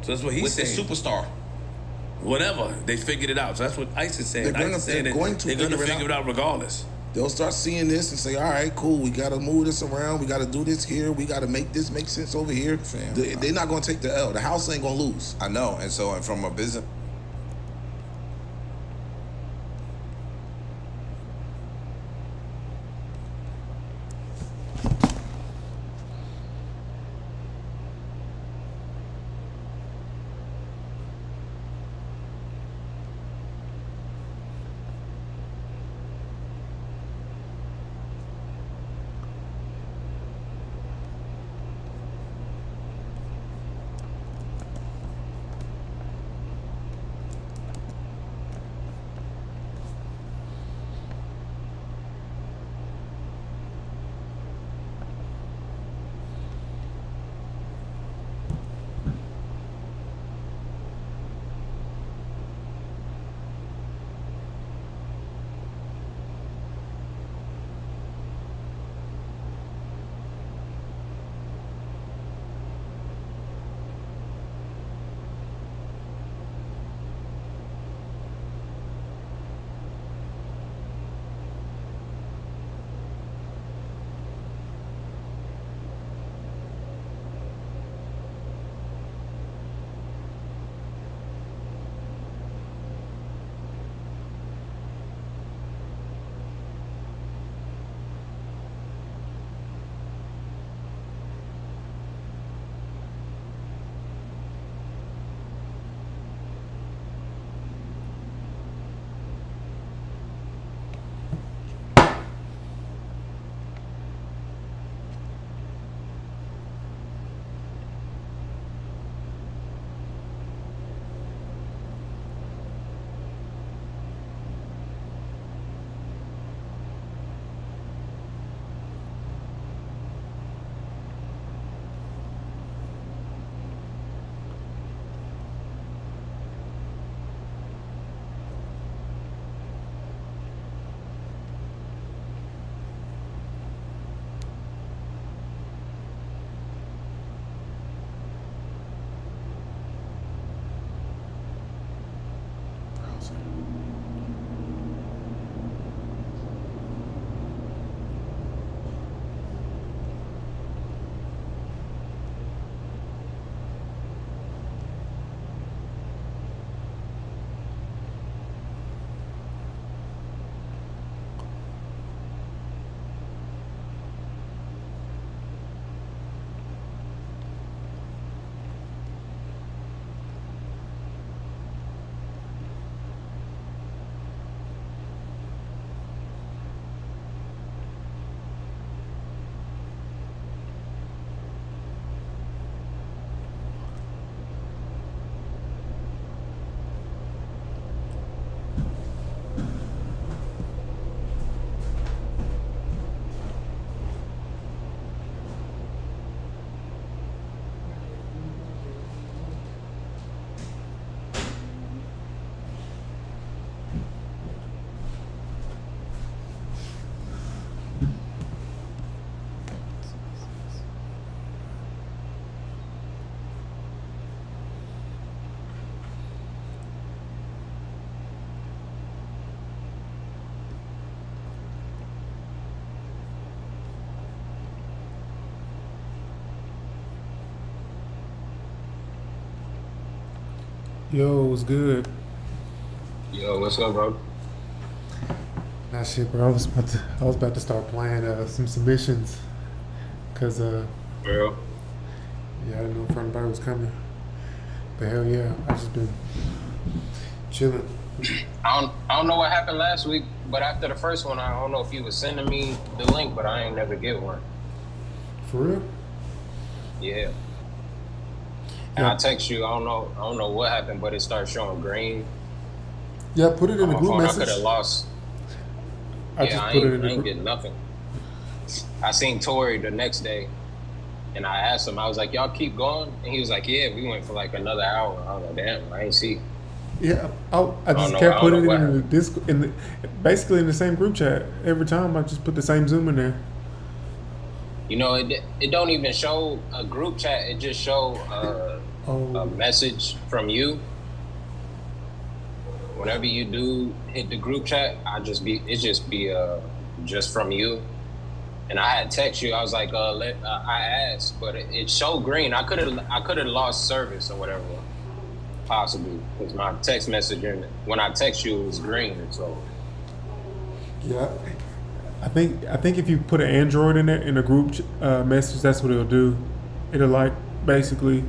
So that's what he's with saying. the superstar. Whatever, they figured it out. So that's what ICE is saying. They're ICE is saying going to they're going to figure it figure it out regardless. They'll start seeing this and say, all right, cool, we got to move this around. We got to do this here. We got to make this make sense over here. They're not going to take the L. The house ain't going to lose. I know. And so from a business... Yo, what's good? Yo, what's up, bro? Nah, shit, bro. I was about to start playing some submissions, cause Bro. yeah, I didn't know if anybody was coming. But hell yeah, I just been chilling. I don't know what happened last week, but after the first one, I don't know if you was sending me the link, but I ain't never get one. For real? Yeah. And Yeah. I text you. I don't know what happened, but it started showing green. Yeah, put it in On the my group phone, I message. could have lost. I Yeah, just I put it in ain't the group. getting nothing. I seen Tori the next day, and I asked him. I was like, "Y'all keep going," and he was like, "Yeah, we went for like another hour." I was like, "Damn, I ain't see." Yeah, I just know- kept I don't putting know it what in the disc, basically in the same group chat every time. I just put the same Zoom in there. You know, it don't even show a group chat. It just show a message from you. Whenever you do hit the group chat, just from you. And I had text you. I was like, I asked, but it showed green. I could have lost service or whatever, possibly, because my text message when I text you it was green. So Yeah, I think if you put an Android in there in a group message, that's what it'll do. It'll like basically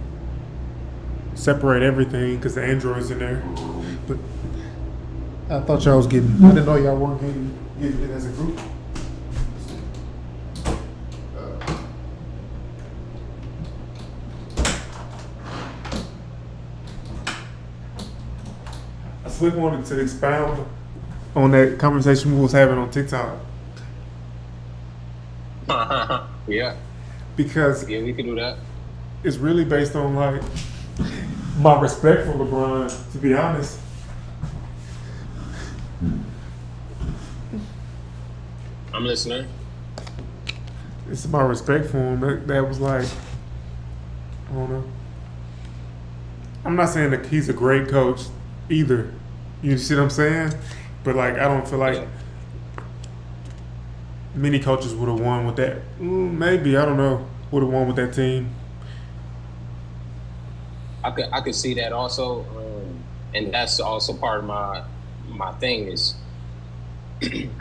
separate everything because the Android's in there. But I thought y'all was getting. I didn't know y'all weren't getting it as a group. I Slick wanted to expound on that conversation we was having on TikTok yeah, because we could do that. it's really based on like my respect for LeBron, to be honest. I'm listening. It's my respect for him. That was like, I don't know. I'm not saying that he's a great coach either. You see what I'm saying? But like, I don't feel like many coaches would have won with that. Maybe, I don't know, would have won with that team. I could see that also, and that's also part of my thing is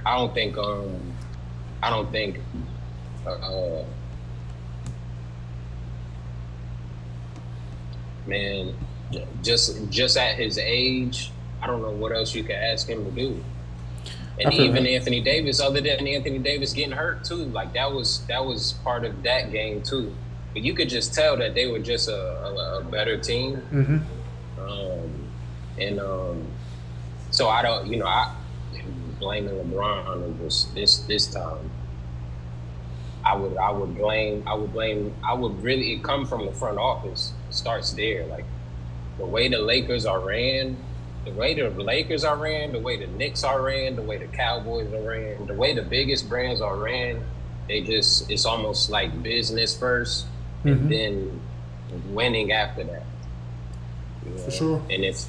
I don't think man, just at his age, I don't know what else you could ask him to do. And even Anthony Davis, other than Anthony Davis getting hurt too, like that was part of that game too. But you could just tell that they were just a better team. Mm-hmm. So I don't, I blaming LeBron on this time. I would really, it come from the front office. It starts there. Like the way the Lakers are ran, the way the Knicks are ran, the way the Cowboys are ran, the way the biggest brands are ran, it's almost like business first and then winning after that. For sure. And if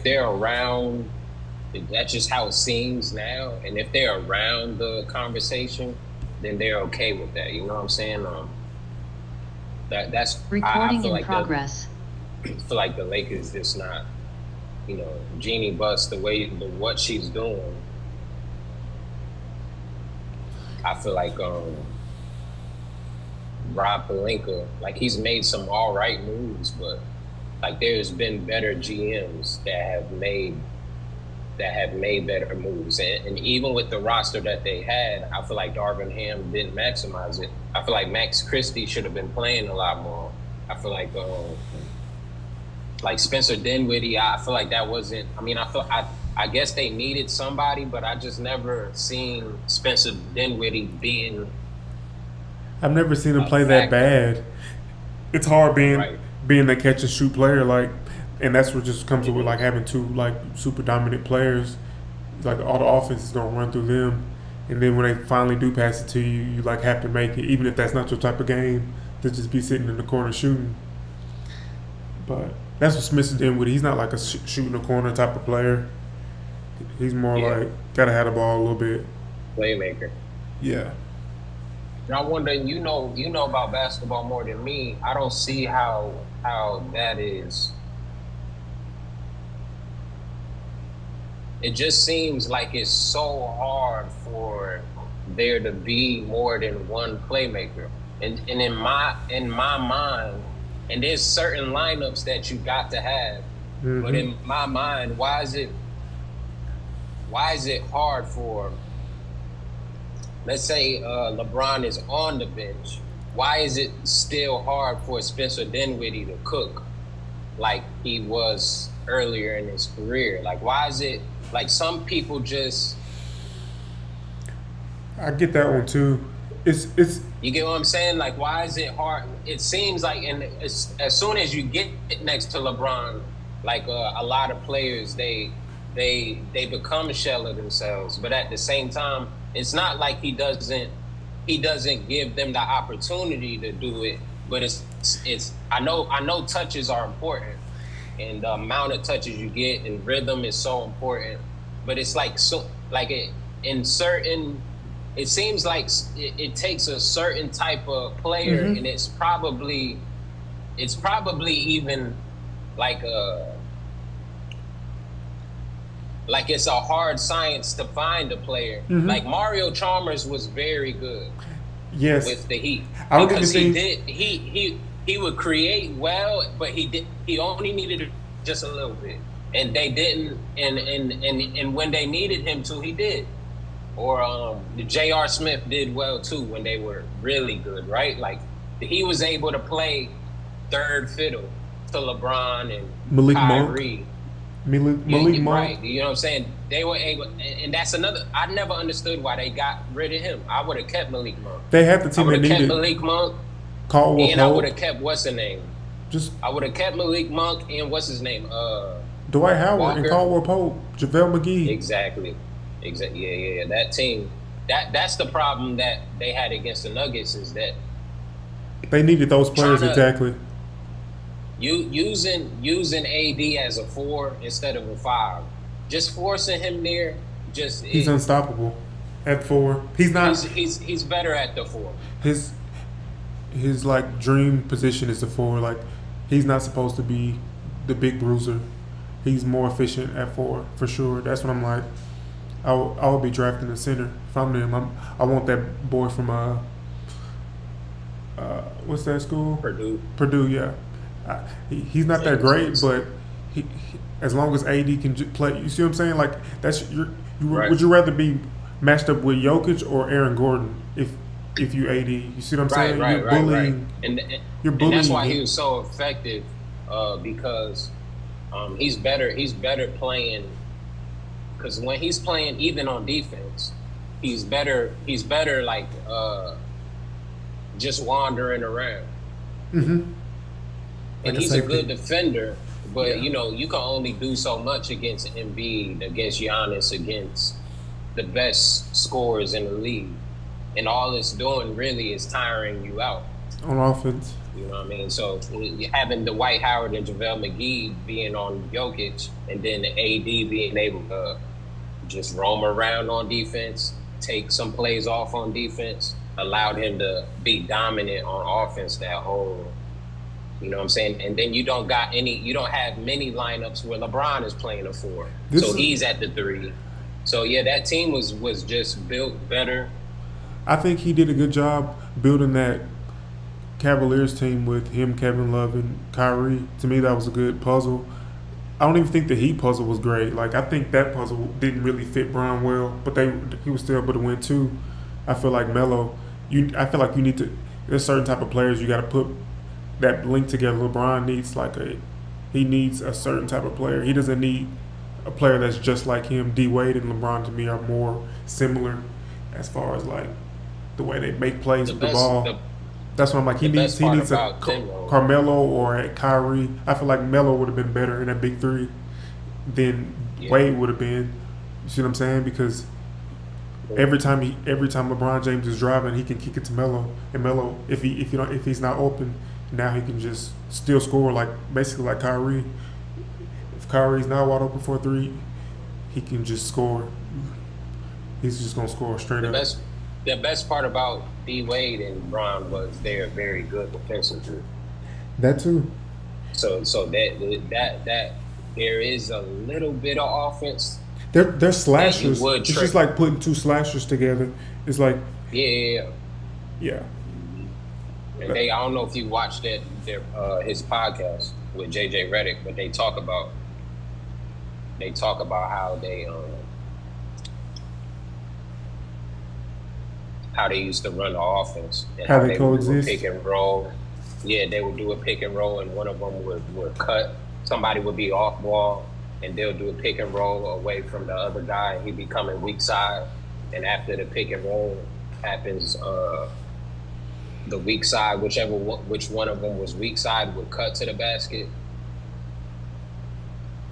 they're around, that's just how it seems now. And if they're around the conversation, then they're okay with that. You know what I'm saying? That's recording I feel in like progress. I feel like the Lakers just not, Jeannie Buss, what she's doing. I feel like Rob Pelinka, like he's made some all right moves, but like there's been better GMs that have made better moves. And even with the roster that they had, I feel like Darvin Ham didn't maximize it. I feel like Max Christie should have been playing a lot more. I feel like Spencer Dinwiddie, I feel like that wasn't, I guess they needed somebody, but I just never seen Spencer Dinwiddie being. I've never seen him play that bad. It's hard being the catch and shoot player, like, and that's what just comes with like having two like super dominant players. Like all the offense is gonna run through them, and then when they finally do pass it to you, you like have to make it, even if that's not your type of game, to just be sitting in the corner shooting. But that's what Spencer Dinwiddie. He's not like a shooting the corner type of player. He's more like gotta have the ball a little bit. Playmaker. Yeah. And I wonder, you know about basketball more than me. I don't see how that is. It just seems like it's so hard for there to be more than one playmaker. And in my mind, and there's certain lineups that you got to have, but in my mind, why is it hard for, let's say LeBron is on the bench, why is it still hard for Spencer Dinwiddie to cook like he was earlier in his career? Like, why is it, like some people just... I get that one too. It's You get what I'm saying? Like, why is it hard? It seems like as soon as you get next to LeBron, like a lot of players, they become a shell of themselves. But at the same time, it's not like he doesn't give them the opportunity to do it. But it's it's I know touches are important, and the amount of touches you get and rhythm is so important, but it's like in certain. It seems like it takes a certain type of player, and it's probably even like it's a hard science to find a player. Like Mario Chalmers was very good. Yes. With the Heat, I don't because even he would create well, but he only needed just a little bit, and they didn't. And when they needed him to, he did. Or J.R. Smith did well too when they were really good, right? Like he was able to play third fiddle to LeBron and Malik Kyrie. Monk. Malik Monk. Right, you know what I'm saying? They were able, and that's another. I never understood why they got rid of him. I would have kept Malik Monk. They had the I team would they have kept needed. Malik Monk, Caldwell and I would Pope. have kept what's his name? I would have kept Malik Monk and what's his name? Dwight Howard Walker. and Caldwell Pope. JaVale McGee. Exactly. Yeah. That team. That's the problem that they had against the Nuggets is that They needed those players Tryna- exactly. using AD as a 4 instead of a 5, just forcing him there. He's unstoppable at 4. He's not. He's better at the 4. His like dream position is the 4. Like he's not supposed to be the big bruiser. He's more efficient at 4 for sure. That's what I'm like. I will be drafting the center if I'm them. I want that boy from what's that school? Purdue, yeah. He's not that great, but he as long as AD can play, you see what I'm saying? Like that's Right. Would you rather be matched up with Jokic or Aaron Gordon if you AD? You see what I'm saying? You're bullying. And You're bullying. And that's why he was so effective because he's better playing. Because when he's playing, even on defense, he's better. He's better like just wandering around. Mm-hmm. And he's a good defender, but you know you can only do so much against Embiid, against Giannis, against the best scorers in the league, and all it's doing really is tiring you out on offense. You know what I mean? So having Dwight Howard and JaVale McGee being on Jokic, and then the AD being able to just roam around on defense, take some plays off on defense, allowed him to be dominant on offense that whole. You know what I'm saying? And then you don't have many lineups where LeBron is playing a 4. He's at the 3. So yeah, that team was just built better. I think he did a good job building that Cavaliers team with him, Kevin Love, and Kyrie. To me, that was a good puzzle. I don't even think the Heat puzzle was great. Like I think that puzzle didn't really fit Bron well, but he was still able to win too. I feel like Melo. I feel like you need to. There's certain type of players you got to put that link together. LeBron needs a certain type of player. He doesn't need a player that's just like him. D Wade and LeBron to me are more similar as far as like the way they make plays with the ball. That's what I'm like. He needs a Carmelo or a Kyrie. I feel like Melo would have been better in that big 3 than Wade would have been. You see what I'm saying? Because every time LeBron James is driving, he can kick it to Melo, and Melo, if he's not open, now he can just still score basically like Kyrie. If Kyrie's not wide open for a 3, he can just score. He's just gonna score straight up. The best part about D Wade and Bron was they're very good defensively. That too. So that there is a little bit of offense. They're slashers. It's just like putting 2 slashers together. It's like yeah. And I don't know if you watched his podcast with JJ Redick, but they talk about how they used to run the offense and how they coexist. Would do a pick and roll. Yeah, they would do a pick and roll, and one of them would cut. Somebody would be off ball, and they'll do a pick and roll away from the other guy, and he'd be coming weak side. And after the pick and roll happens, the weak side, which one of them was weak side, would cut to the basket,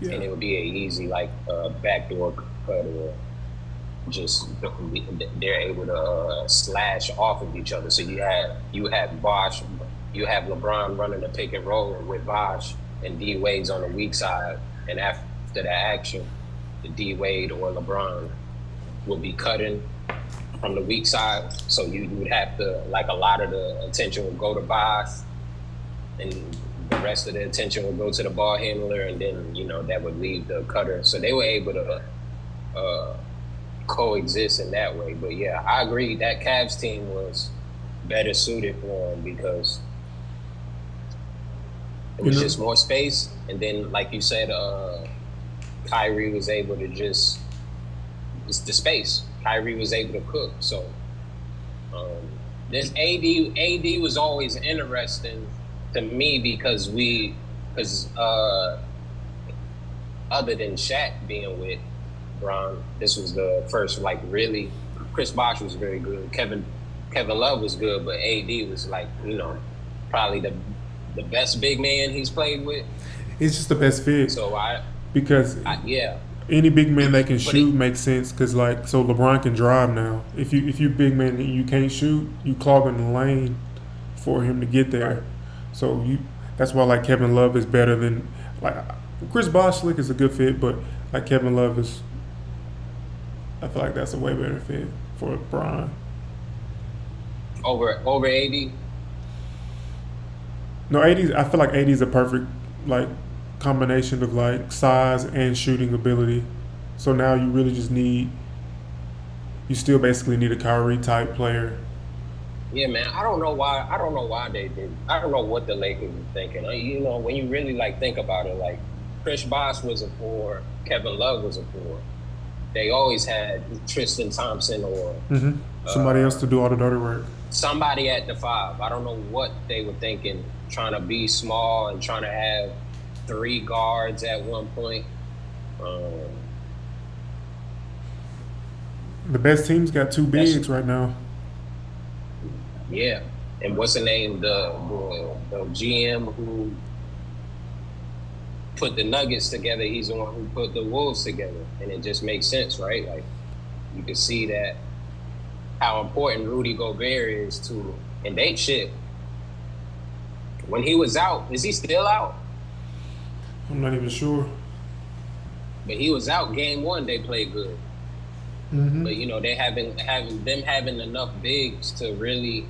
and it would be an easy backdoor cut, or just they're able to slash off of each other. So you had Bosh you have LeBron running the pick and roll with Bosh and D Wade's on the weak side, and after that action, the D Wade or LeBron would be cutting from the weak side. So you would have to, like, a lot of the attention would go to Bosh, and the rest of the attention would go to the ball handler, and then, you know, that would leave the cutter. So they were able to coexist in that way. But yeah, I agree that Cavs team was better suited for him because it was just more space. And then, like you said, Kyrie was able to it's the space. Kyrie was able to cook. So this AD was always interesting to me because other than Shaq being with Bron, this was the first, like, really. Chris Bosh was very good. Kevin Love was good, but AD was, like, you know, probably the best big man he's played with. It's just the best fit. So because yeah. any big man that can shoot makes sense because, like, so LeBron can drive now. If you big man and you can't shoot, you clogging the lane for him to get there. So that's why, like, Kevin Love is better than, like, Chris Bosh. Slick is a good fit, but, like, Kevin Love is, I feel like that's a way better fit for Bron. Over AD? No, I feel like AD is a perfect, like, combination of, like, size and shooting ability. So now you really just you still basically need a Kyrie type player. Yeah, man. I don't know why they did. I don't know what the Lakers were thinking. You know, when you really, like, think about it, like, Chris Bosh was a 4, Kevin Love was a 4. They always had Tristan Thompson or somebody else to do all the dirty work. Somebody at the 5. I don't know what they were thinking, trying to be small and trying to have 3 guards at one point. The best team's got 2 bigs right now. Yeah, and what's the name? The GM who put the Nuggets together, he's the one who put the Wolves together, and it just makes sense, right? Like, you can see that how important Rudy Gobert is to, and they shit. When he was out, is he still out? I'm not even sure. But he was out game 1. They played good, but you know they having enough bigs to really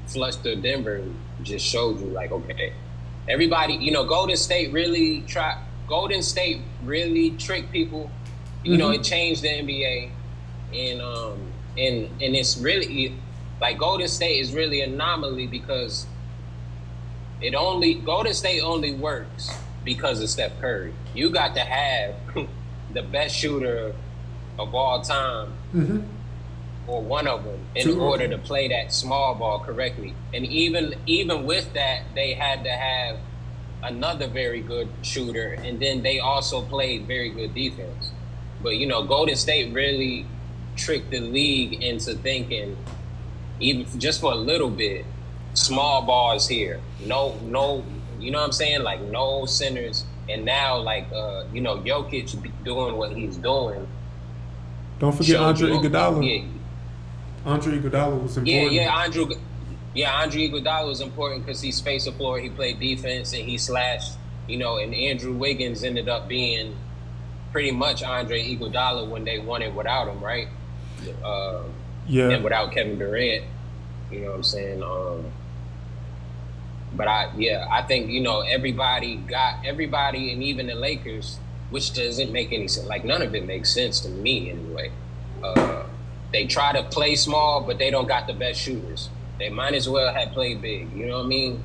fluster Denver just showed you, like, okay. Everybody, you know, Golden State really tricked people. You know, it changed the NBA, and it's really, like, Golden State is really an anomaly because Golden State only works because of Steph Curry. You got to have the best shooter of all time, or one of them, in order to play that small ball correctly. And even with that, they had to have another very good shooter, and then they also played very good defense. But, you know, Golden State really tricked the league into thinking, even just for a little bit, small balls here. No, you know what I'm saying? Like, no centers. And now, like, you know, Jokic doing what he's doing. Don't forget Andre Iguodala. Yeah. Andre Iguodala was important. Andre Iguodala was important because he spaced the floor, he played defense, and he slashed, you know, and Andrew Wiggins ended up being pretty much Andre Iguodala when they won it without him, right? And without Kevin Durant, you know what I'm saying? But I think, you know, everybody, and even the Lakers, which doesn't make any sense. Like, none of it makes sense to me anyway. They try to play small, but they don't got the best shooters. They might as well have played big. You know what I mean?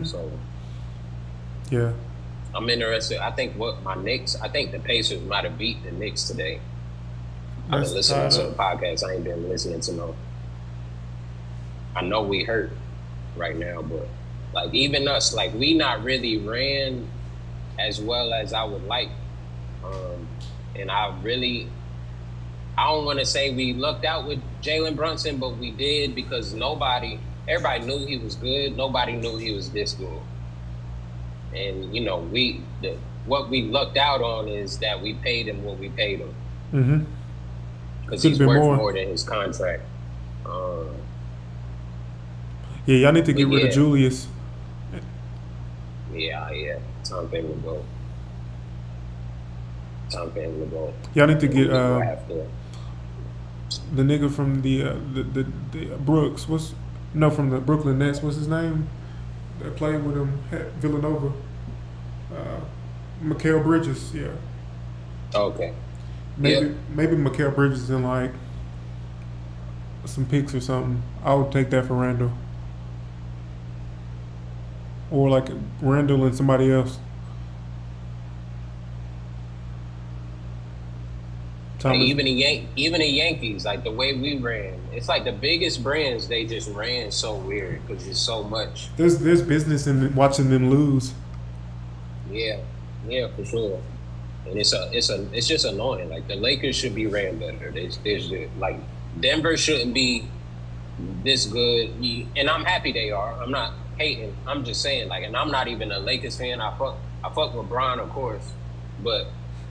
So, yeah, I'm interested. I think the Pacers might have beat the Knicks today. I've been listening to the podcast. I ain't been listening to no. I know we hurt right now, but, like, even us, like, we not really ran as well as I would like. And I don't want to say we lucked out with Jalen Brunson, but we did, because everybody knew he was good. Nobody knew he was this good. And, you know, what we lucked out on is that we paid him what we paid him. Because he's worth more than his contract. Yeah, y'all need to get But rid of yeah, Julius. yeah. Time for him to go. Time for him to go. Y'all need to And we get can go after. the nigga from the Brooks. From the Brooklyn Nets. What's his name? That played with him at Villanova. Mikal Bridges. Yeah. Okay. Maybe Mikal Bridges and like some picks or something. I would take that for Randall. Or like Randall and somebody else. Like Thomas. even the Yankees, like the way we ran, it's like the biggest brands. They just ran so weird because it's so much. There's business in watching them lose. Yeah, for sure. And it's just annoying. Like the Lakers should be ran better. There's like Denver shouldn't be this good. And I'm happy they are. I'm not hating. I'm just saying like, and I'm not even a Lakers fan. I fuck with Bron, of course, but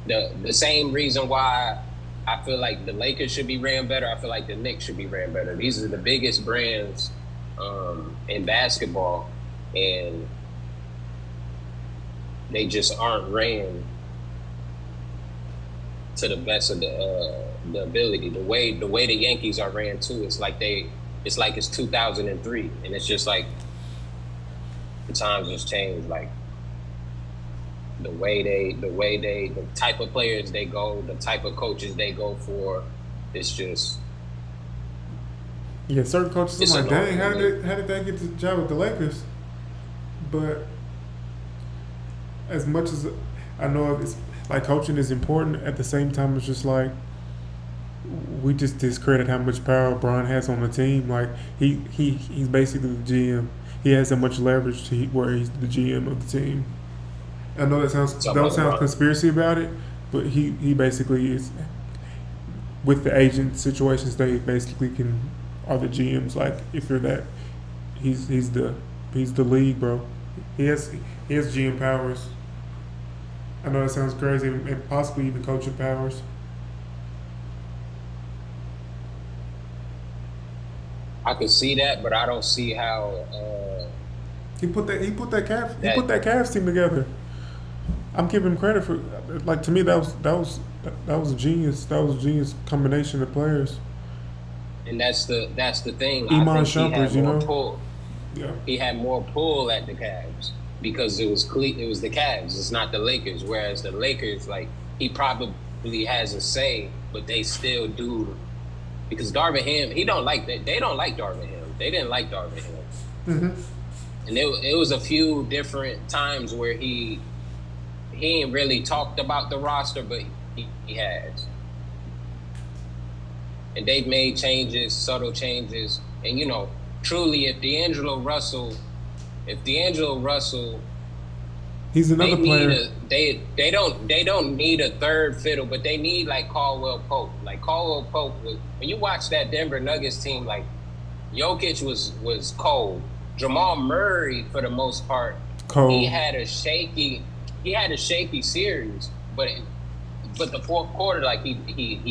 the same reason why I feel like the Lakers should be ran better, I feel like the Knicks should be ran better. These are the biggest brands in basketball, and they just aren't ran to the best of the ability. The way the Yankees are ran too, it's like it's 2003, and it's just like the times just changed. Like the type of players they go, the type of coaches they go for, it's just Yeah, certain coaches It's are like, annoying, dang, man. how did they get the job with the Lakers? But as much as I know it's like coaching is important, at the same time it's just like we just discredit how much power Bron has on the team. Like he's basically the GM. He has so much leverage to where he's the GM of the team. I know that sounds conspiracy about it, but he basically is with the agent situations. They basically are the GMs. Like if you're that, he's the league, bro. He has GM powers. I know that sounds crazy, and possibly even coaching powers. I can see that, but I don't see how. He put that Cavs team together. I'm giving him credit for, like, to me that was a genius. That was a genius combination of players. And that's the thing. Iman I think Shumpert, he had more know? pull. Yeah. He had more pull at the Cavs because it was the Cavs. It's not the Lakers. Whereas the Lakers, like, he probably has a say, but they still do. Because Darvin Ham, they don't like Darvin Ham. They didn't like Darvin Ham. Mm-hmm. And it was a few different times where he ain't really talked about the roster, but he has. And they've made changes, subtle changes. And, truly, if D'Angelo Russell, He's another player. They don't need a third fiddle, but they need like Caldwell Pope. Like Caldwell Pope was, when you watch that Denver Nuggets team, like Jokic was cold. Jamal Murray, for the most part, Cold. he had a shaky series, but the fourth quarter, like he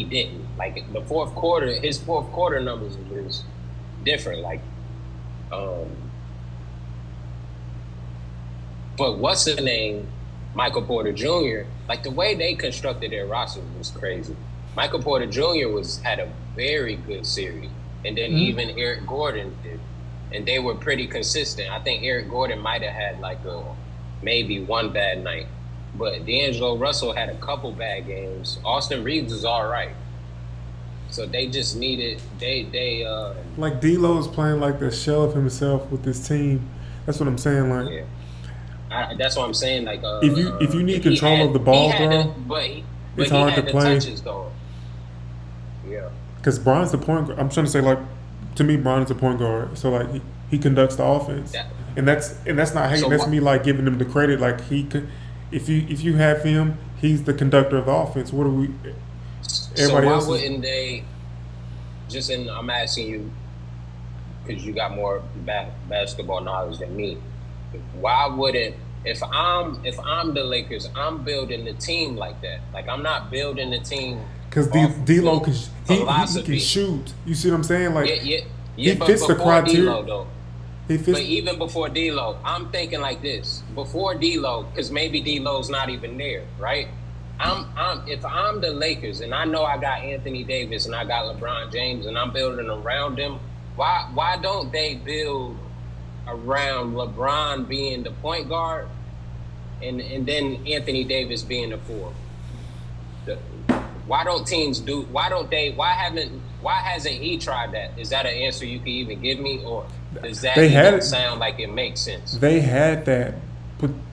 didn't. Like his fourth quarter numbers was different. Like, but what's the name? Michael Porter Jr. Like the way they constructed their roster was crazy. Michael Porter Jr. had a very good series, and then even Eric Gordon did, and they were pretty consistent. I think Eric Gordon might have had like maybe one bad night, but D'Angelo Russell had a couple bad games. Austin Reeves was all right. So they just needed like D'Lo is playing like the shell of himself with this team. That's what I'm saying. Like. Yeah. That's what I'm saying. Like, if you need control of the ball, bro, it's hard to play. Touches, though. Yeah. Because Bron's the point guard. I'm trying to say, like, to me, Bron's the point guard. So like he conducts the offense, and that's not hating. That's me like giving him the credit. Like he could, if you have him, he's the conductor of the offense. What do we? Everybody else. So why wouldn't they? I'm asking you because you got more basketball knowledge than me. Why wouldn't, if I'm the Lakers, I'm building the team like that. Like I'm not building the team because D'Lo can he can shoot. You see what I'm saying? Like he fits the criteria. D-Lo, though. He fits. But even before D'Lo, I'm thinking like this. Before D'Lo, because maybe D'Lo's not even there, right? If I'm the Lakers and I know I got Anthony Davis and I got LeBron James and I'm building around them, why don't they build around LeBron being the point guard and then Anthony Davis being the four? Why don't teams do? Why hasn't he tried that? Is that an answer you can even give me, or does that even sound like it makes sense? They had that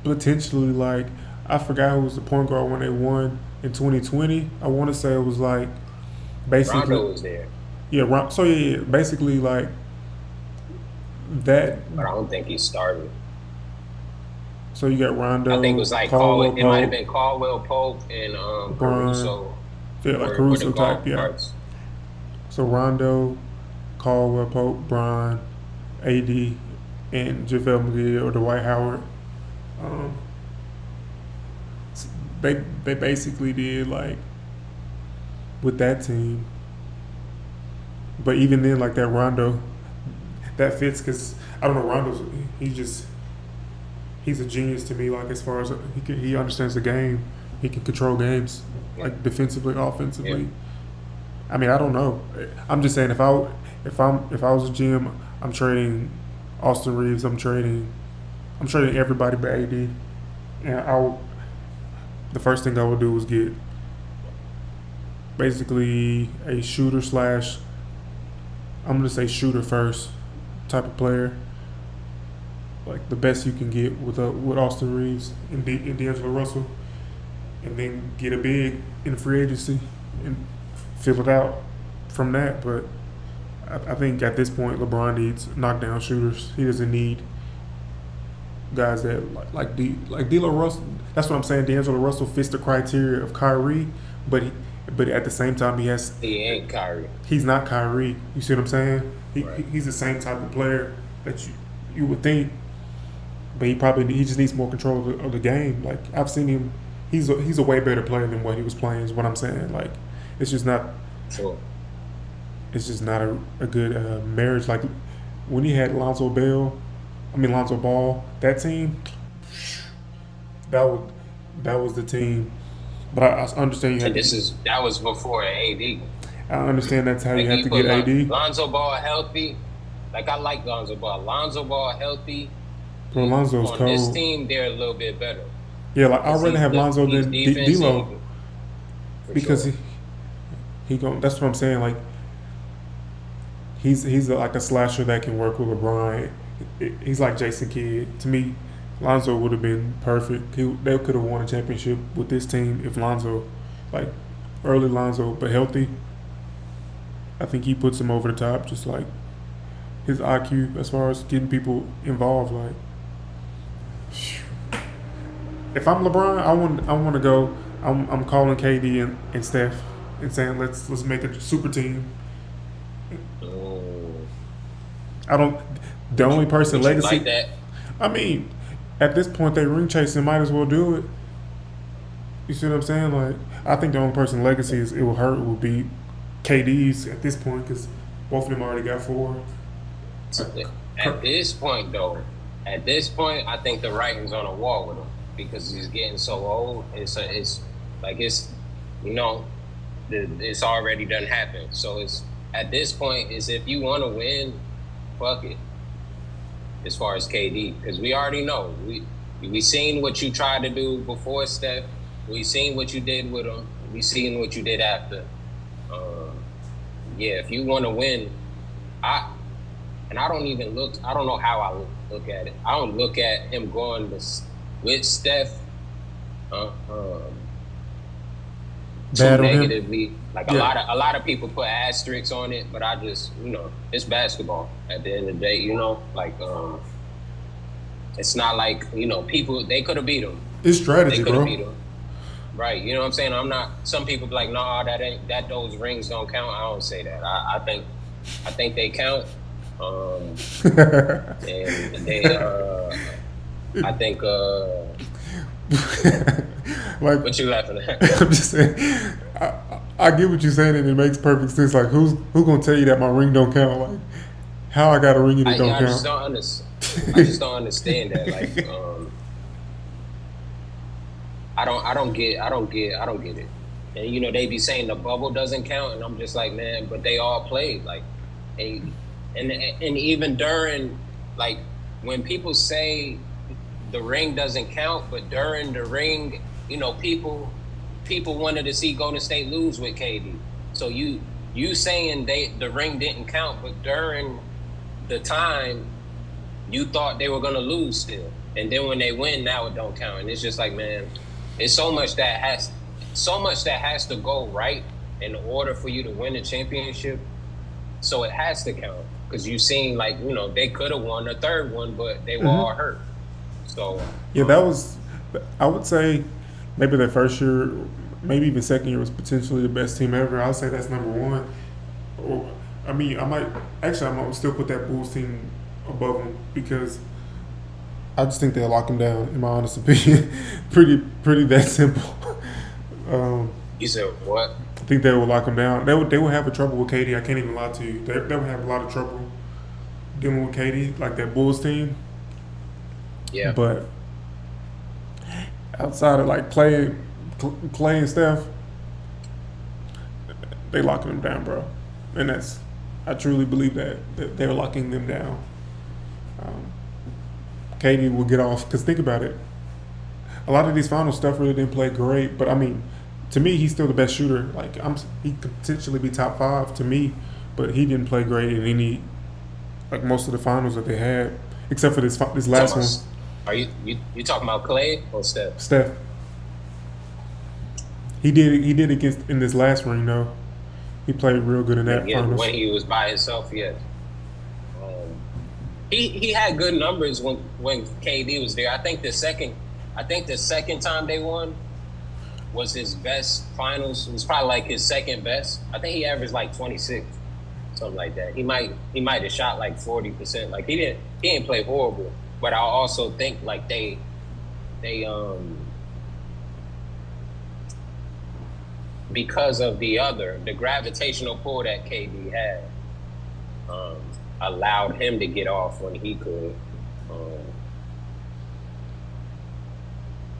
potentially. Like, I forgot who was the point guard when they won in 2020. I want to say it was like basically Rondo was there. Yeah, so yeah, basically like that. But I don't think he started. So you got Rondo. I think it was like Caldwell It might have been Caldwell Pope and Caruso. Yeah, like Caruso type. Yeah. Parts. So Rondo, Caldwell Pope, Bron, AD, and JaVale McGee or Dwight Howard. They basically did like with that team. But even then, like that Rondo, that fits because I don't know, Rondo's he's a genius to me. Like as far as he understands the game, he can control games like defensively, offensively. Yeah. I mean, I don't know. I'm just saying if I was a GM, I'm trading Austin Reeves. I'm trading everybody but AD, and the first thing I would do is get basically a shooter slash, I'm going to say shooter first type of player. Like the best you can get with Austin Reeves and D'Angelo Russell. And then get a big in free agency and fill it out from that. But I think at this point, LeBron needs knockdown shooters. He doesn't need guys that like D'Lo Russell. That's what I'm saying. D'Angelo Russell fits the criteria of Kyrie, but at the same time he ain't Kyrie. He's not Kyrie. You see what I'm saying? Right. He's the same type of player that you would think, but he just needs more control of the game. Like I've seen him. He's a way better player than what he was playing. Is what I'm saying. Like it's just not. Sure. It's just not a good marriage. Like when he had Lonzo Ball, that team, that was the team. But I understand you had. That was before AD. I understand that's how you have to get AD. Lonzo Ball healthy. Like I like Lonzo Ball. Lonzo Ball healthy. Bro, Lonzo's cold. On this team, they're a little bit better. Yeah, like I'd rather have Lonzo than D'Lo because sure. he that's what I'm saying. Like he's like a slasher that can work with LeBron. He's like Jason Kidd to me. Lonzo would have been perfect. They could have won a championship with this team if Lonzo, like early Lonzo, but healthy. I think he puts him over the top. Just like his IQ as far as getting people involved. Like. If I'm LeBron, I want to go. I'm calling KD and Steph and saying let's make a super team. I don't. The only person legacy. Like that? I mean, at this point they ring chasing. Might as well do it. You see what I'm saying? Like I think the only person legacy it will hurt will be KD's at this point because both of them already got 4. At this point, I think the writing's on the wall with him. Because he's getting so old, it's already done happened. So it's at this point is if you want to win, fuck it. As far as KD, because we already know we seen what you tried to do before Steph. We seen what you did with him. We seen what you did after. If you want to win, I don't know how I look at it. I don't look at him going with Steph too negatively. Like a lot of people put asterisks on it, but I just, it's basketball at the end of the day, like it's not like, people, they could have beat him. It's strategy, they bro. Beat him. Right, you know what I'm saying? Some people be like, nah, those rings don't count. I don't say that. I think they count. And they I think like what you laughing at? I'm just saying I get what you're saying and it makes perfect sense. Like who gonna tell you that my ring don't count? Like how I got a ring and it don't count? I just don't understand that. Like, I don't get it. And you know, they be saying the bubble doesn't count, and I'm just like, man, but they all played. Like, and even during, like, when people say the ring doesn't count, but during the ring, you know, people wanted to see Golden State lose with KD. So you saying the ring didn't count, but during the time you thought they were gonna lose still, and then when they win, now it don't count. And it's just like, man, it's so much that has to go right in order for you to win a championship. So it has to count, because you seen, like, you know, they could have won a third one, but they were all hurt. So yeah, that was, I would say, maybe their first year, maybe even second year was potentially the best team ever. I'll say that's number one. Or, I mean, I might still put that Bulls team above them, because I just think they'll lock them down, in my honest opinion. pretty that simple. you said what? I think they will lock them down. They would have a trouble with KD. I can't even lie to you. They would have a lot of trouble dealing with KD, like that Bulls team. Yeah. But outside of like Clay and Steph, they locking them down, bro. And I truly believe that they're locking them down. KD will get off, because think about it. A lot of these finals stuff really didn't play great, but I mean, to me, he's still the best shooter. Like, he could potentially be top 5 to me, but he didn't play great in any, like, most of the finals that they had, except for this last one. Are you talking about Clay or Steph? Steph. He did against in this last ring though. He played real good in that finals. When he was by himself, yes. He had good numbers when KD was there. I think the second time they won was his best finals. It was probably like his second best. I think he averaged like 26, something like that. He might have shot like 40%. Like, he didn't play horrible. But I also think, like, they because of the gravitational pull that KD had, allowed him to get off when he could.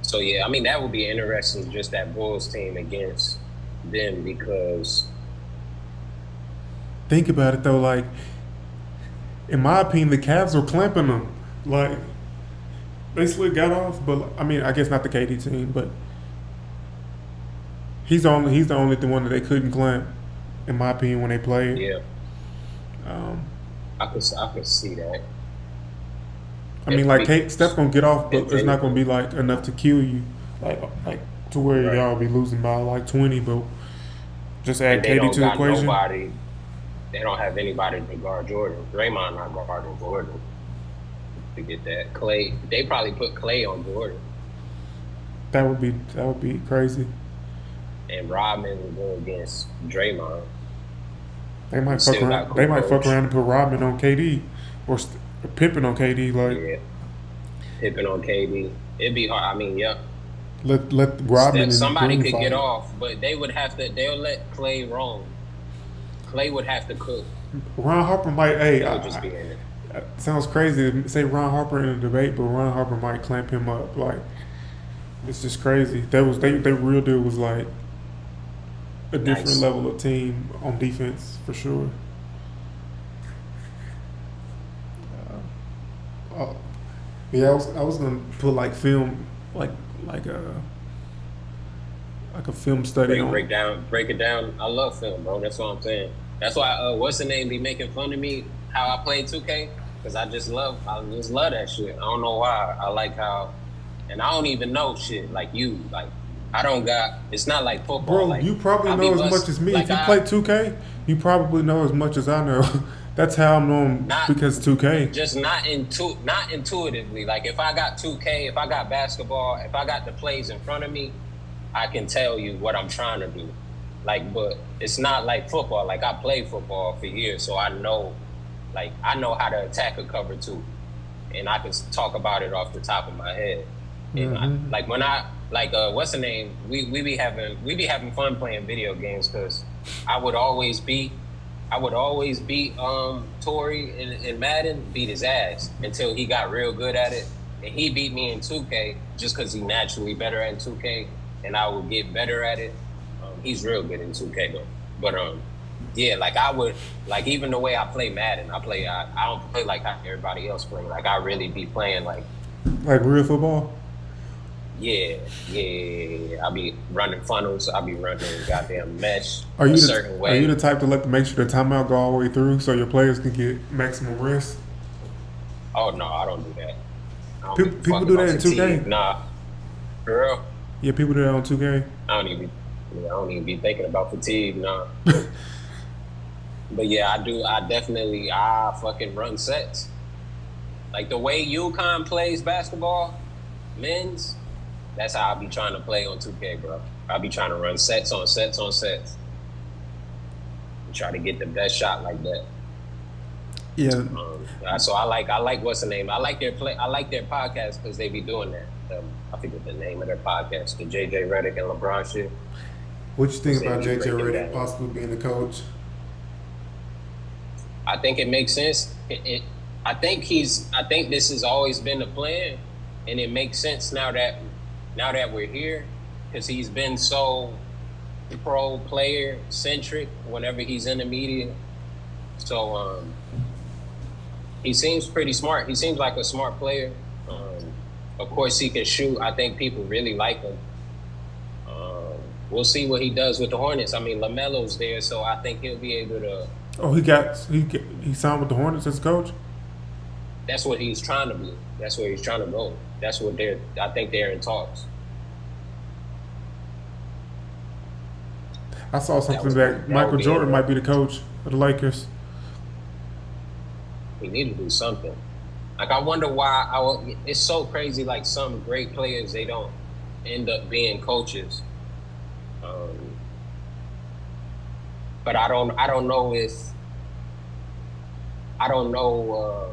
So yeah, I mean, that would be interesting, just that Bulls team against them, because think about it though, like, in my opinion, the Cavs were clamping them. Like, they got off, but I mean, I guess not the KD team, but he's the only one that they couldn't clamp, in my opinion, when they played. Yeah. I could see that. I mean, like, Steph gonna get off, but it's not gonna be like enough to kill you, like to where y'all be losing by like 20. But just add KD to the equation. They don't have anybody to guard Jordan. Draymond not guarding Jordan. To get that Clay, they probably put Clay on Jordan. That would be crazy. And Rodman will go against Draymond. They might fuck around and put Rodman on KD or Pippen on KD. Like, yeah, Pippen on KD. It'd be hard. I mean, yeah. Let Rodman. Somebody could get off, but they would have to. They'll let Clay roam. Clay would have to cook. Ron Harper might. Hey, just be in it. Sounds crazy to say Ron Harper in a debate, but Ron Harper might clamp him up. Like, it's just crazy. Their real deal was like a different level of team on defense for sure. Yeah, I was gonna put like film, like a film study. Break it down. I love film, bro. That's what I'm saying. That's why what's the name be making fun of me how I play 2K, because I just love that shit. I don't know why. I like how, and I don't even know shit like you. Like, I don't got. It's not like football. Bro, like, you probably know as much as me. Like, if you play 2K, you probably know as much as I know. That's how I'm known, because 2K. Just not intuitively. Like, if I got 2K, if I got basketball, if I got the plays in front of me, I can tell you what I'm trying to do. Like, but it's not like football. Like, I played football for years, so I know how to attack a cover too, and I can talk about it off the top of my head. And what's the name? We be having fun playing video games, because I would always be I would always beat Tory in Madden, beat his ass until he got real good at it. And he beat me in 2K just because he naturally better at 2K, and I would get better at it. He's real good in 2K though. But yeah, like I would, like even the way I play Madden, I don't play like how everybody else play. Like I really be playing like real football. yeah. I be running funnels. I be running goddamn mesh Are you a certain way. Are you the type to make sure the timeout go all the way through so your players can get maximum rest? Oh no, I don't do that. I don't give a People fuck do about that in fatigue. 2K. Nah, girl, Yeah, people do that on 2K. I don't even be thinking about fatigue. Nah. But yeah, I fucking run sets. Like the way UConn plays basketball, men's, that's how I be trying to play on 2K, bro. I be trying to run sets on sets on sets. And try to get the best shot like that. Yeah. So I like what's the name? I like their podcast because they be doing that. I forget the name of their podcast, the JJ Redick and LeBron shit. What you think about Say JJ breaking Redick down. possibly being the coach? I think it makes sense. I think this has always been the plan, and it makes sense now that we're here, because he's been so pro player centric whenever he's in the media. So he seems pretty smart. He seems like a smart player. Of course, he can shoot. I think people really like him. We'll see what he does with the Hornets. I mean, LaMelo's there, so I think he'll be able to. Oh, he signed with the Hornets as coach? That's what he's trying to be. That's where he's trying to go. That's what I think they're in talks. I saw something that Michael would be Jordan it. might be the coach of the Lakers. We need to do something. Like, I wonder why. It's so crazy. Like, some great players, they don't end up being coaches. But I don't know if. I don't know.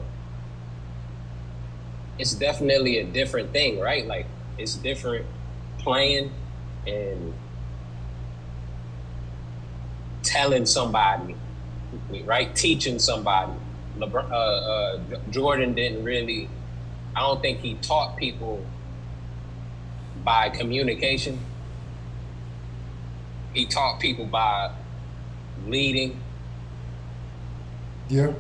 It's definitely a different thing, right? Like, it's different playing and telling somebody, right? Teaching somebody. Jordan didn't really. I don't think he taught people by communication. He taught people by leading. Yeah.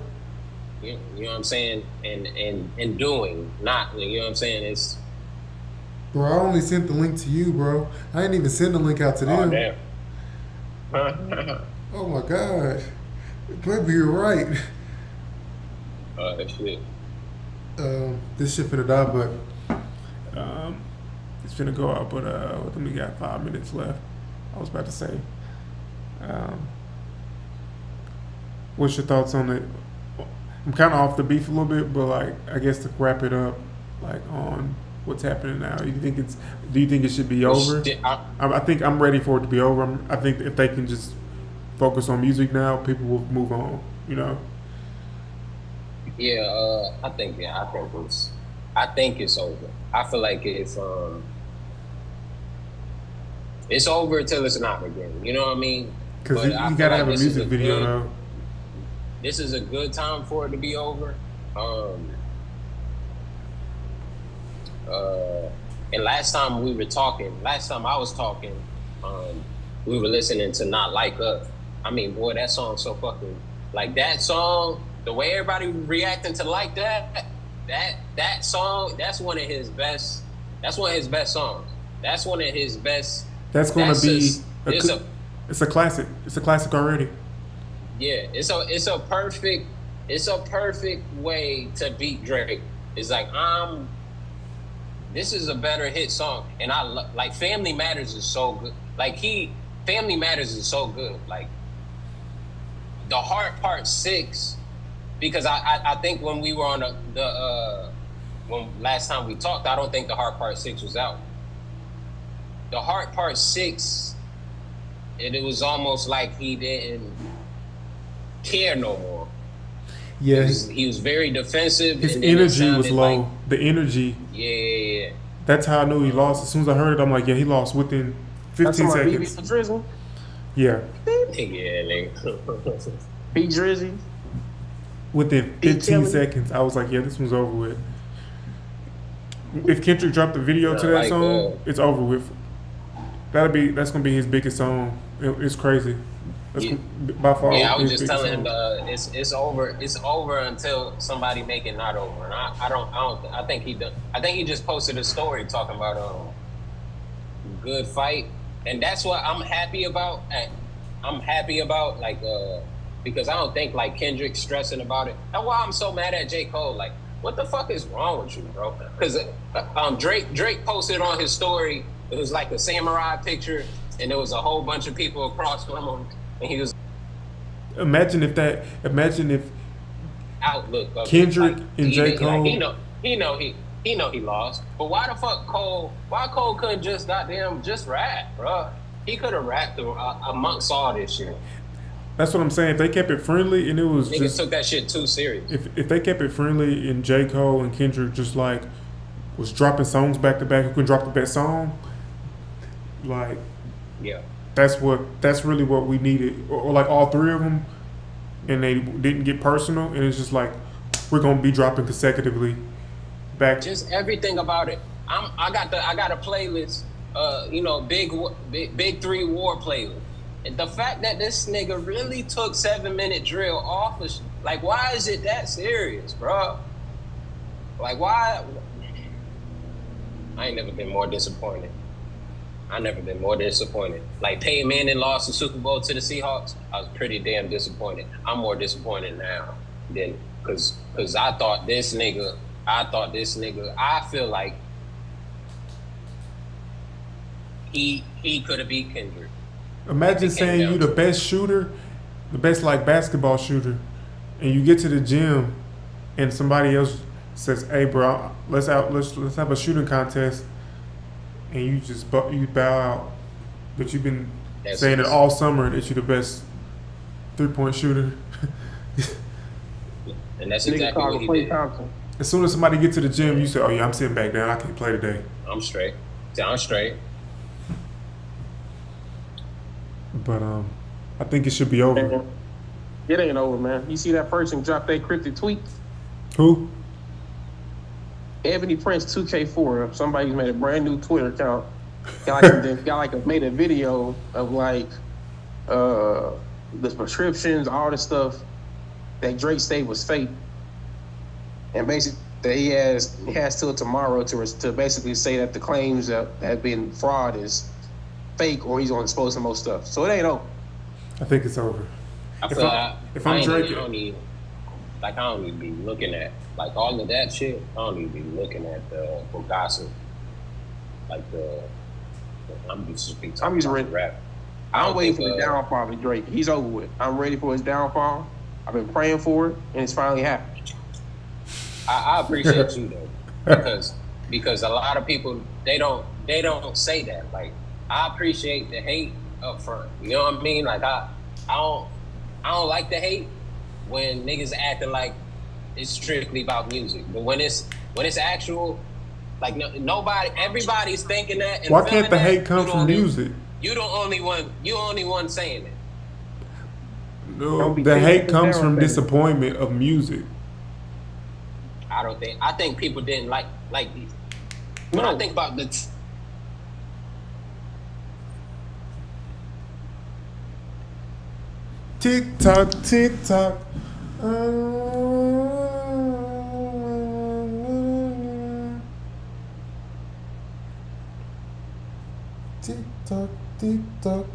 You know what I'm saying? And doing, not, you know what I'm saying? It's. Bro, I only sent the link to you, bro. I didn't even send the link out to them. Oh, damn. Oh my God. Maybe you're right. Shit. This shit finna die, but it's finna go out. But we got 5 minutes left. I was about to say, what's your thoughts on it? I'm kind of off the beef a little bit, but like I guess to wrap it up, like on what's happening now. Do you think it should be over? I think I'm ready for it to be over. I think if they can just focus on music now, people will move on. You know. Yeah, I think it's over. I feel like it's over till it's not again. You know what I mean? Because you gotta have a music video now. This is a good time for it to be over. And last time I was talking, we were listening to Not Like Us. I mean, boy, that song's so fucking, like that song, the way everybody reacting to like that song, that's one of his best songs. That's one of his best. It's a classic. It's a classic already. Yeah, it's a perfect way to beat Drake. It's like, this is a better hit song, and I like Family Matters is so good. Like Family Matters is so good. Like the Heart Part 6, because I think when we were on when last time we talked, I don't think the Heart Part 6 was out. The Heart Part 6, it was almost like he didn't care no more. Yeah, he was very defensive. His energy was low. Like, the energy. Yeah. That's how I knew he lost. As soon as I heard it, I'm like, yeah, he lost within 15 seconds. Drizzle? Yeah. Yeah, nigga. P Drizzy. Within He 15 killing it. seconds, I was like, yeah, this one's over with. If Kendrick dropped the video to that Like, song, it's over with. That's gonna be his biggest song. It's crazy. That's Yeah. by far. Yeah, I was his just biggest telling him song. it's over. It's over until somebody make it not over. And I think he done. I think he just posted a story talking about good fight, and that's what I'm happy about. I'm happy about because I don't think like Kendrick's stressing about it. That's why I'm so mad at J. Cole. Like, what the fuck is wrong with you, bro? Because Drake posted on his story. It was like a samurai picture, and there was a whole bunch of people across from him, and he was Imagine if outlook of Kendrick and J. like, Cole. he know he lost. But why the fuck Cole? Why Cole couldn't just goddamn just rap, bro? He could have rapped amongst all this shit. That's what I'm saying. If they kept it friendly and it was Niggas just took that shit too serious. if they kept it friendly and J. Cole and Kendrick just like was dropping songs back to back, who could drop the best song? Like Yeah. that's really what we needed, or like all three of them, and they didn't get personal, and it's just like we're gonna be dropping consecutively back. Just everything about it. I got a playlist. Big Three War playlist. And the fact that this nigga really took 7-minute drill off of like, why is it that serious, bro? Like, why? I ain't never been more disappointed. I never been more disappointed. Like Peyton Manning lost the Super Bowl to the Seahawks. I was pretty damn disappointed. I'm more disappointed now than because I thought this nigga. I feel like he could have beat Kendrick. Imagine It came saying down you the to it. best shooter, the best like basketball shooter, and you get to the gym, and somebody else says, "Hey, bro, let's have a shooting contest," and you just you bow out, but you've been That's saying it just- all summer that you're the best 3-point shooter. And that's Nigga exactly called what he Klay did. Thompson. As soon as somebody get to the gym, you say, "Oh yeah, I'm sitting back down. I can't play today." I'm straight. I'm straight. But I think it should be over. Man, it ain't over, man. You see that person drop that cryptic tweet? Who? Ebony Prince 2K4. Somebody's made a brand new Twitter account. Made a video of like the prescriptions, all the stuff that Drake said was fake, and basically that he has till tomorrow to basically say that the claims that have been fraud is fake, or he's going to expose some more stuff. So it ain't over. I think it's over. I If feel I'm I Drake, don't even be looking at like all of that shit. I don't even be looking at the for gossip. Like I'm just ready. rap. I'm waiting for the think, downfall of Drake. He's over with. I'm ready for his downfall. I've been praying for it, and it's finally happened. I appreciate you though, because a lot of people they don't say that. Like I appreciate the hate up front. You know what I mean? Like I don't like the hate when niggas acting like it's strictly about music. But when it's actual, like everybody's thinking that. And why feeling can't the that, hate come you from don't even- music? You the only one. You only one saying it. No, Don't be the taking hate it comes down, from baby. disappointment of music. I think people didn't like these. When No. I think about the Tick tock, tick tock. Tick tock, tick tock.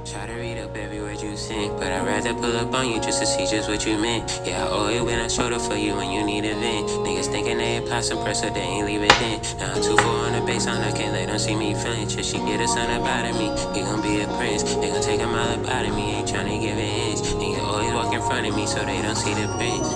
Try to read up every word you sing, but I'd rather pull up on you just to see just what you meant. Yeah, I always been a shoulder for you when you need a vent. Niggas thinking they apply some pressure, they ain't leave it then. Now I'm 2-4 on the baseline, I can't let them see me flinch. If she get a son up out of me, he gon' be a prince. They gon' take a mile up out of me, ain't tryna give an inch. And you always walk in front of me so they don't see the prince.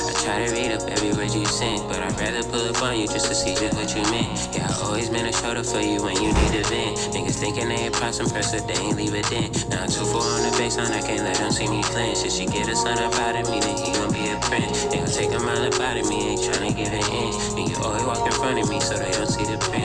I try to read up every word you sent, but I'd rather pull up on you just to see just what you meant. Yeah, I always been a shoulder for you when you need a vent. Niggas thinking they apply some pressure, they ain't leave it then. Now I'm 2-4 on the baseline, I can't let them see me flinch. If she get a son up out of me, then he gon' be a prince. They gon' take a mile up out of me, ain't tryna give an inch. And you always walk in front of me so they don't see the print.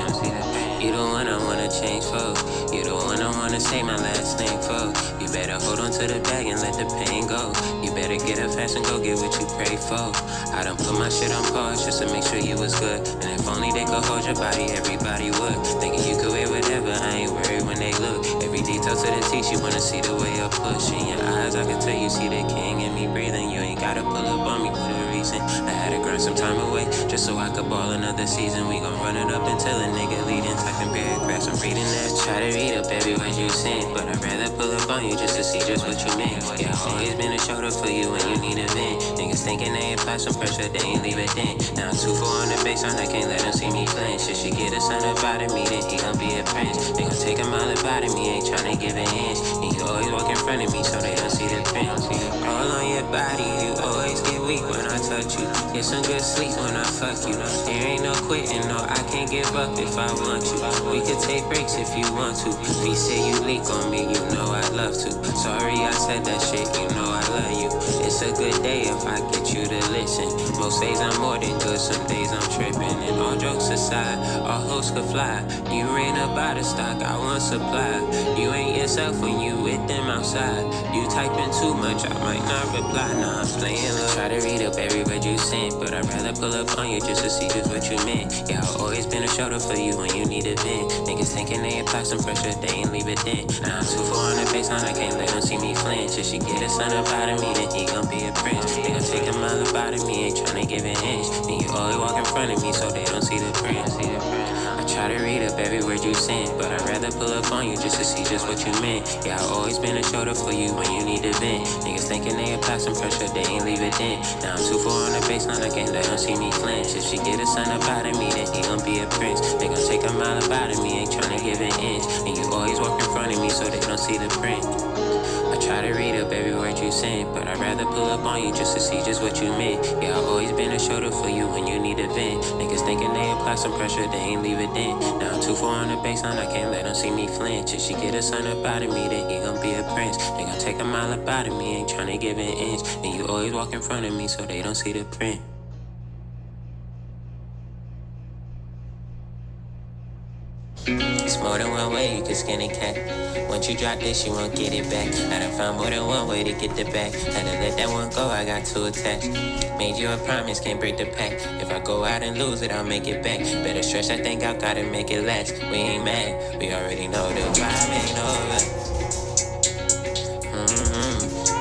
You the one I wanna change for. You the one I wanna say my last name for. You better hold on to the bag and let the pain go. You better get up fast and go get what you pray for. I done put my shit on pause just to make sure you was good. And if only they could hold your body, everybody would. Thinking you could wear whatever, I ain't worried when they look. Every detail to the T, she wanna see the way I push. In your eyes, I can tell you see the king in me breathing. You ain't gotta pull up on me for a reason. I had to grind some time away just so I could ball another season. We gon' run it up until a nigga leading. Typing paragraphs, I'm reading that. Try to read up every word you sent, but I'd rather pull up on you just to see just what you meant. Yeah, I always been a shoulder for you when you need a vent. Niggas thinking they apply some pressure, they ain't leave it then. Now I'm 2-4 on the baseline, I can't let them see me flinch. If she get a son up out of me, then he gon' be a prince. They gon' take a mile up out of me, ain't tryna give an inch. And you always walk in front of me so they don't see the print. All on your body, you always get weak when I touch you. Get some good sleep when I fuck you. There ain't no quitting, no, I can't give up if I want you. We could take breaks if you want to. If you say you leak on me, you know I'd love to. Sorry I said that shit, you know I love you. It's a good day if I get you to listen. Most days I'm more than good, some days I'm tripping. And all jokes aside, all hoes could fly. You ran up out of stock, I want supply. You ain't yourself when you with them outside. You typing too much, I might not reply. Nah, I'm playing love. Try to read up every word you sent, but I'd rather pull up on you just to see just what you meant. Yeah, I've always been a shoulder for you when you need a vent. Niggas thinking they apply some pressure, they ain't leave it then. Now I'm 2-4 on the baseline, I can't let them see me flinch. If she get a son up out of me, then he gon' be a prince. They gon' take a mile up out of me, ain't tryna give an inch. And you always walk in front of me so they don't see the print. I try to read up every word you sent, but I'd rather pull up on you just to see just what you meant. Yeah, I've always been a shoulder for you when you need a vent. Niggas thinking they apply some pressure, they ain't leave it then. Now I'm 2-4 on the baseline, I can't let them see me flinch. If she get a son up out of me, then he gon' be a prince. They gon' take a mile up out of me, ain't tryna give an inch. And you always walk in front of me so they don't see the print. I try to read up every word you sent, but I'd rather pull up on you just to see just what you meant. Yeah, I've always been a shoulder for you when you need a vent. Niggas thinking they apply some pressure, they ain't leave it then. Now I'm 2-4 on the baseline, I can't let them see me flinch. If she get a son up out of me, then he gon' be a prince. They gon' take a mile up out of me, ain't tryna give an inch. And you always walk in front of me so they don't see the print. It's more than one way you can skin a cat. Once you drop this, you won't get it back. I done found more than one way to get the back. Had to let that one go, I got too attached. Made you a promise, can't break the pact. If I go out and lose it, I'll make it back. Better stretch that thing out, gotta make it last. We ain't mad, we already know the vibe ain't over.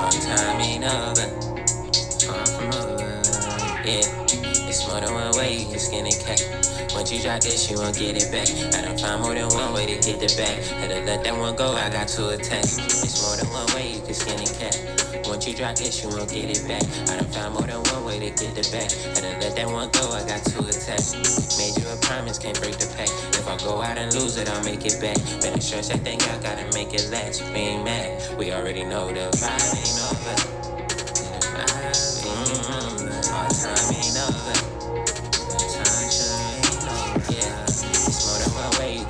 Our time ain't over. Far from over, yeah. It's more than one way you can skin a cat. Once you drop this, you won't get it back. I done found more than one way to get the back. Had to let that one go, I got too attached. It's more than one way you can skin a cat. Once you drop this, you won't get it back. I done found more than one way to get the back. Had to let that one go, I got too attached. Made you a promise, can't break the pact. If I go out and lose it, I'll make it back. Better stretch that thing out, gotta make it last. We ain't mad, we already know the vibe ain't over. The vibe ain't over. Our time ain't over.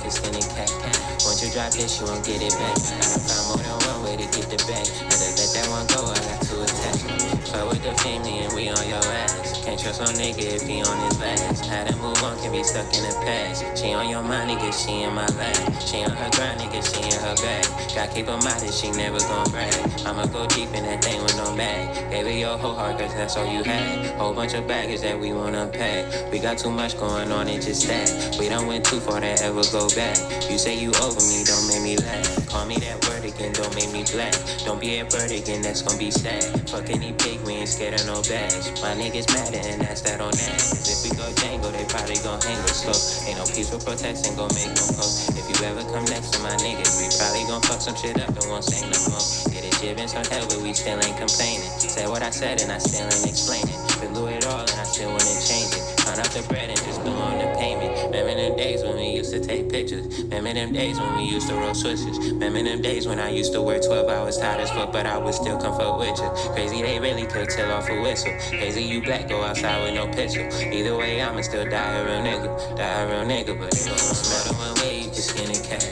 Skinny cat. Once you drop this, you won't get it back. I done found more than one way to get the back. Had to let that one go, I got too attached. Fuck with the family and we on your ass. Can't trust no nigga if he on his last. How to move on can be stuck in the past. She on your mind, nigga, she in my lap. She on her grind, nigga, she in her bag. Gotta keep her modest, she never gon' brag. I'ma go deep in that thing with no bag. Gave her your whole heart, cause that's all you had. Whole bunch of baggage that we won't unpack. We got too much going on, it just that. We done went too far to ever go back. You say you over me, don't make me laugh. Call me that word again, don't make me black. Don't be a bird again, that's gonna be sad. Fuck any pig, we ain't scared of no bags. My niggas mad and that's that on that. Cause if we go Django, they probably gon' hang us. So ain't no peaceful protest, ain't gon' make no post. If you ever come next to my niggas, we probably gon' fuck some shit up and won't say no more. Get it jibbing some hell, but we still ain't complaining. Said what I said and I still ain't explaining. Blew it all and I still wouldn't change it. Count up the bread and just blew on the payment. Remember them days when we used to take pictures. Remember them days when we used to roll switches. Remember them days when I used to work 12 hours tired as fuck, but I would still come fuck with you. Crazy they really could tell off a whistle. Crazy you black, go outside with no pistol. Either way, I'ma still die a real nigga. Die a real nigga, but it don't smell the one way you can skin a cat.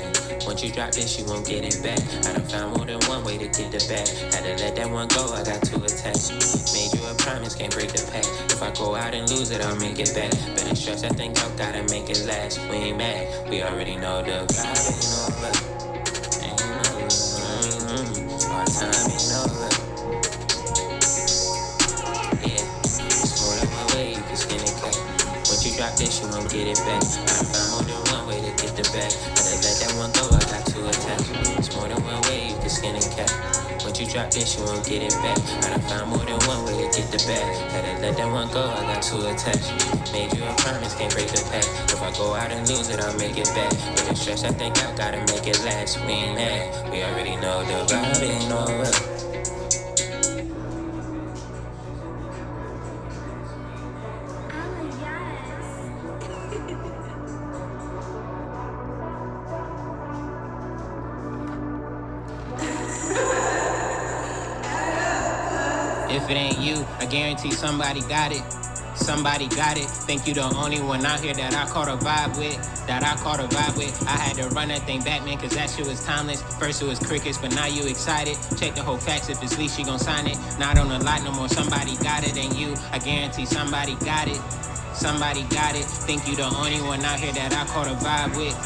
Once you drop this, you won't get it back. I done found more than one way to get the bag. Had to let that one go, I got too attached. Made you a promise, can't break the pact. If I go out and lose it, I'll make it back. Better stress, I think I gotta make it last. We ain't mad, we already know the vibe. Ain't no love, ain't no love. Our time ain't no love. Yeah, it's more than one way you can skin a cat. Once you drop this, you won't get it back. I done found more than one way to get the bag. Had to let that one go, I got too attached. It's more than one way you can skin a cat. Once you drop this, you won't get it back. I done found more than one way to get the bag. Had to let that one go, I got too attached. Made you a promise, can't break the pact. If I go out and lose it, I'll make it back. With the stress, I think I gotta make it last. We ain't mad, we already know the vibe ain't no love. If it ain't you, I guarantee somebody got it. Somebody got it. Think you the only one out here that I caught a vibe with. I had to run that thing back, man, cause that shit was timeless. First it was crickets, but now you excited. Check the whole facts, if it's least she gon' sign it. Not on the lot no more, somebody got it. And you, I guarantee somebody got it. Somebody got it. Think you the only one out here that I caught a vibe with.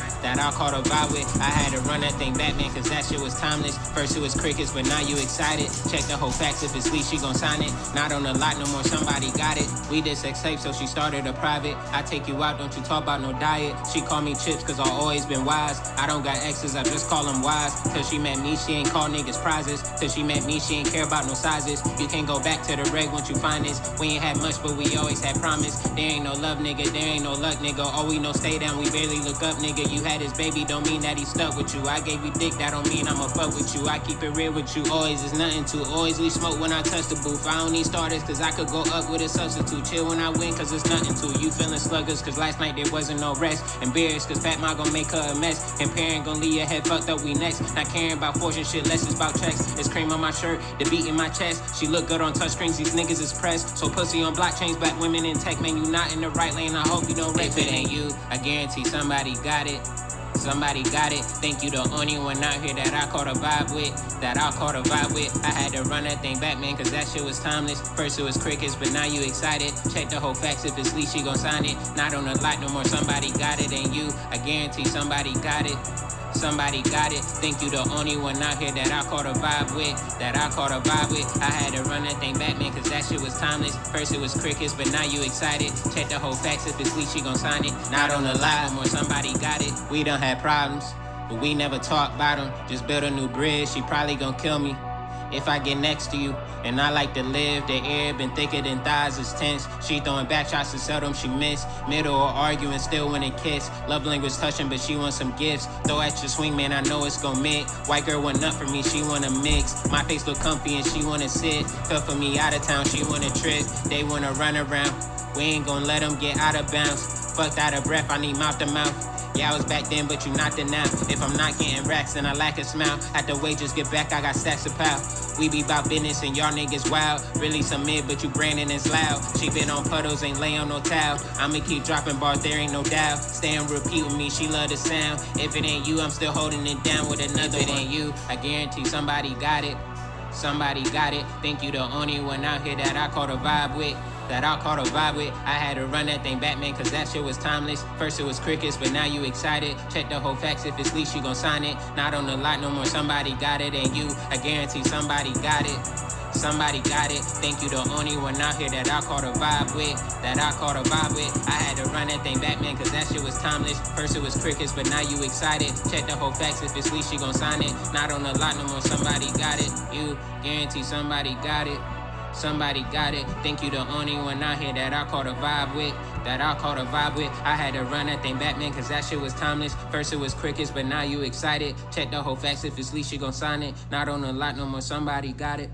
I had to run that thing back, man, cause that shit was timeless. First it was crickets, but now you excited. Check the whole facts, if it's least she gon' sign it. Not on the lot no more, somebody got it. We did sex tape, so she started a private. I take you out, don't you talk about no diet. She call me Chips, cause I always been wise. I don't got exes, I just call them wise. Till she met me, she ain't call niggas prizes. Till she met me, she ain't care about no sizes. You can't go back to the reg once you find this. We ain't had much, but we always had promise. There ain't no love, nigga, there ain't no luck, nigga. All we know, stay down, we barely look up, nigga. You had his baby, don't mean that he stuck with you. I gave you dick, that don't mean I'ma fuck with you. I keep it real with you, always is nothing to. Always leave smoke when I touch the booth. I don't need starters, cause I could go up with a substitute. Chill when I win, cause it's nothing to. You feeling sluggish, cause last night there wasn't no rest. Embarrassed, cause Pat Ma gon' make her a mess. And parent gon' leave your head fucked up, we next. Not caring about fortune shit, less it's about checks. It's cream on my shirt, the beat in my chest. She look good on touchscreens, these niggas is pressed. So pussy on blockchains, black women in tech, man, you not in the right lane. I hope you don't rip. If it ain't you, I guarantee somebody got it. Somebody got it. Think you the only one out here that I caught a vibe with. I had to run that thing back, man, cause that shit was timeless. First it was crickets, but now you excited. Check the whole facts, if it's least she gon' sign it. Not on the lot no more, somebody got it. And you, I guarantee somebody got it. Somebody got it. Think you the only one out here that I caught a vibe with. I had to run that thing back, man, cause that shit was timeless. First it was crickets, but now you excited. Check the whole facts, if it's least she gon' sign it. Not on the lot no more, somebody got it. We done had problems, but we never talk about them. Just build a new bridge, she probably gon' kill me if I get next to you. And I like to live, the air been thicker than thighs is tense. She throwing back shots to seldom she miss. Middle or arguing, still wanna kiss. Love language touching, but she wants some gifts. Throw at your swing, man, I know it's gon' mid. White girl want up for me, she wanna mix. My face look comfy and she wanna sit. Fell for me out of town, she wanna trip. They wanna run around, we ain't gon' let them get out of bounds. Fucked out of breath, I need mouth to mouth. Yeah, I was back then, but you not the now. If I'm not getting racks, then I lack a smile. At the wages get back, I got stacks of pow. We be bout business and y'all niggas wild. Really some mid, but you Brandon is loud. She been on puddles, ain't lay on no towel. I'ma keep dropping bars, there ain't no doubt. Stay on repeat with me, she love the sound. If it ain't you, I'm still holding it down with another. If it ain't you, I guarantee somebody got it. Somebody got it. Think you the only one out here that I caught a vibe with. I had to run that thing back, man, cause that shit was timeless. First it was crickets, but now you excited. Check the whole facts, if it's least you gon' sign it. Not on the lot no more, somebody got it. And you, I guarantee somebody got it. somebody got it. Think you the only one out here that I caught a vibe with. I had to run that thing back, man, cause that shit was timeless. First it was crickets, but now you excited. Check the whole facts, if it's sweet, she gon' sign it. Not on the lot no more, somebody got it. You guarantee somebody got it. Somebody got it. Think you the only one out here that I caught a vibe with. I had to run that thing back, man, cause that shit was timeless. First it was crickets, but now you excited. Check the whole facts, if it's least she gon' sign it. Not on the lot no more, somebody got it.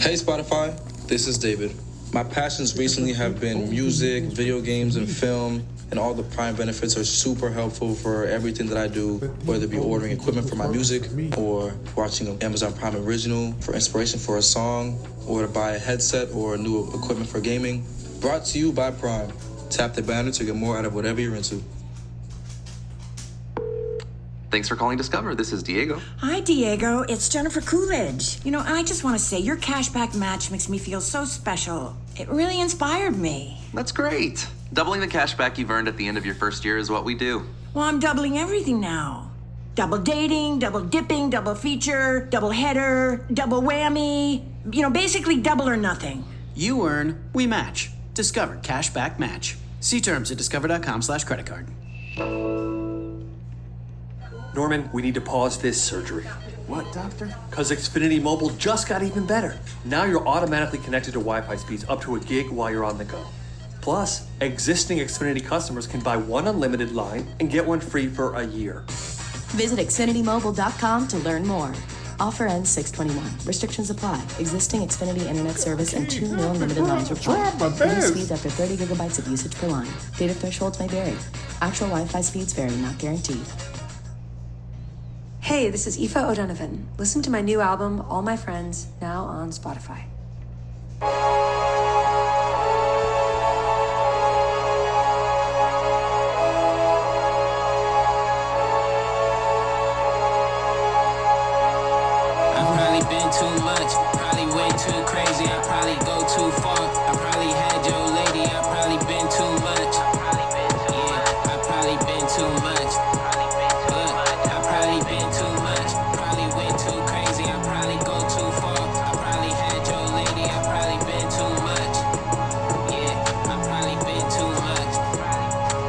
Hey Spotify, this is David. My passions recently have been music, video games, and film, and all the Prime benefits are super helpful for everything that I do, whether it be ordering equipment for my music, or watching an Amazon Prime original for inspiration for a song, or to buy a headset or new equipment for gaming. Brought to you by Prime. Tap the banner to get more out of whatever you're into. Thanks for calling Discover. This is Diego. Hi, Diego. It's Jennifer Coolidge. You know, I just want to say your cashback match makes me feel so special. It really inspired me. That's great. Doubling the cashback you've earned at the end of your first year is what we do. Well, I'm doubling everything now. Double dating, double dipping, double feature, double header, double whammy. You know, basically double or nothing. You earn, we match. Discover Cashback Match. See terms at discover.com/creditcard. Norman, we need to pause this surgery. What, doctor? Because Xfinity Mobile just got even better. Now you're automatically connected to Wi-Fi speeds up to a gig while you're on the go. Plus, existing Xfinity customers can buy one unlimited line and get one free for a year. Visit XfinityMobile.com to learn more. Offer ends 6/21. Restrictions apply. Existing Xfinity internet service and 2 new unlimited lines required. Minimum speeds after 30 gigabytes of usage per line. Data thresholds may vary. Actual Wi-Fi speeds vary, not guaranteed. Hey, this is Aoife O'Donovan. Listen to my new album, All My Friends, now on Spotify. I've probably been too much, probably way too crazy. I probably go too far. I probably had your lady. I probably been too much. Yeah, I probably been too much. Look, I probably been too much, probably went too crazy. I probably go too far. I probably had your lady. I probably been too much. Yeah, I probably been too much.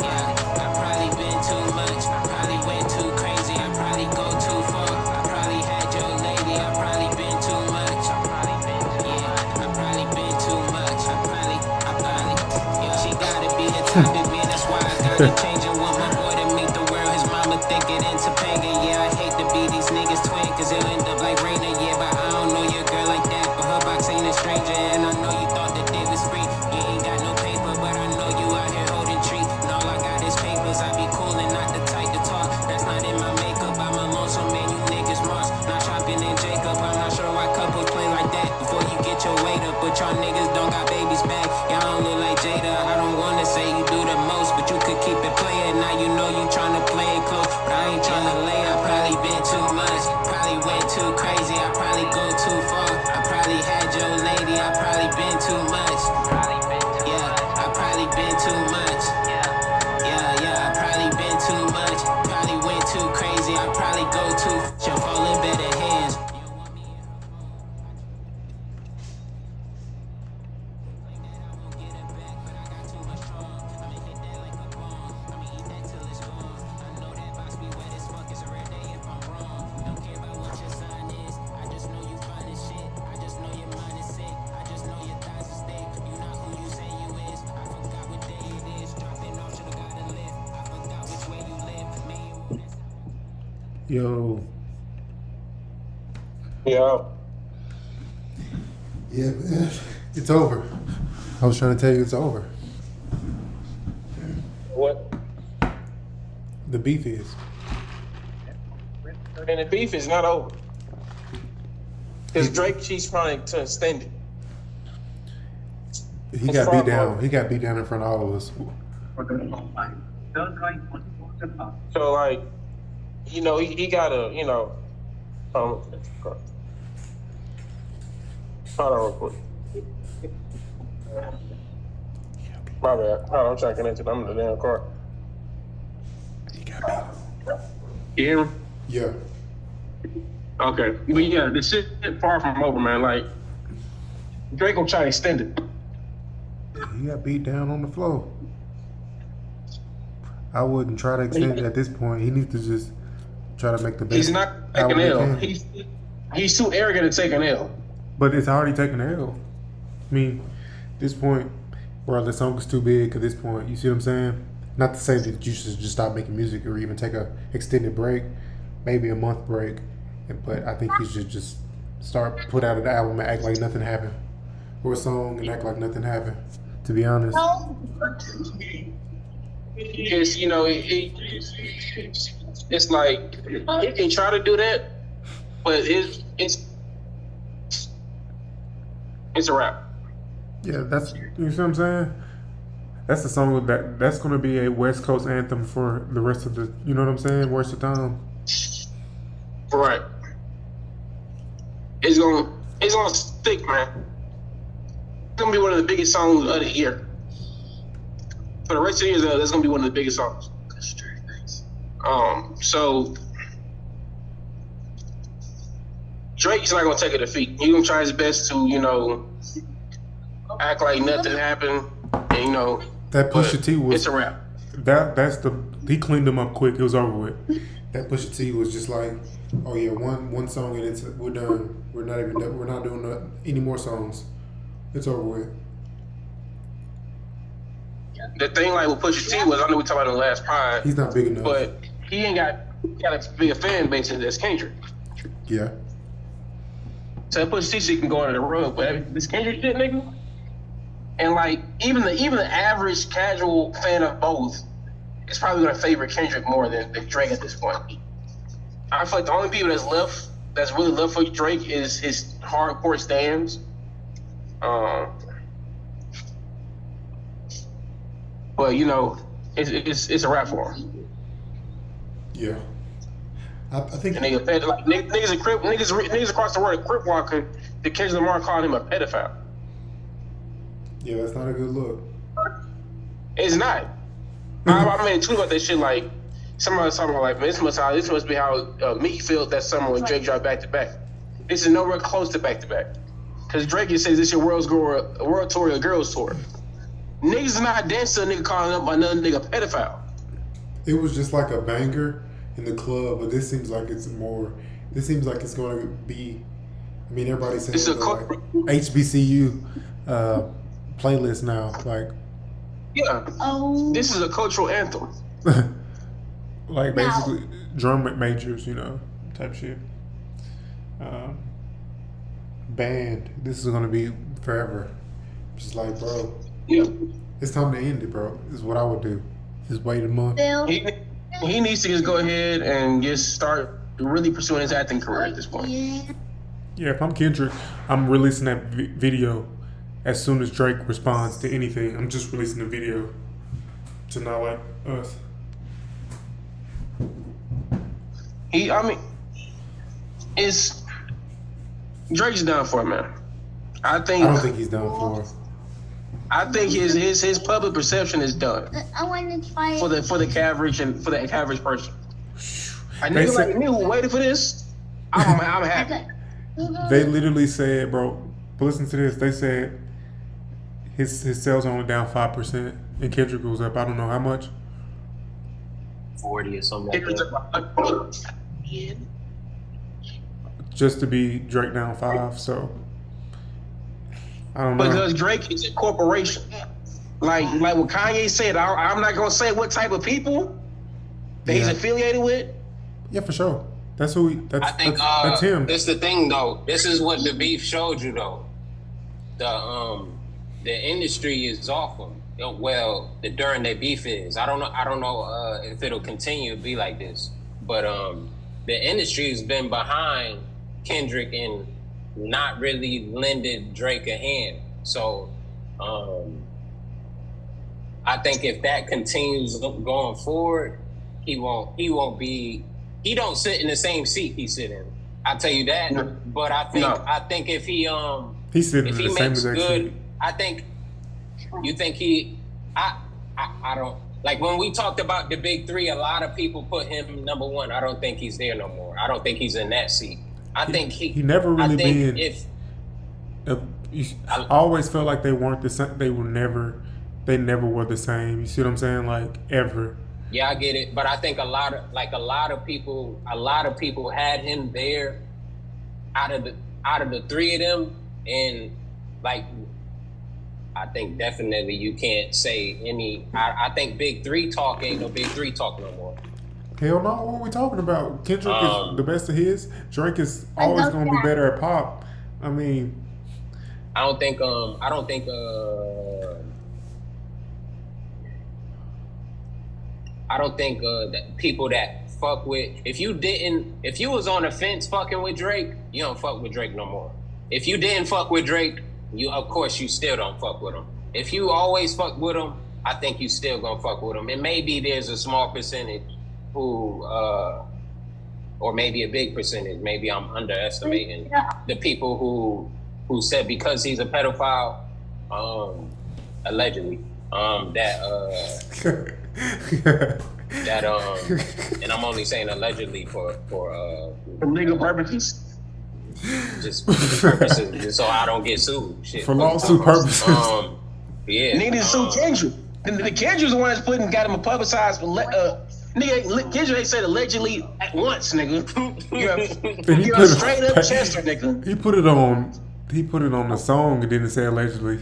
Yeah, I probably been too much. Probably went too crazy. I probably go too far. I probably had your lady. I probably been too much. Yeah, I probably been too much. I probably, yeah, she gotta be the topic, man. That's why I gotta change it. Want my boy to meet the world. His mama think it in Topanga. Yeah, I hate to be these niggas twin, cause it'll end up like Raina. Yeah, but I don't know your girl like that. But her box ain't a stranger. And I know you thought that it was free. You ain't got no paper, but I know you out here holding tree. And all I got is papers. I be cool and not the type to talk. That's not in my makeup. I'm alone, so man, you niggas Mars. Not shopping in Jacob. I'm not sure why couples play like that. Before you get your weight up, but y'all niggas don't got babies back. Y'all don't look like Jada. I don't wanna say you do the most, but you could keep it playing. Now you know you tryna play it close, but I ain't tryna lay. I probably been too much, probably went too crazy. I probably go too far. I probably had your lady. I probably been too much. Yeah, I probably been too much. Yeah, I probably been too much. Probably went too crazy. I probably go too. She'll fall in better hands. Yo. Yeah. Yeah, man. It's over. I was trying to tell you it's over. What? The beef is. And the beef is not over. Because Drake, she's trying to extend it. He got beat down. He got beat down in front of all of us. So, like, you know, he gotta, you know, hold on real quick. My bad. Hold on, I'm trying to connect it. I'm in the damn car. He got beat. You hear me? Yeah. Okay. But yeah, this shit far from over, man. Like, Drake gonna try to extend it. He got beat down on the floor. I wouldn't try to extend it at this point. He needs to just try to make the best. He's not taking an L. He's too arrogant to take an L. But it's already taken an L. I mean, at this point, bro, the song is too big at this point. You see what I'm saying? Not to say that you should just stop making music or even take a extended break, maybe a month break. But I think you should just put out an album and act like nothing happened, or a song and act like nothing happened. To be honest. It's, you know, it's like he can try to do that, but it's a wrap. Yeah, that's, you see what I'm saying? That's the song that's gonna be a West Coast anthem for the rest of the, you know what I'm saying? Worst of time. Right. It's gonna stick, man. It's gonna be one of the biggest songs of the year. For the rest of the year, that's gonna be one of the biggest songs. So Drake's not gonna take a defeat. He's gonna try his best to, you know, act like nothing happened. And, you know, that Pusha T was. It's a wrap. He cleaned them up quick. It was over with. That Pusha T was just like, oh yeah, one song and we're done. We're not doing any more songs. It's over with. The thing like with Pusha T was, I know we talked about it in the last pod. He's not big enough. But he ain't got as big a fan base as Kendrick. Yeah. So Pusha T can go under the rug, but this Kendrick shit, nigga. And like even the average casual fan of both is probably gonna favor Kendrick more than Drake at this point. I feel like the only people that's really left for Drake is his hardcore stands. But you know, it's a wrap for him. Yeah. I think niggas across the world are crip walking. The Kendrick Lamar called him a pedophile. Yeah, that's not a good look. It's not. I made a tweet about that shit. Like somebody was talking about, like, man, this must be how Meek felt that summer when Drake dropped back to back. This is nowhere close to back to back. Because Drake says this your world tour or girls tour. Niggas is not dancing to a nigga calling up another nigga pedophile. It was just like a banger in the club, but this seems like it's more. This seems like it's going to be. I mean, everybody's saying like HBCU playlist now. Like, yeah, this is a cultural anthem. Like basically drum majors, you know, type shit. Band. This is going to be forever. Just like, bro. Yeah. It's time to end it, bro. This is what I would do. Just wait a month. He needs to just go ahead and just start really pursuing his acting career at this point. Yeah, if I'm Kendrick, I'm releasing that video as soon as Drake responds to anything. I'm just releasing the video to Not Like Us. Drake's done for it, man. I don't think he's done for it. I think his public perception is done. I want to try for the average and for the average person. A nigga like me who waited for this, I'm happy. They literally said, bro, but listen to this. They said his sales are only down 5%, and Kendrick was up. I don't know how much. 40 or something like that. Just to be Drake down 5, so I don't know. Because Drake is a corporation. Like what Kanye said, I'm not gonna say what type of people that he's affiliated with. Yeah, for sure. That's who. I think that's him. This the thing, though. This is what the beef showed you, though. The industry is off them. Well, during their beef is. I don't know if it'll continue to be like this. But the industry has been behind Kendrick and not really lended Drake a hand. So I think if that continues going forward, he won't be. He don't sit in the same seat he sit in. I'll tell you that. No. But I think if he sitting in the same makes exact good, seat. I think you think he. I don't. like when we talked about the big three, a lot of people put him number one. I don't think he's there no more. I don't think he's in that seat. I think he never really been. I always felt like they weren't the same. They never were the same. You see what I'm saying? Like ever. Yeah, I get it, but I think a lot of people had him there out of the three of them, and like I think definitely you can't say any. I think big three talk ain't no big three talk no more. Hell no, what are we talking about? Kendrick is the best of his. Drake is always going to be better at pop. I mean, I don't think that people that fuck with, if you was on the fence fucking with Drake, you don't fuck with Drake no more. If you didn't fuck with Drake, of course you still don't fuck with him. If you always fuck with him, I think you still gonna fuck with him. And maybe there's a small percentage who, or maybe a big percentage, maybe I'm underestimating the people who said because he's a pedophile, allegedly, and I'm only saying allegedly for legal purposes. Just purposes, just so I don't get sued. Shit. For lawsuit purposes. Yeah. Nigga sue Kendrick. The Kendrick's the one that's got him publicized. Kendrick ain't said allegedly at once, nigga. You're a straight up Chester, nigga. He put it on the song and didn't say allegedly.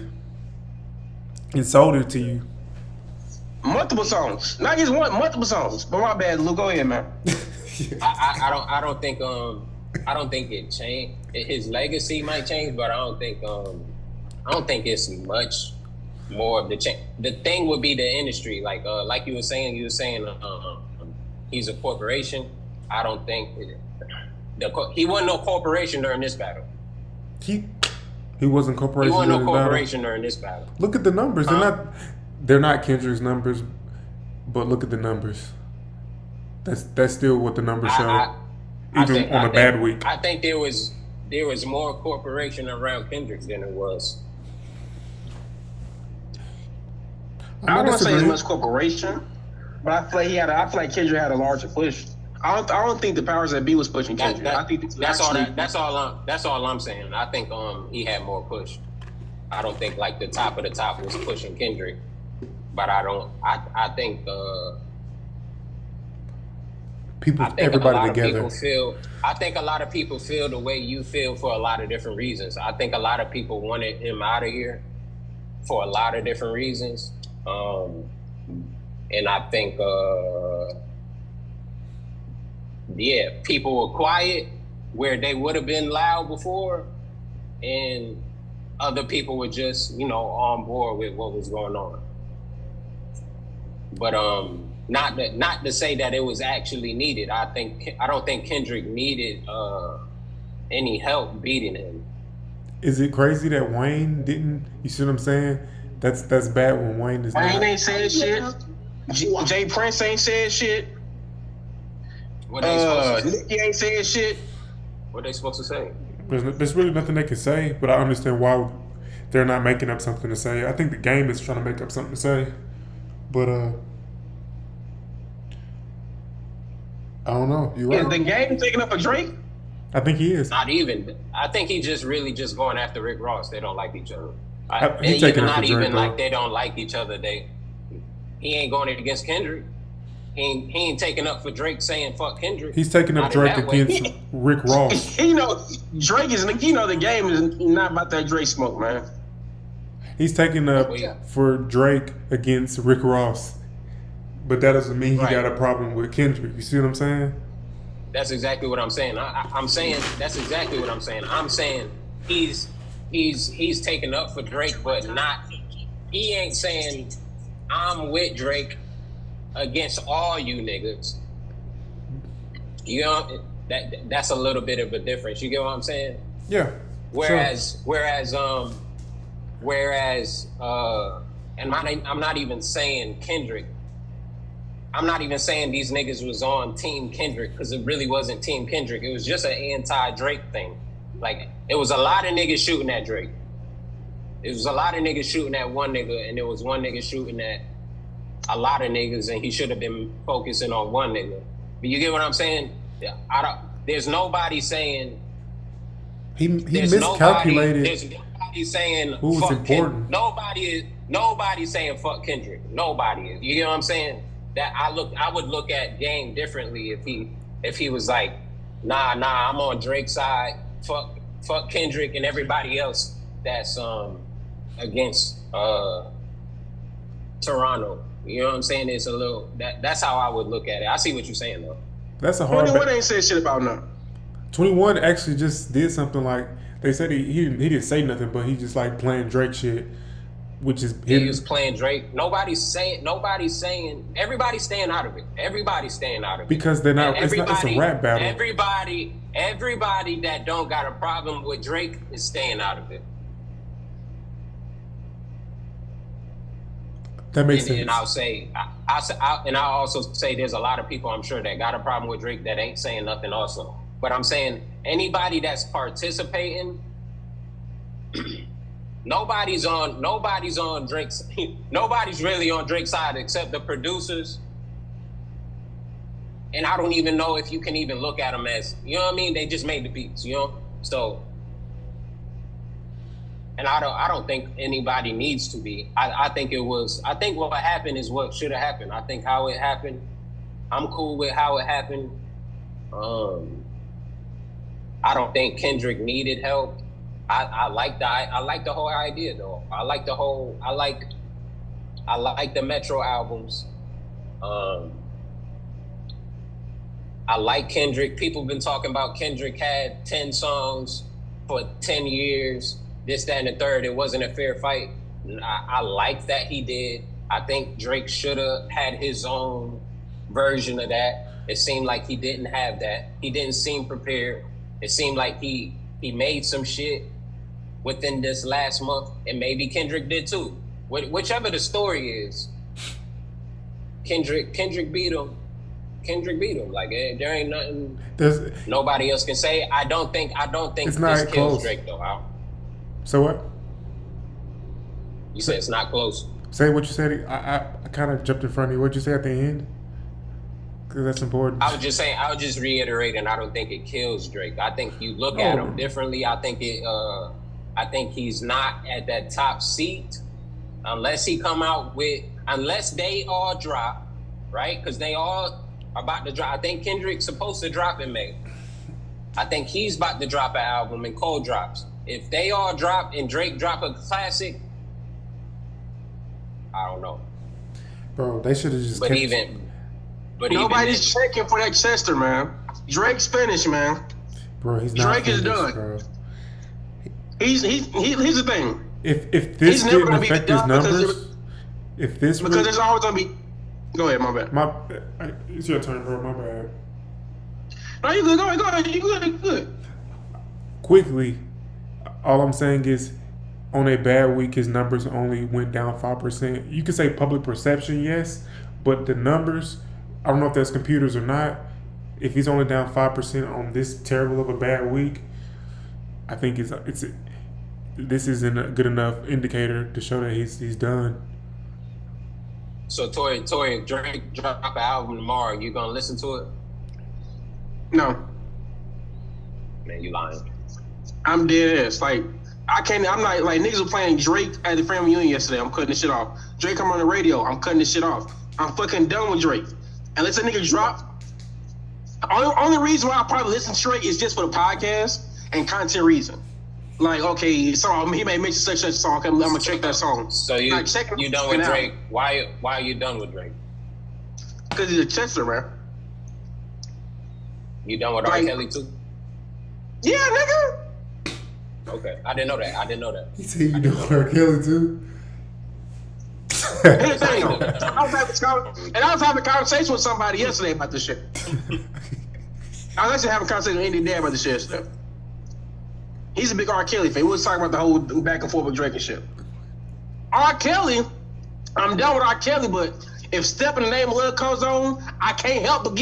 And sold it to you. Multiple songs, not just one. Multiple songs. But my bad, Luke. Go ahead, man. I don't think it changed. His legacy might change, but I don't think it's much more of the change. The thing would be the industry, like you were saying, he's a corporation. I don't think he wasn't no corporation during this battle. He wasn't corporation. He wasn't no corporation during this battle. Look at the numbers. They're not Kendrick's numbers, but look at the numbers. That's still what the numbers show. Even on a bad week. I think there was more corporation around Kendrick than it was. I don't want to say as much corporation, but I feel like Kendrick had a larger push. I don't think the powers that be was pushing Kendrick. I think that's all I'm saying. I think he had more push. I don't think like the top of the top was pushing Kendrick, but I think everybody together. I think a lot of people feel the way you feel for a lot of different reasons. I think a lot of people wanted him out of here for a lot of different reasons. And I think, people were quiet where they would have been loud before, and other people were just, on board with what was going on. But not to say that it was actually needed. I don't think Kendrick needed any help beating him. Is it crazy that Wayne didn't? You see what I'm saying? That's bad when Wayne is. Wayne ain't said shit. Jay Prince ain't said shit. What they supposed to say? Nicki ain't said shit. What they supposed to say? There's really nothing they can say, but I understand why they're not making up something to say. I think the game is trying to make up something to say, but I don't know. You're right. Is the game taking up a Drake? I think he is. Not even. I think he just really just going after Rick Ross. They don't like each other. He's taking not even Drake, like they don't like each other. He ain't going against Kendrick. He ain't taking up for Drake saying fuck Kendrick. He's taking up Drake against Rick Ross. Drake is. The game is not about that Drake smoke, man. He's taking up for Drake against Rick Ross, but that doesn't mean he got a problem with Kendrick. You see what I'm saying? That's exactly what I'm saying. I'm saying that's exactly what I'm saying. I'm saying he's taking up for Drake, but not. He ain't saying I'm with Drake against all you niggas. You know, that's a little bit of a difference. You get what I'm saying? Yeah. Whereas, and I'm not even saying Kendrick. I'm not even saying these niggas was on Team Kendrick, because it really wasn't Team Kendrick. It was just an anti-Drake thing. Like, it was a lot of niggas shooting at Drake. It was a lot of niggas shooting at one nigga, and there was one nigga shooting at a lot of niggas, and he should have been focusing on one nigga. But you get what I'm saying? There's nobody saying he miscalculated. There's nobody saying who was important. Nobody's saying fuck Kendrick. Nobody is. You get what I'm saying? That I would look at Game differently if he was like, nah, I'm on Drake's side. Fuck Kendrick and everybody else that's against Toronto. You know what I'm saying? It's a little that's how I would look at it. I see what you're saying though. That's a hard. 21 ain't said shit about nothing. 21 actually just did something like they said he didn't say nothing, but he just like playing Drake shit, which is he was playing Drake. Everybody's staying out of it. Everybody's staying out of it because they're not. It's a rap battle. Everybody that don't got a problem with Drake is staying out of it. That makes sense. And I'll say, I'll also say there's a lot of people I'm sure that got a problem with Drake that ain't saying nothing also. But I'm saying anybody that's participating, nobody's on Drake's, nobody's really on Drake's side except the producers. And I don't even know if you can even look at them as, you know what I mean? They just made the beats, you know? So, and I don't think anybody needs to be. I think what happened is what should have happened. I think how it happened, I'm cool with how it happened. I don't think Kendrick needed help. I like the whole idea though. I like the Metro albums. I like Kendrick. People been talking about Kendrick had 10 songs for 10 years. This, that, and the third. It wasn't a fair fight. I like that he did. I think Drake should have had his own version of that. It seemed like he didn't have that. He didn't seem prepared. It seemed like he made some shit within this last month, and maybe Kendrick did too. Whichever the story is, Kendrick beat him. Like there ain't nothing nobody else can say. I don't think it's this kills close. Drake though. So what? You said it's not close. Say what you said. I kind of jumped in front of you. What'd you say at the end? Because that's important. I was just reiterating. I don't think it kills Drake. I think you look at him differently. I think he's not at that top seat unless they all drop, right? Because they all are about to drop. I think Kendrick's supposed to drop in May. I think he's about to drop an album and Cole drops. If they all drop and Drake drop a classic, I don't know. Bro, they should have just But nobody's checking for that Chester, man. Drake's finished, man. Bro, he's not Drake is done. Bro. Here's the thing. If this didn't affect his numbers, because there's always gonna be. Go ahead, my bad. It's your turn, bro. My bad. No, you good. Go ahead. You good. Quickly, all I'm saying is, on a bad week, his numbers only went down 5%. You can say public perception, yes, but the numbers, I don't know if that's computers or not. If he's only down 5% on this terrible of a bad week, I think this isn't a good enough indicator to show that he's done. So Tori, if Drake drop an album tomorrow, you gonna listen to it? No. Man, you lying. I'm dead ass. Like I'm not like niggas were playing Drake at the family reunion yesterday. I'm cutting this shit off. Drake come on the radio. I'm cutting this shit off. I'm fucking done with Drake. Unless a nigga drop. Only reason why I probably listen to Drake is just for the podcast and content reason. Like, okay, so he may mention such a song. I'm gonna check that song. So you done with Drake? Why are you done with Drake? Because he's a Chester, man. You done with R. Kelly too? Yeah, nigga. Okay, I didn't know that. He said you done with R. Kelly too. Here's the thing, I was having a conversation with somebody yesterday about this shit. I was actually having a conversation with Andy Dad about this shit yesterday. He's a big R. Kelly fan. We was talking about the whole back and forth with Drake and shit. R. Kelly, I'm done with R. Kelly, but if Step in the Name of Love comes on, I can't help but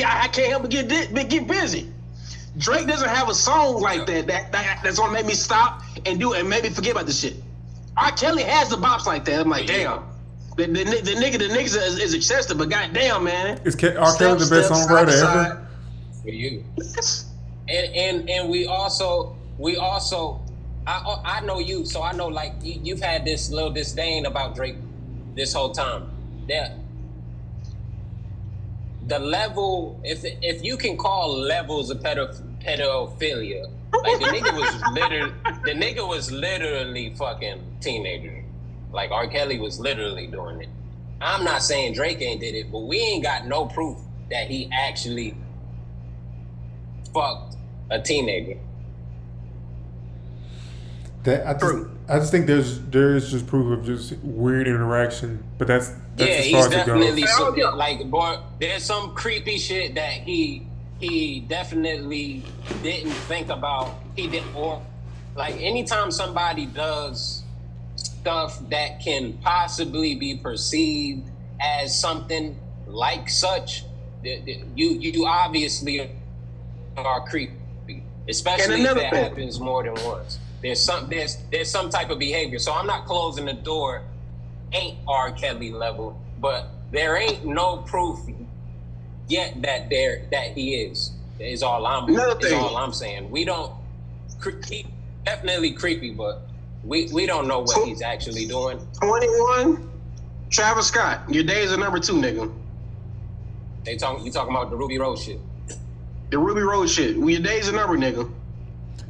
get busy. Drake doesn't have a song like that's gonna make me stop and do it and maybe forget about the shit. R. Kelly has the bops like that. I'm like, damn, The niggas is excessive, but goddamn, man. Is R. Kelly the best songwriter ever? For you. And we also I know you, so I know like you've had this little disdain about Drake this whole time. That the level, if you can call levels of pedophilia, like the nigga was literally fucking teenager. Like R. Kelly was literally doing it. I'm not saying Drake ain't did it, but we ain't got no proof that he actually fucked a teenager. I just think there is just proof of just weird interaction, but that's Yeah, as he's far as it definitely goes. like, boy, there's some creepy shit that he definitely didn't think about. He did, or like anytime somebody does stuff that can possibly be perceived as something like such, you obviously are creepy, especially if it happens more than once. There's some type of behavior. So I'm not closing the door. Ain't R. Kelly level, but there ain't no proof yet that he is. Is all I'm saying. We don't. He definitely creepy, but we don't know what he's actually doing. 21, Travis Scott. Your days are number 2, nigga. You talking about the Ruby Road shit? The Ruby Road shit. Well, your days are number, nigga.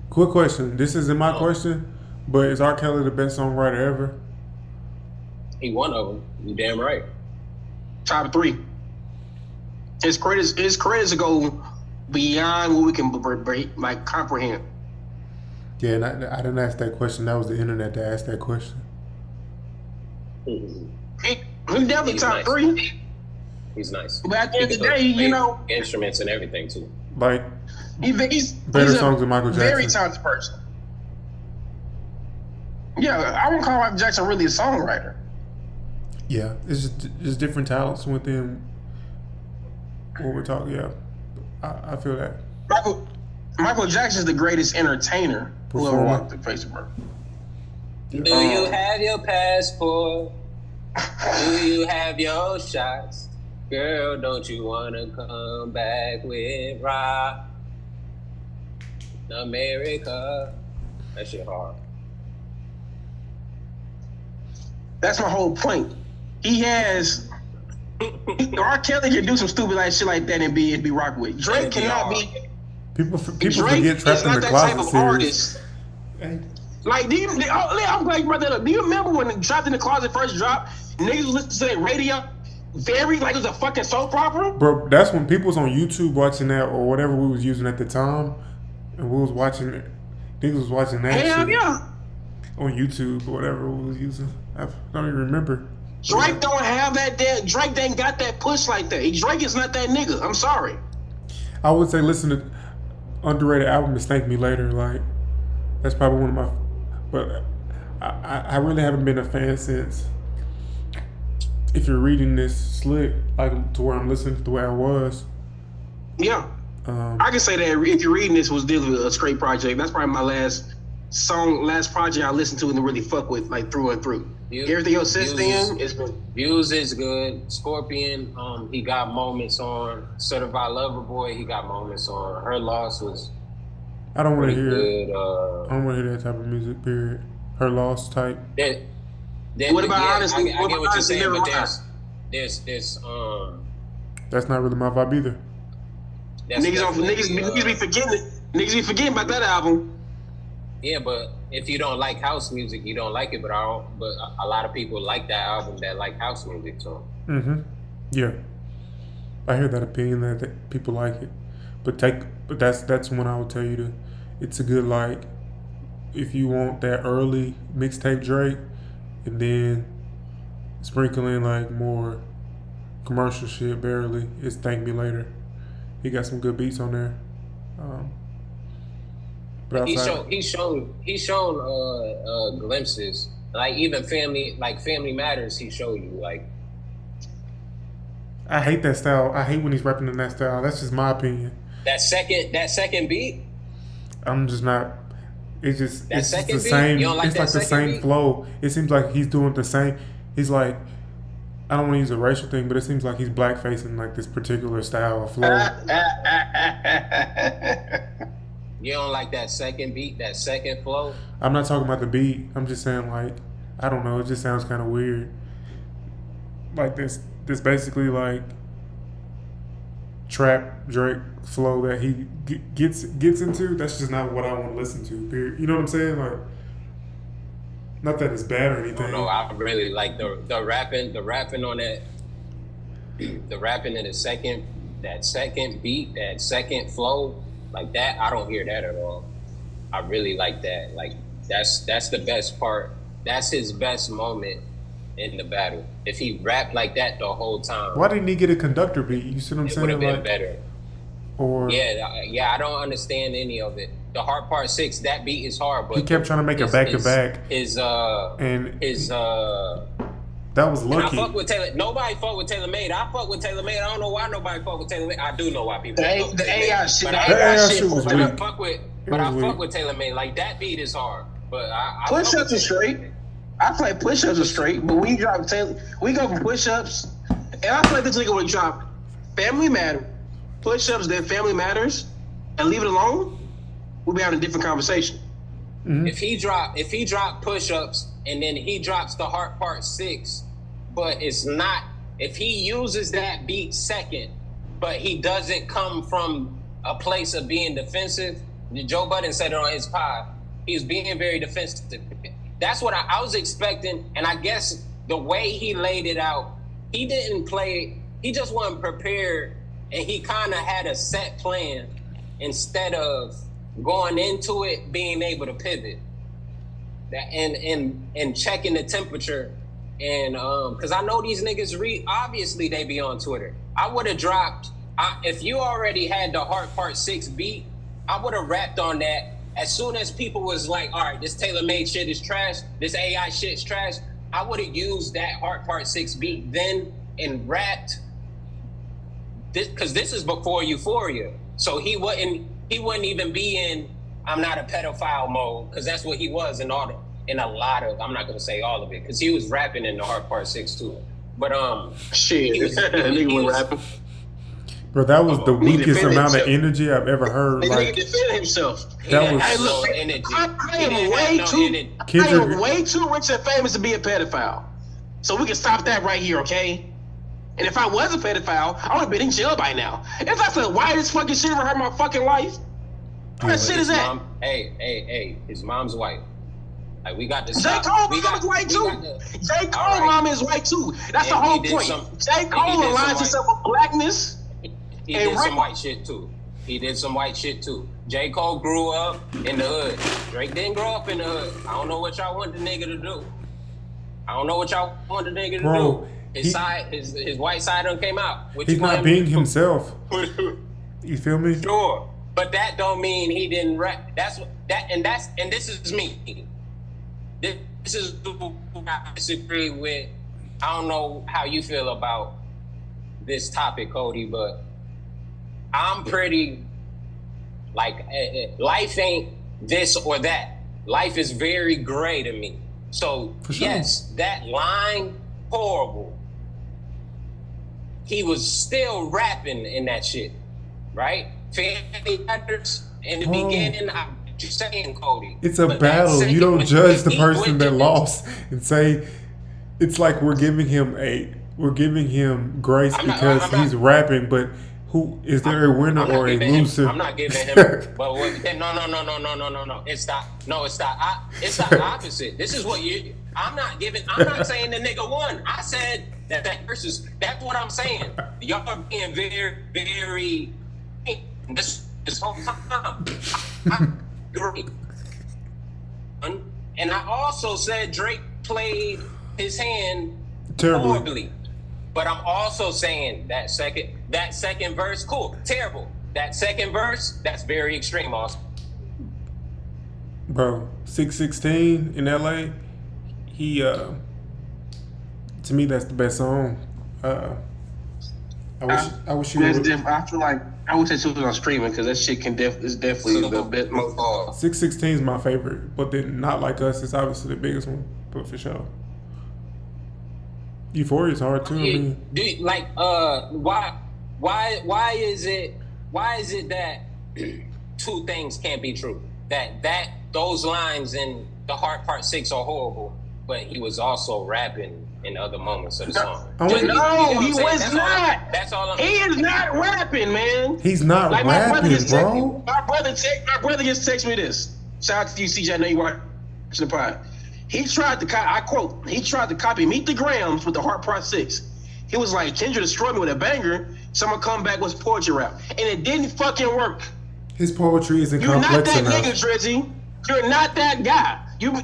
Quick question. This isn't my question, but is R. Kelly the best songwriter ever? He one of them. You damn right. Top 3. His credits go beyond what we can comprehend. Yeah, and I didn't ask that question. That was the internet that asked that question. He definitely top 3. He's nice. But at the end of the day, you know, instruments and everything too. Like he's better songs than Michael Jackson. Very talented person. Yeah, I wouldn't call Michael Jackson really a songwriter. Yeah, it's just different talents within what we're talking. Yeah, I feel that. Michael Jackson's the greatest entertainer who ever walked the face of earth. Do you have your passport? Do you have your shots? Girl, don't you wanna come back with Rock America? That shit hard. That's my whole point. He has R. Kelly can do some stupid like shit like that and be rock with. Drake cannot be. People Drake forget Trapped in the Closet series. Artist. Like, I'm like, brother, do you remember when Trapped in the Closet first dropped? Niggas listened to that radio very like it was a fucking soap opera. Bro, that's when people was on YouTube watching that or whatever we was using at the time, and we was watching it. Niggas was watching that shit on YouTube or whatever we was using. I don't even remember. Drake don't have that. Drake ain't got that push like that. Drake is not that nigga. I'm sorry. I would say listen to underrated album is Thank Me Later. Like that's probably one of my. But I really haven't been a fan since. If you're reading this slick, like to where I'm listening to the way I was. Yeah. I can say that if you're reading this was dealing with a straight project. That's probably my last project I listened to and really fuck with like through and through. Everything else since then is been. Views is good. Scorpion, he got moments on. Certified Lover Boy, he got moments on. Her Loss was. I don't want to hear. Good, I don't want to hear that type of music. Period. Her Loss type. What about honestly? I get what you're saying, but there's That's not really my vibe either. Niggas be forgetting. Niggas be forgetting about that album. Yeah, but if you don't like house music, you don't like it. But a lot of people like that album that like house music too. Yeah, I hear that opinion that people like it, but that's when I would tell you it's a good like if you want that early mixtape Drake, and then sprinkle in like more commercial shit barely. It's Thank Me Later. He got some good beats on there. But He's shown glimpses, like even Family Matters. He showed you like. I hate that style. I hate when he's rapping in that style. That's just my opinion. That second beat. I'm just not. It's just the beat? same. You don't like it's that like the same beat? flow. It seems like he's doing the same. He's like I don't want to use a racial thing, but it seems like he's blackfacing like this particular style of flow. You don't like that second beat, that second flow? I'm not talking about the beat. I'm just saying, like, I don't know. It just sounds kind of weird. Like this basically like trap Drake flow that he gets into. That's just not what I want to listen to. Period. You know what I'm saying? Like, not that it's bad or anything. No, I really like the rapping on that, the rapping in that second beat, that second flow, like that. I don't hear that at all. I really like that. Like that's the best part. That's his best moment in the battle. If he rapped like that the whole time, why didn't he get a conductor beat? You see what I'm it saying? would have been like, better. Or yeah, I don't understand any of it. The hard part 6, that beat is hard, but he kept trying to make a back to back. That was lucky. I fuck with Taylor. Nobody fuck with Taylor Made. I fuck with Taylor Made. I don't know why nobody fuck with Taylor Made. I do know why people. The AI shit. The AI shit was weak. I fuck with Taylor Made. Like that beat is hard, but I push-ups are straight. I feel like push-ups are straight, but we drop Taylor. We go from push-ups, and I feel like this nigga would drop Family Matter, push-ups, then Family Matters, and leave it alone. We'll be having a different conversation. Mm-hmm. If he drop push-ups and then he drops the Heart Part 6, but it's not, if he uses that beat second, but he doesn't come from a place of being defensive, Joe Budden said it on his pod, he's being very defensive. That's what I was expecting, and I guess the way he laid it out, he didn't play, he just wasn't prepared, and he kind of had a set plan instead of going into it being able to pivot that and checking the temperature. And because I know these niggas obviously they be on Twitter. I would have dropped, if you already had the Heart Part 6 beat, I would have rapped on that as soon as people was like, all right, this Taylor-Made shit is trash, this AI shit's trash. I would have used that Heart Part 6 beat then and rapped this, because this is before Euphoria. So he wouldn't even be in I'm not a pedophile mode, because that's what he was in a lot of, I'm not gonna say all of it, because he was rapping in the Heart Part 6 too. But shit, he was rapping. Bro, that was the weakest amount of energy I've ever heard. He like, defended himself. That was. Hey, look, I am way too rich and famous to be a pedophile. So we can stop that right here, okay? And if I was a pedophile, I would have been in jail by now. If I said, why this fucking shit ever hurt my fucking life? What shit is that? Hey, his mom's white. Like, we got this. J. Cole mom is white too. J. Cole mom is white too. That's the whole point. J. Cole aligns himself with blackness. He did some white shit too. J. Cole grew up in the hood. Drake didn't grow up in the hood. I don't know what y'all want the nigga to do. Bro, His white side done came out. He's not being himself. You feel me? Sure. But that don't mean he didn't rap. And this is me. This is who I disagree with. I don't know how you feel about this topic, Cody, but I'm pretty like life ain't this or that. Life is very gray to me. So yes, that line, horrible. He was still rapping in that shit, right? Family Matters in the beginning. I'm just saying, Cody. It's a battle. You don't judge the person that lost and say it's like we're giving him grace because he's rapping, but who is there a winner or a loser? I'm not giving him. But no. It's not. It's the opposite. This is what you. I'm not saying the nigga won. I said that versus. That's what I'm saying. Y'all are being very, very. This whole time. I agree. And I also said Drake played his hand horribly. But I'm also saying that second verse, cool, terrible. That second verse, that's very extreme, Austin. Bro, 616 in LA, he to me that's the best song. I wish you would. I feel like I would say it was on streaming because that shit is definitely the best. 616 is my favorite, but then Not Like Us is obviously the biggest one, but for sure. Euphoria's hard too. I mean, why is it that two things can't be true? That those lines in the Heart Part 6 are horrible, but he was also rapping in other moments of the song. No, he was not. That's all. He is not rapping, man. He's not like rapping, my bro. My brother just texted me this. Shout out to you, CJ. I know you watching the pod. He tried to, I quote, he tried to copy Meet the Grams with the Heart Part 6. He was like, Kendrick destroyed me with a banger. Someone come back with poetry rap. And it didn't fucking work. His poetry isn't You're not complex that enough. nigga, Drizzy. You're not that guy. You know how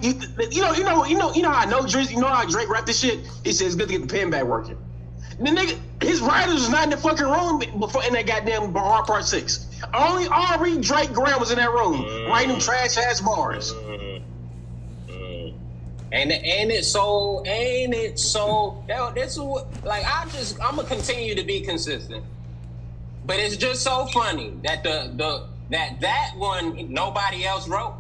I know Drizzy, you know how Drake rap this shit? He says it's good to get the pen back working. The nigga, his writers was not in the fucking room before in that goddamn Heart Part 6. Only Ari Drake Graham was in that room writing them trash ass bars. Ain't it so? This what, like I'm gonna continue to be consistent, but it's just so funny that that one nobody else wrote.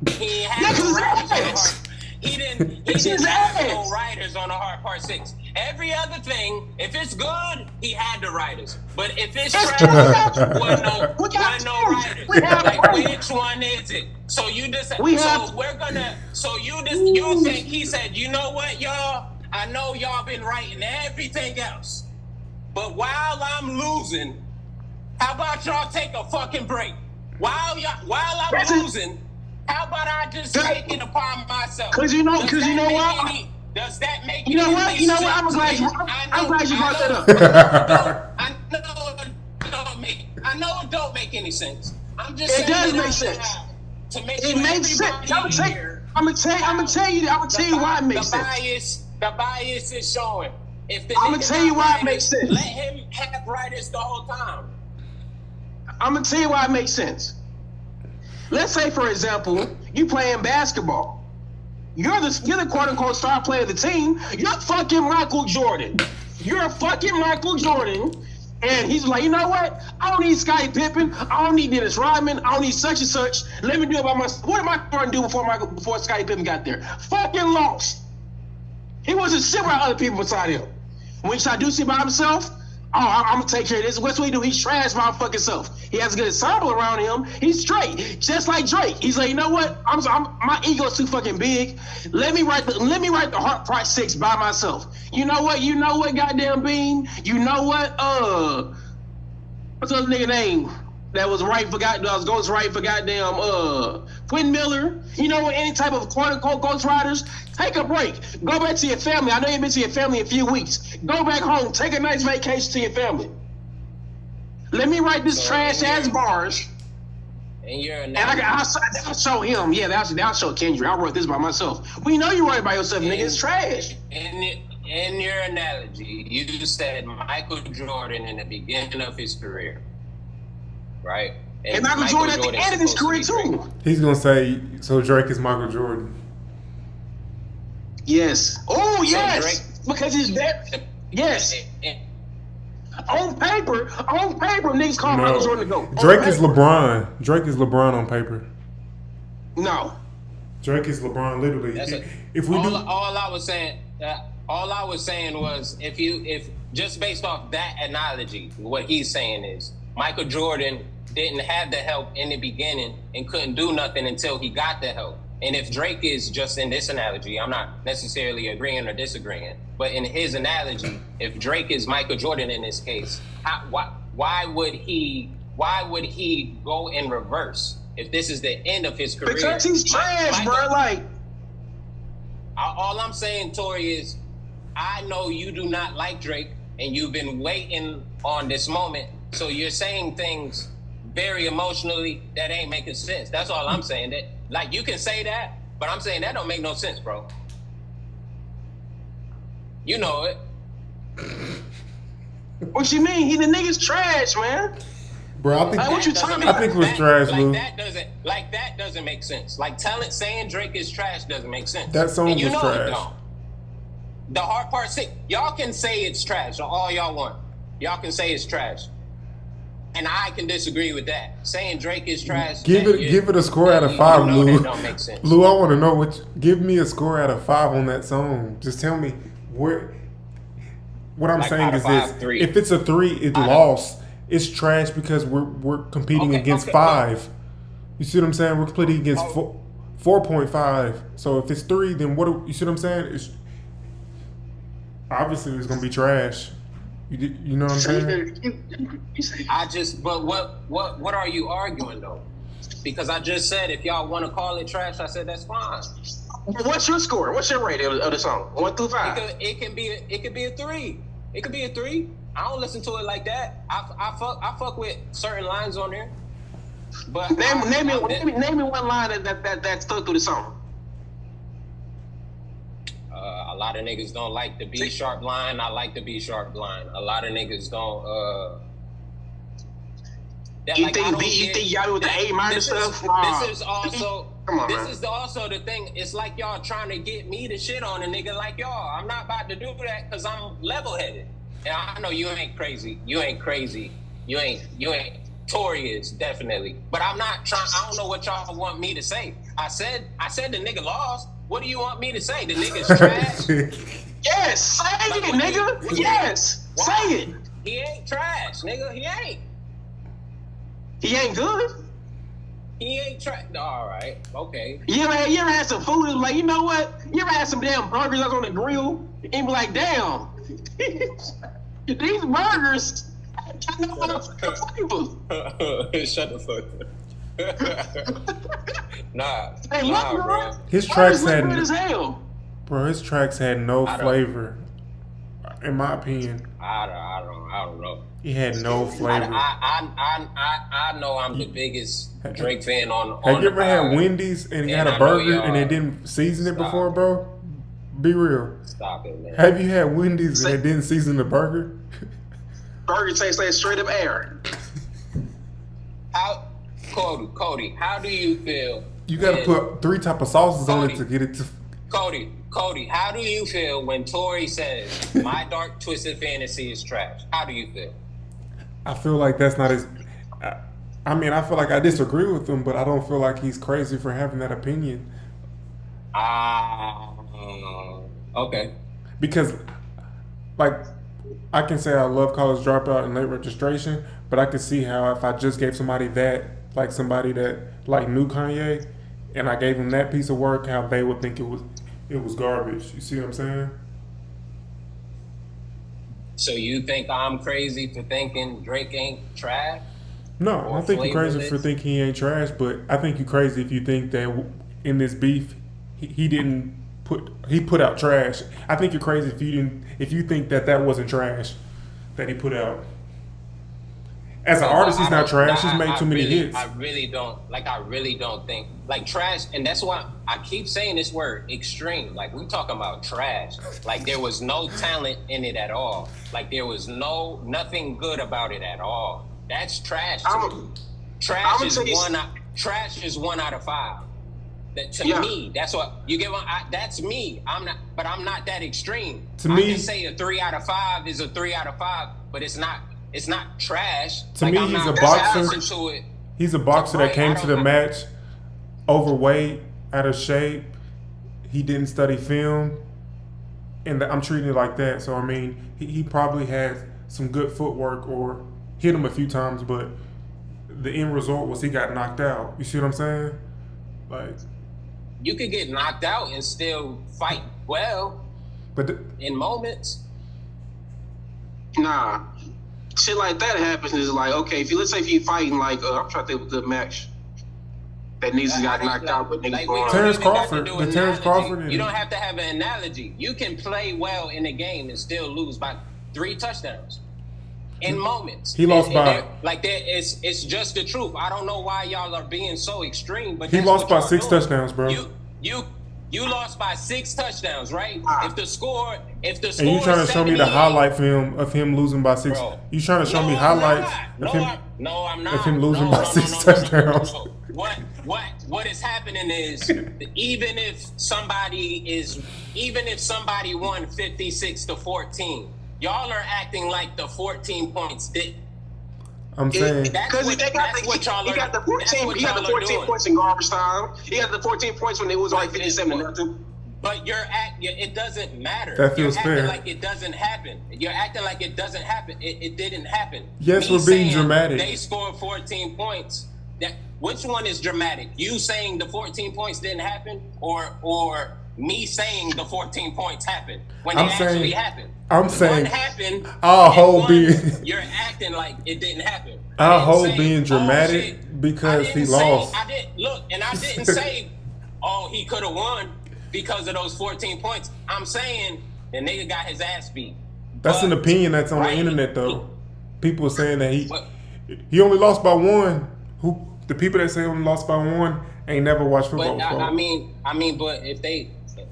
He had no writers on the Heart. He didn't have no writers on the Heart Part 6. Every other thing, if it's good, he had the writers. But if it's trash, wasn't no writers. Like, which one is it? So you just you think he said, you know what, y'all? I know y'all been writing everything else, but while I'm losing, how about y'all take a fucking break? While I'm losing, how about I just take it upon myself? Cause you know what? Does that make you know any what? You know what? sense? I'm glad you brought that up. I know it don't make any sense. I'm just it saying does make sense. To make it makes sense. I'm gonna tell you why it makes sense. The bias is showing. If the I'm gonna tell you why it makes sense. Let him have writers the whole time. I'm gonna tell you why it makes sense. Let's say, for example, you playing basketball. You're the quote unquote star player of the team. You're fucking Michael Jordan. You're fucking Michael Jordan. And he's like, you know what? I don't need Scottie Pippen. I don't need Dennis Rodman. I don't need such and such. Let me do it by myself. What did Michael Jordan do before Scottie Pippen got there? Fucking lost. He wasn't shit without other people beside him. When I do shit by himself, I'm gonna take care of this. What's what he do? He's trash by fucking self. He has a good ensemble around him. He's straight, just like Drake. He's like, you know what? My ego's too fucking big. Let me write the Heart Part 6 by myself. You know what? Goddamn Bean. You know what? What's the other nigga name that was ghostwriting for goddamn Quentin Miller? You know what? Any type of quote unquote ghostwriters. Take a break. Go back to your family. I know you've been to your family a few weeks. Go back home. Take a nice vacation to your family. Let me write this trash ass bars. And I'll show him. Yeah, that'll show Kendrick. I wrote this by myself. We know you wrote it by yourself, nigga. It's trash. In your analogy, you just said Michael Jordan in the beginning of his career, right? And Michael Jordan at the end of his career too. He's gonna say, so Drake is Michael Jordan. Yes. Oh, yes. Because he's that. Yes. On paper, niggas call Michael Jordan to go. Drake is LeBron. Drake is LeBron on paper. No. Drake is LeBron, literally. All I was saying was if just based off that analogy, what he's saying is Michael Jordan didn't have the help in the beginning and couldn't do nothing until he got the help. And if Drake is just in this analogy, I'm not necessarily agreeing or disagreeing, but in his analogy, if Drake is Michael Jordan in this case, why would he go in reverse if this is the end of his career? Because he's trash, bro. All I'm saying, Tori, is I know you do not like Drake, and you've been waiting on this moment, so you're saying things very emotionally that ain't making sense. That's all I'm saying. That, like, you can say that, but I'm saying that don't make no sense, bro. You know it. What you mean? The nigga's trash, man. Bro, I think what you talking about? I think it was trash, Lou. That doesn't make sense. Like, saying Drake is trash doesn't make sense. That song and you was know trash. It don't. The Heart Part 6, y'all can say it's trash all y'all want. Y'all can say it's trash. And I can disagree with that. Saying Drake is trash. Give it a score out of 5, Lou. That don't make sense. Lou, I want to know give me a score out of 5 on that song. Just tell me what I'm Like, saying out of is five, this: three. if it's a 3, it lost. It's trash because we're competing against 5. You see what I'm saying? We're competing against 4.5. So if it's 3, then what? You see what I'm saying? It's obviously it's gonna be trash. You know what I'm saying? I just, but what are you arguing though? Because I just said if y'all want to call it trash, I said that's fine. What's your score? What's your rating of the song? 1 through 5. It can be a 3. It could be a 3. I don't listen to it like that. I fuck with certain lines on there. But name me one line that stuck through the song. A lot of niggas don't like the B sharp line. I like the B sharp line. A lot of niggas don't. You think y'all with the A minor stuff? This is also. Come on, this is also the thing. It's like y'all trying to get me to shit on a nigga like y'all. I'm not about to do that because I'm level headed. And I know you ain't crazy. You ain't crazy. You ain't. Tory is definitely. But I'm not trying. I don't know what y'all want me to say. I said the nigga lost. What do you want me to say? The nigga's trash? Yes, say it, nigga. Yes, say it. He ain't trash, nigga. He ain't. He ain't good. He ain't trash. All right, okay. You ever had some food and like, you know what? You ever had some damn burgers that's on the grill and be like, damn, these burgers. Shut the fuck up. Nah, bro. His tracks had as hell. Bro, his tracks had no flavor, in my opinion. I don't know. He had no flavor. I know I'm the biggest Drake fan on. Have you ever had Wendy's and you had a burger and they didn't season it before, bro? Be real. Stop it, man. Have you had Wendy's and they didn't season the burger? Burger tastes like straight up air. Cody, how do you feel? You gotta put 3 type of sauces on it to get it to. Cody, how do you feel when Tory says my dark twisted fantasy is trash? How do you feel? I feel like that's not his. I mean, I feel like I disagree with him, but I don't feel like he's crazy for having that opinion. Okay. Because, like, I can say I love College Dropout and Late Registration, but I can see how if I just gave somebody that, like somebody that like knew Kanye, and I gave them that piece of work, how they would think it was garbage. You see what I'm saying? So you think I'm crazy for thinking Drake ain't trash? No, I don't think you're crazy for thinking he ain't trash, but I think you're crazy if you think that in this beef he put out trash. I think you're crazy if you think that wasn't trash that he put out. As an artist, he's not trash. He's made too many hits. I really don't think like trash, and that's why I keep saying this word extreme. Like we talking about trash. Like there was no talent in it at all. Like there was nothing good about it at all. That's trash. Trash is 1 out of 5. That to me, that's what you get. That's me. I'm not that extreme. To me, I can say a 3 out of 5 is a 3 out of 5, but it's not trash. To me, he's a boxer. He's a boxer that came to the match overweight, out of shape. He didn't study film, and I'm treating it like that. So I mean, he probably had some good footwork or hit him a few times, but the end result was he got knocked out. You see what I'm saying? Like, you could get knocked out and still fight well, but in moments. Nah, shit like that happens. Is like, okay, let's say if you fighting like I'm trying to think of a good match that needs to got knocked out, but niggas going Terrence Crawford. You don't have to have an analogy. You can play well in the game and still lose by 3 touchdowns. In moments, he lost by it's just the truth. I don't know why y'all are being so extreme, but he lost by 6 touchdowns, bro. You lost by 6 touchdowns, right? If the score, and you trying to show me the highlight film of him losing by 6? Bro. You trying to show me highlights of him? No, I'm not. Of him losing by 6 touchdowns. What is happening is even if somebody won 56-14. Y'all are acting like the 14 points did. I'm saying because he got the 14 points in garbage time. He got the 14 points when it was like 57-0. But it doesn't matter. That feels you're fair. acting like it doesn't happen. You're acting like it doesn't happen. It didn't happen. Yes, Me we're being saying dramatic. They scored 14 points. Which one is dramatic? You saying the 14 points didn't happen, or me saying the 14 points happened when they actually happened? I'm saying one happened. our and whole one, being you're acting like it didn't happen. our I didn't whole say, being "Oh, dramatic shit." because I he didn't say- lost. I didn't look, and I didn't say, "Oh, he could have won because of those 14 points." I'm saying the nigga got his ass beat. That's an opinion that's on the internet though. People are saying that he only lost by one. Who the people that say only lost by one ain't never watched football. But before. I mean, but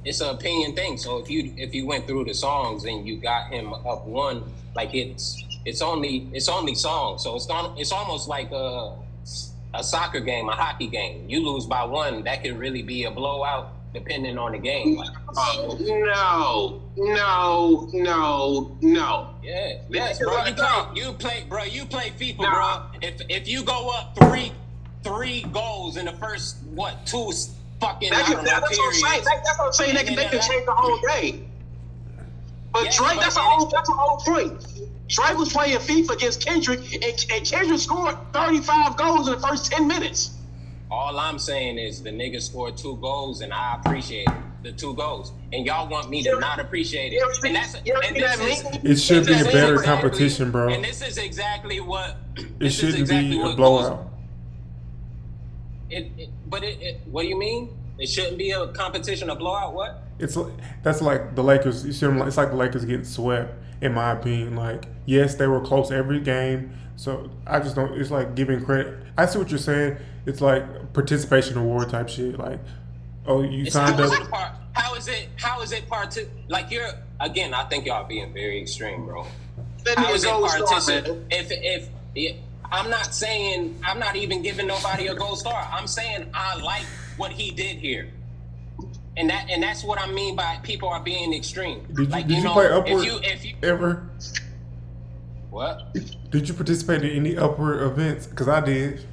it's an opinion thing. So if you went through the songs and you got him up one, like it's only songs. So it's almost like a soccer game, a hockey game. You lose by one, that could really be a blowout depending on the game. No. Yeah, yes, bro. You play FIFA, bro. If you go up three goals in the first two fucking That's what I'm saying. They can change the whole game. But Drake, that's the whole point. Drake was playing FIFA against Kendrick, and Kendrick scored 35 goals in the first 10 minutes. All I'm saying is the nigga scored 2 goals, and I appreciate the 2 goals. And y'all want me to not appreciate it. And it should be a better competition, bro. And this is exactly what it shouldn't be a blowout. What do you mean? It shouldn't be a competition, a blowout. What? That's like the Lakers. It's like the Lakers getting swept, in my opinion. Like, yes, they were close every game. So I just don't. It's like giving credit. I see what you're saying. It's like participation award type shit. Like, oh, you signed up. How is it part two? Like you're again. I think y'all being very extreme, bro. How is it participation? If I'm not even giving nobody a gold star. I'm saying I like what he did here. And that's what I mean by people are being extreme. Did you play Upward ever? What? Did you participate in any Upward events? Because I did.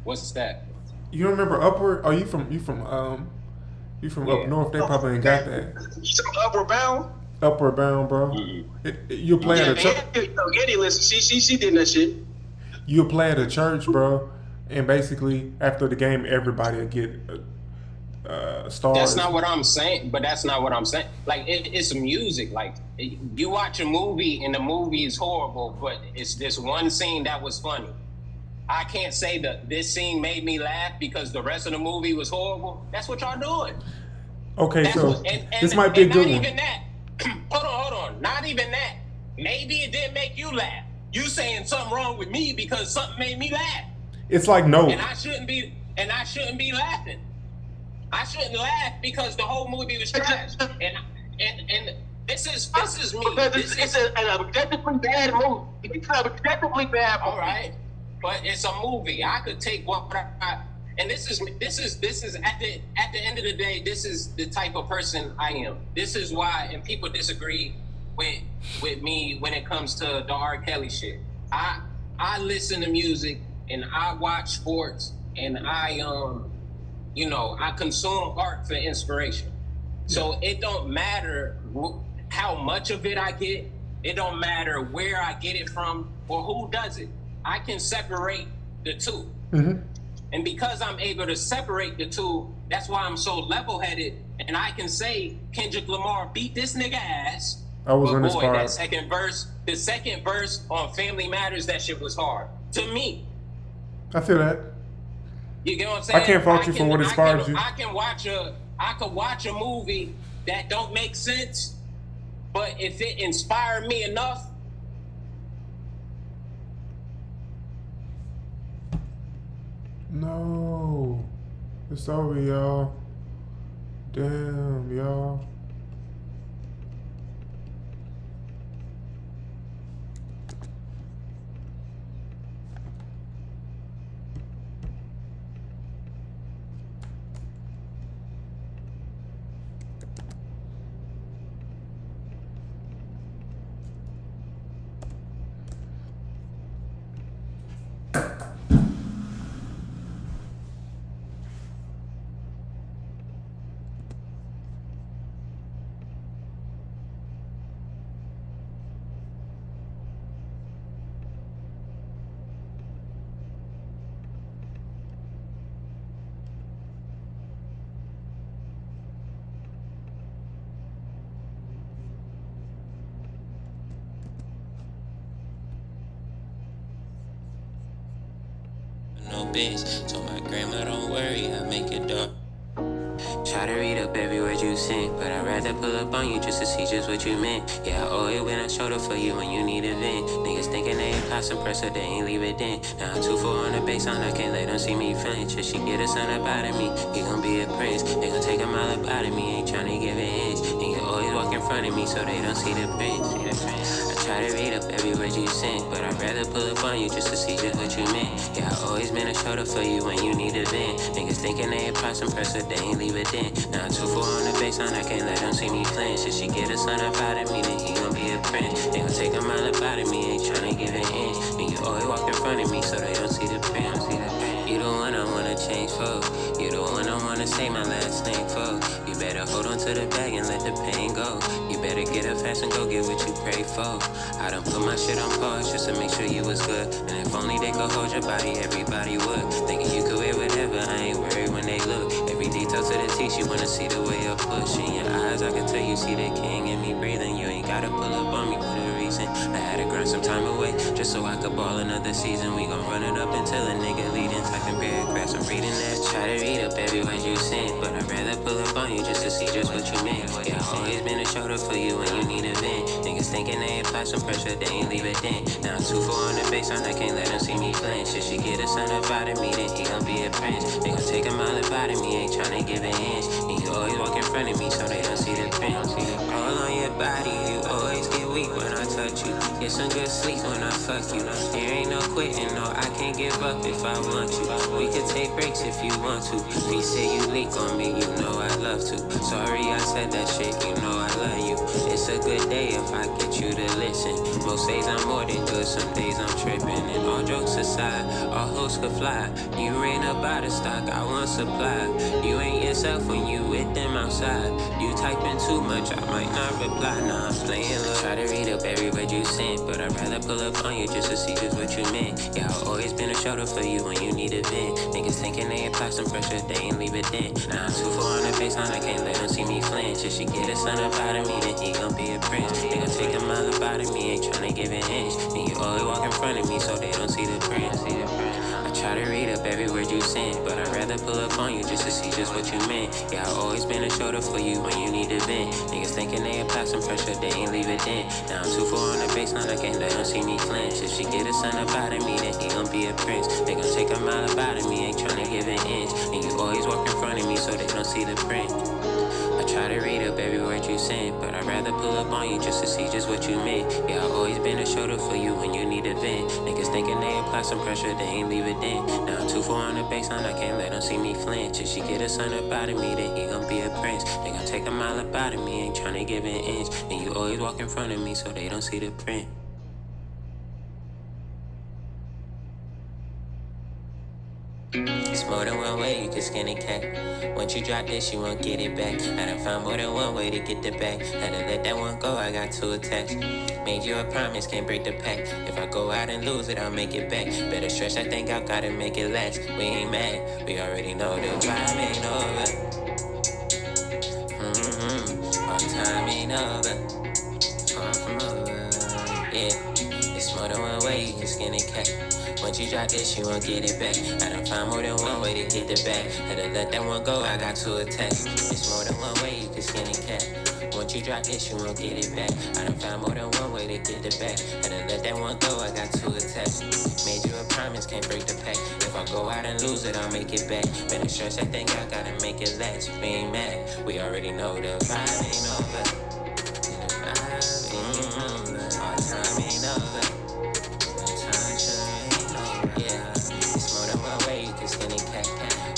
What's that? You don't remember Upward? Oh, you from up north? They probably ain't got that. You talking Upward Bound? Upward Bound, bro. You play at a church. Getty, listen, she did that shit. You play at a church, bro, and basically after the game, everybody will get stars. That's not what I'm saying. But that's not what I'm saying. Like it's music. Like you watch a movie and the movie is horrible, but it's this one scene that was funny. I can't say that this scene made me laugh because the rest of the movie was horrible. That's what y'all doing. Okay, That's so this might be a good one. Not even that. Hold on. Not even that. Maybe it didn't make you laugh. You saying something wrong with me because something made me laugh. It's like no. And I shouldn't be laughing. I shouldn't laugh because the whole movie was trash. And this is me. It's an objectively bad movie. It's an objectively bad movie. All right. But it's a movie. I could take what I and this is at the end of the day, this is the type of person I am. This is why, and people disagree with me when it comes to the R. Kelly shit. I listen to music and I watch sports and I consume art for inspiration. So it don't matter how much of it I get. It don't matter where I get it from or who does it. I can separate the two. Mm-hmm. And because I'm able to separate the two, that's why I'm so level-headed. And I can say Kendrick Lamar beat this nigga ass. I was but uninspired. boy, the second verse on Family Matters, that shit was hard. To me. I feel that. You get what I'm saying? I can't fault you for what inspired you. I could watch a movie that don't make sense, but if it inspired me enough. No. It's over, y'all. Damn, y'all. bitch. Told my grandma, don't worry, I'll make it dark. Try to read up every word you sent, but I'd rather pull up on you just to see just what you meant. Yeah, I owe it when I showed up for you when you need a vent. Niggas thinking they apply some pressure, they ain't leave it in. Now I'm 2-4 on the baseline, I can't let them see me flinch. If she get a son up out of me, he gon' be a prince. They gon' take a mile up out of me, ain't tryna give an inch. And you always walk in front of me so they don't see the print. I try to read up every word you sent, but I'd rather pull up on you just to see just what you meant. Yeah, I always been a shoulder for you when you need a vent. Niggas thinking they apply some pressure, they ain't leave it in. Now 2-4 on the baseline, I can't let them see me flinch. If she get a son up out of me, then he gon' be a prince. They gon' take a mile up out of me, ain't tryna give an inch. And you always walk in front of me so they don't see the print. You the one I wanna change for. You the one I wanna say my last name for. You better hold on to the bag and let the pain go. You better get up fast and go get what you pray for. I done put my shit on pause just to make sure you was good. And if only they could hold your body, everybody would. Thinking you could wear whatever, I ain't worried when they look. Every detail to the teeth, you wanna see the way I push. In your eyes, I can tell you see the king in me breathing. You ain't gotta pull up on me for a reason. I had to grind some time away just so I could ball another season. We gon' run it up until a nigga leading. Typing paragraphs, I'm reading that. Try to read up every word you sent, but I'd rather pull up on you just to see just what you meant. Yeah, I've always been a shoulder for you when you need a vent. Niggas thinking they apply some pressure, they ain't leave it in. Now I'm 2-4 on the baseline, I can't let them see me flinch. If she get a son up out of me, then he gon' be a prince. They gon' take a mile up out of me, ain't tryna give an inch. And you always walk in front of me so they don't see the print. All on your body, you always get weak when I touch you. Get some good sleep when I fuck you. There ain't no quitting, no, I can't give up if I want you. We could take breaks if you want to. If you say you leak on me, you know I love to. Sorry I said that shit, you know I love you. It's a good day if I get you to listen. Most days I'm more than good, some days I'm tripping. And all jokes aside, all hoes could fly. You ain't up out of stock, I want supply. You ain't yourself when you with them outside. You typing too much, I might not reply. Nah, I'm playing love. Try to read up every word you sent, but I'd rather pull up on you just to see just what you meant. Yeah, I've always been a shoulder for you when you need a vent. Niggas thinking they apply some pressure, they ain't leave it in. Now I'm 2-4 on the baseline, I can't let them see me flinch. If she get a son up out of me, then he gon' be a prince. They gon' take a mile up out of me, ain't tryna give an inch. And you always walk in front of me so they don't see the print. I try to read up every word you sent, but I'd rather pull up on you just to see just what you meant. Yeah, I've always been a shoulder for you when you need a vent. Niggas thinking they apply some pressure, they ain't leave it in. Now I'm 2-4 on the baseline, I can't let them see me flinch. If she get a son up out of me, then he gon' be a prince. They gon' take a mile up out of me, ain't tryna give an inch. And you always walk in front of me so they don't see the print. I try to read up every word you sent, but I'd rather pull up on you just to see just what you meant. Yeah, I've always been a shoulder for you when you need a vent. Niggas thinking they apply some pressure, they ain't leave it in. Now I'm 2-4 on the baseline, I can't let them see me flinch. If she get a son up out of me, then he gon' be a prince. They gon' take a mile up out of me, ain't tryna give an inch. And you always walk in front of me so they don't see the print. It's more than one way you can skin a cat. Once you drop this, you won't get it back. I done found more than one way to get the back. Had to let that one go, I got two attached. Made you a promise, can't break the pact. If I go out and lose it, I'll make it back. Better stretch that thing out, gotta make it last. We ain't mad, we already know the vibe ain't over. Our time ain't over. Far from over, yeah. It's more than one way you can skin a cat. Once you drop this, you won't get it back. I done found more than one way to get the back. Had to let that one go, I got two attacks. It's more than one way you can skin a cat. Once you drop this, you won't get it back. I done found more than one way to get the back. Had to let that one go, I got two attacks. Made you a promise, can't break the pact. If I go out and lose it, I'll make it back. Better stretch that thing out, gotta make it last. We ain't mad, we already know the vibe ain't over. The vibe ain't over. Our time ain't over.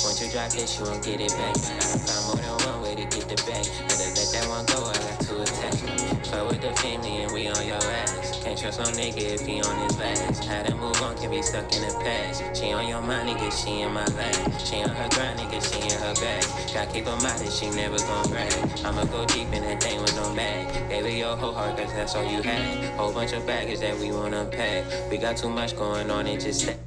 Once you drop this, you won't get it back. I done found more than one way to get the back. Had to let that one go, I got two attacks. Fuck with the family and we on your ass. Can't trust no nigga if he on his last. How to move on can be stuck in the past. She on your mind, nigga, she in my lap. She on her grind, nigga, she in her bag. Gotta keep her mind, she never gon' brag. I'ma go deep in that thing with no bag. Gave her your whole heart, cause that's all you had. Whole bunch of baggage that we wanna unpack. We got too much going on, it just that.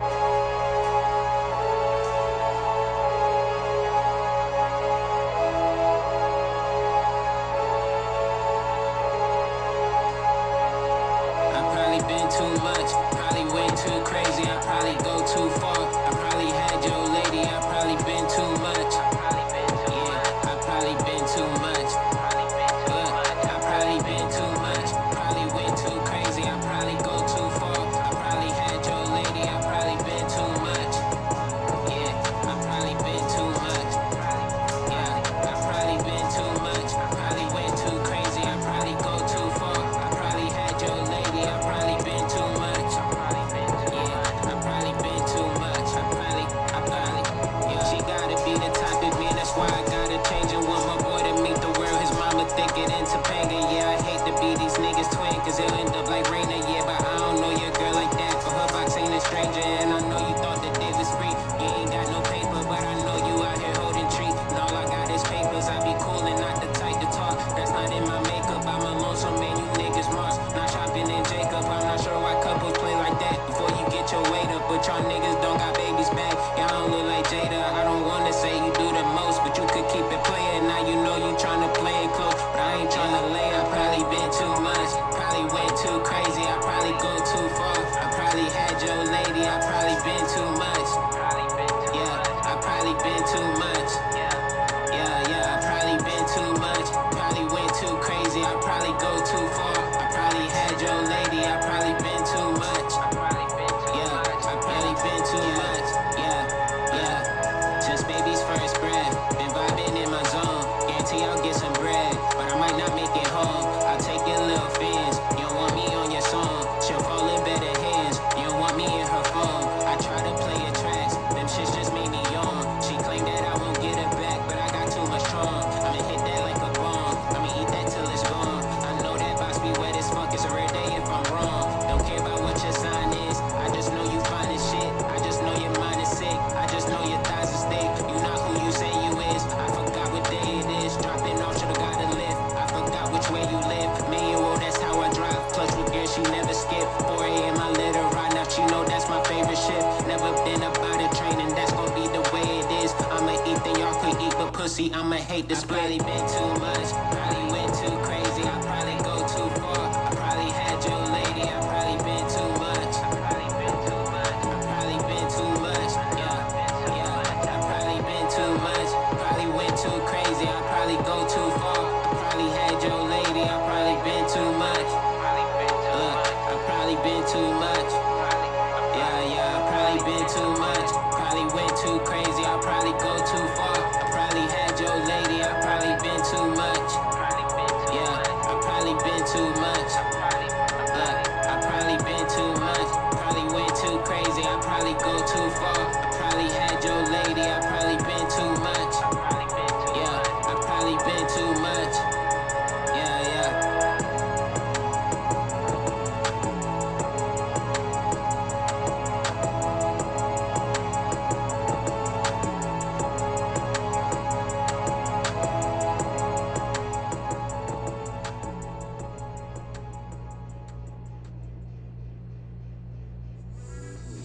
Been too much, probably way too crazy. I probably go too far. I probably had say you do the most, but you could keep it playing. Now you know you tryna play it close, but I ain't tryna lay. I probably been too much, probably went too crazy. I probably go too far. I probably had your lady. I probably been too much. Yeah, I probably been too much. Yeah, I probably been too much. Probably went too crazy. I probably go too far. I probably had your lady. I probably been too much. Yeah, I probably been too much. Yeah. Just baby's first breath. Been vibing in my zone. Guarantee I'll get some bread, but I might not make it home. I'll take your little fins. You don't want me on your song. She'll fall in better hands. You don't want me in her phone. I try to play your tracks. Them shits just made me yawn. She claimed that I won't get it back, but I got too much charm. I'ma hit that like a bomb. I'ma eat that till it's gone. I know that box be wet as fuck. It's a rare day if I'm wrong. Don't care about what your sign is. I just know you fine as shit. I just know your mind is sick. I just know your thighs are thick. You not who you say you is. I forgot what day it is. Dropping off, should've got a lift. I forgot which way you live. Million roll, that's how I drive. Clutch with gear, she never skip. 4 a.m. I let her ride. Now she know that's my favorite shift. Never been about it training. That's gonna be the way it is. I'ma eat, then y'all could eat, but pussy, I'ma hate the split. I probably been too much. Probably went too crazy. I probably go too far. I probably had your lady. I probably been too much. I probably been too much. Yeah. I probably been too much. Probably went too crazy. I probably go too far. I probably had your lady. I probably been too much. I probably been too much. Yeah. I probably been too much. Probably went too crazy. I probably go too far. I probably had your lady. I probably been too much. Yeah. I probably been too much. I probably been too much. Probably went too crazy. I probably go too far. I probably had your lady. I probably been too much. Yeah. I probably been too much. Yeah.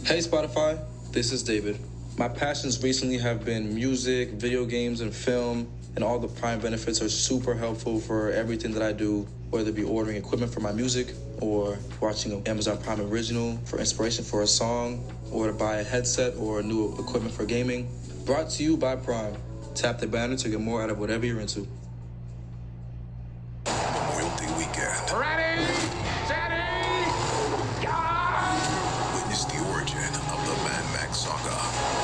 Hey Spotify, this is David. My passions recently have been music, video games, and film, and all the Prime benefits are super helpful for everything that I do, whether it be ordering equipment for my music, or watching an Amazon Prime original for inspiration for a song, or to buy a headset or new equipment for gaming. Brought to you by Prime. Tap the banner to get more out of whatever you're into. Memorial Day weekend. Ready, steady, go! Witness the origin of the Mad Max saga.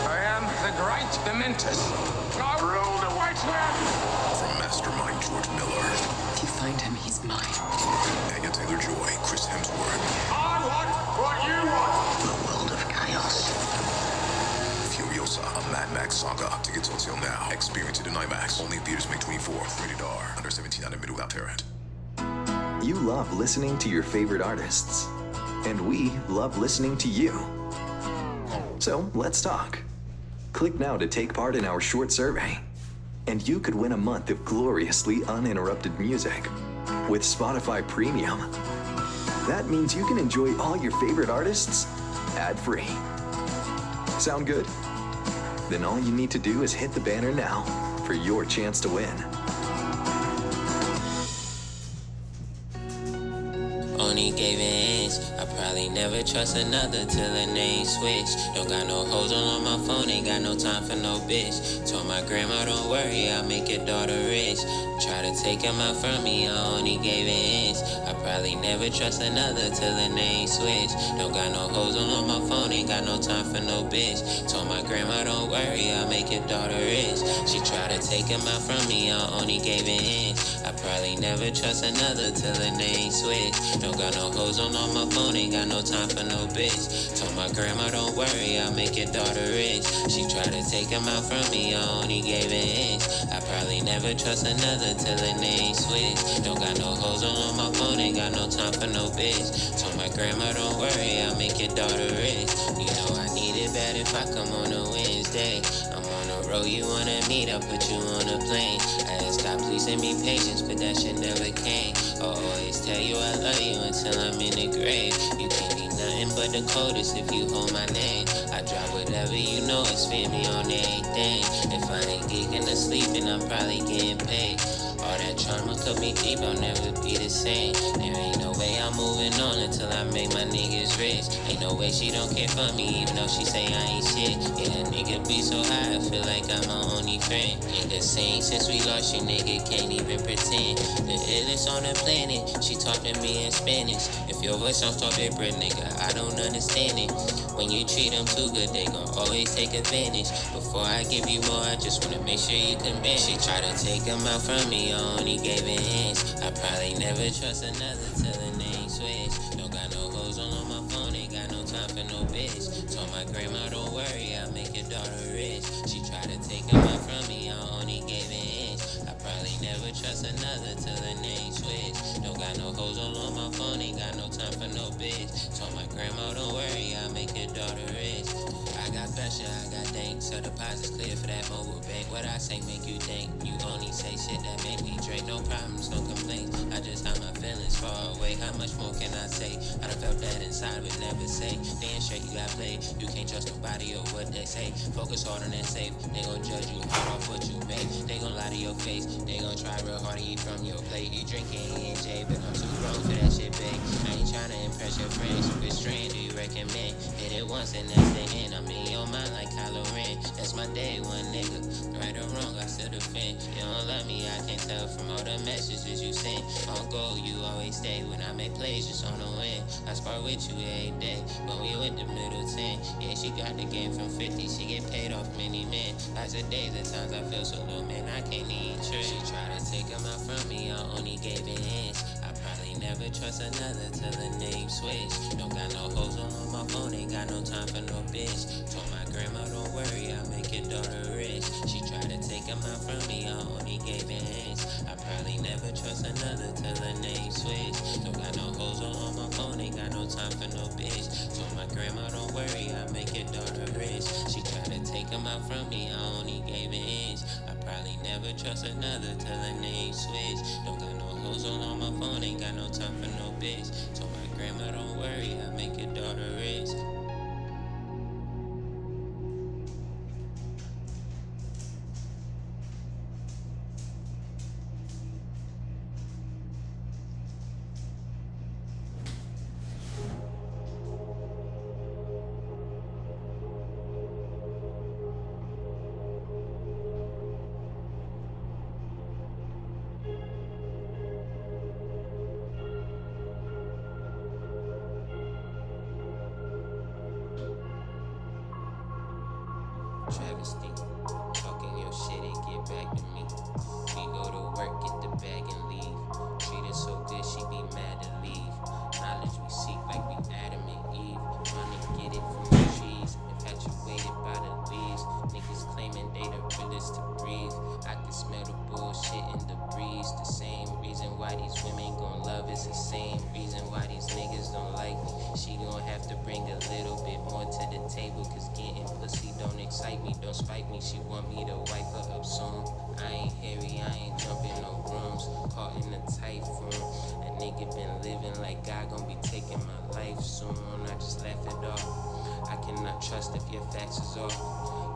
I am the great Dementus. I rule the wasteland. From Mastermind George Miller. If you find him, he's mine. Anya Taylor-Joy, Chris Hemsworth. I want what you want. A world of chaos. Furiosa, a Mad Max saga. Tickets on sale now. Experience it in IMAX. Only in theaters May 24th. Rated R. Under 17 and admitted without parent. You love listening to your favorite artists. And we love listening to you. So let's talk. Click now to take part in our short survey. And you could win a month of gloriously uninterrupted music with Spotify Premium. That means you can enjoy all your favorite artists ad-free. Sound good? Then all you need to do is hit the banner now for your chance to win. Only gave ends. I probably never trust another till the name switch. Don't got no hoes on my phone, ain't got no time for no bitch. Told my grandma don't worry, I'll make your daughter rich. Try to take him out from me, I only gave ends. I probably never trust another till the name switch. Don't got no hoes on my phone, ain't got no time for no bitch. Told my grandma don't worry, I'll make your daughter rich. She tried to take him out from me, I only gave ends. I probably never trust another till the name switch. Don't got no hoes on my phone, ain't got no time for no bitch. Told my grandma don't worry, I'll make your daughter rich. She tried to take him out from me, I only gave ends. I probably never trust another till the name switch. Don't got no hoes on my phone, ain't got no time for no bitch. Told my grandma don't worry, I'll make your daughter rich. You know I need it bad if I come on a Wednesday. I'm on the road, you wanna meet, I'll put you on a plane. I asked God, please send me patience, but that shit never came. I'll always tell you I love you until I'm in the grave. You can't be nothing but the coldest if you hold my name. I drop whatever you know, it's family on everything. If I taking a sleep and I'm probably getting paid. All that trauma cut me deep, I'll never be the same. There ain't no way I'm moving on until I make my niggas rich. Ain't no way she don't care for me, even though she say I ain't shit. Yeah, nigga be so high, I feel like I'm my only friend. Nigga saying since we lost you, nigga can't even pretend. The illest on the planet, she talk to me in Spanish. If your voice don't talk different, nigga, I don't understand it. When you treat them too good, they gon' always take advantage. Before I give you more, I just wanna make sure you can manage. She try to take them out from me, I only gave it hands. I probably never trust another till the name switch. Don't got no hoes on my phone, ain't got no time for no bitch. Told my grandma don't worry, I'll make your daughter rich. She tried to take them out from me, I only gave it hands. I probably never trust another till the name switch. Don't got no hoes on my phone, ain't got no time for no bitch. Told my grandma don't worry, I'll make your daughter rich. I got pressure, I got thanks. So deposits clear for that mobile bank. What I say make you think. You only say shit that make me drink. No problems, no complaints. I just hide my feelings far away. How much more can I say? I done felt that inside but never say. Damn straight you got played. You can't trust nobody or what they say. Focus harder than safe. They gon' judge you hard off what you make. They gon' lie to your face. They gon' try real hard to eat from your plate. You drinking E&J, but I'm too grown for that shit, babe. I ain't tryna impress your friends. Which strain do you recommend? Hit it once and that's the end. I'm in your mind like Kylo Ren. That's my day one, nigga. Right or wrong, I still defend. You don't love me, I can tell from all the messages you send. On goal, you always stay. When I make plays, just on the win. I spar with you every day. When we went to middle 10, yeah, she got the game from 50. She get paid off many men. Lots of days, at times I feel so low, man, I can't even trip. She tried to take them out from me, I only gave it hands. I probably never trust another till the name switch. Don't got no hoes on my phone, ain't got no time for no bitch. Told my grandma don't worry, I'll make your daughter rich. She tried to take them out from me, I only gave it hands. I probably never trust another till the name switch. Don't got no hoes on my phone, ain't got no time for no bitch. Told my grandma don't worry, I'll make your daughter rich. She tried to take them out from me, I only gave it hands. I probably never trust another till the name switch. Don't got no hoes on my phone, ain't got no time for no bitch. Told my grandma don't worry, I'll make your daughter rich. Travesty, talking your shit and get back to me. We go to work, get the bag and leave. Treat her so good, she be mad to leave. Knowledge we seek like we Adam and Eve. Trying to get it from the trees, infatuated by the leaves. Niggas claiming they the realest to breathe. I can smell the bullshit in the breeze. The same reason why these women gon' love is the same reason why these niggas don't like me. She gon' have to bring a little bit more to the table, cause getting pussy don't excite me, don't spite me. She want me to wipe her up soon. I ain't hairy, I ain't jumping no rooms. Caught in a typhoon. That nigga been living like God gon' be taking my life soon. I just laugh it off. I cannot trust if your facts is off.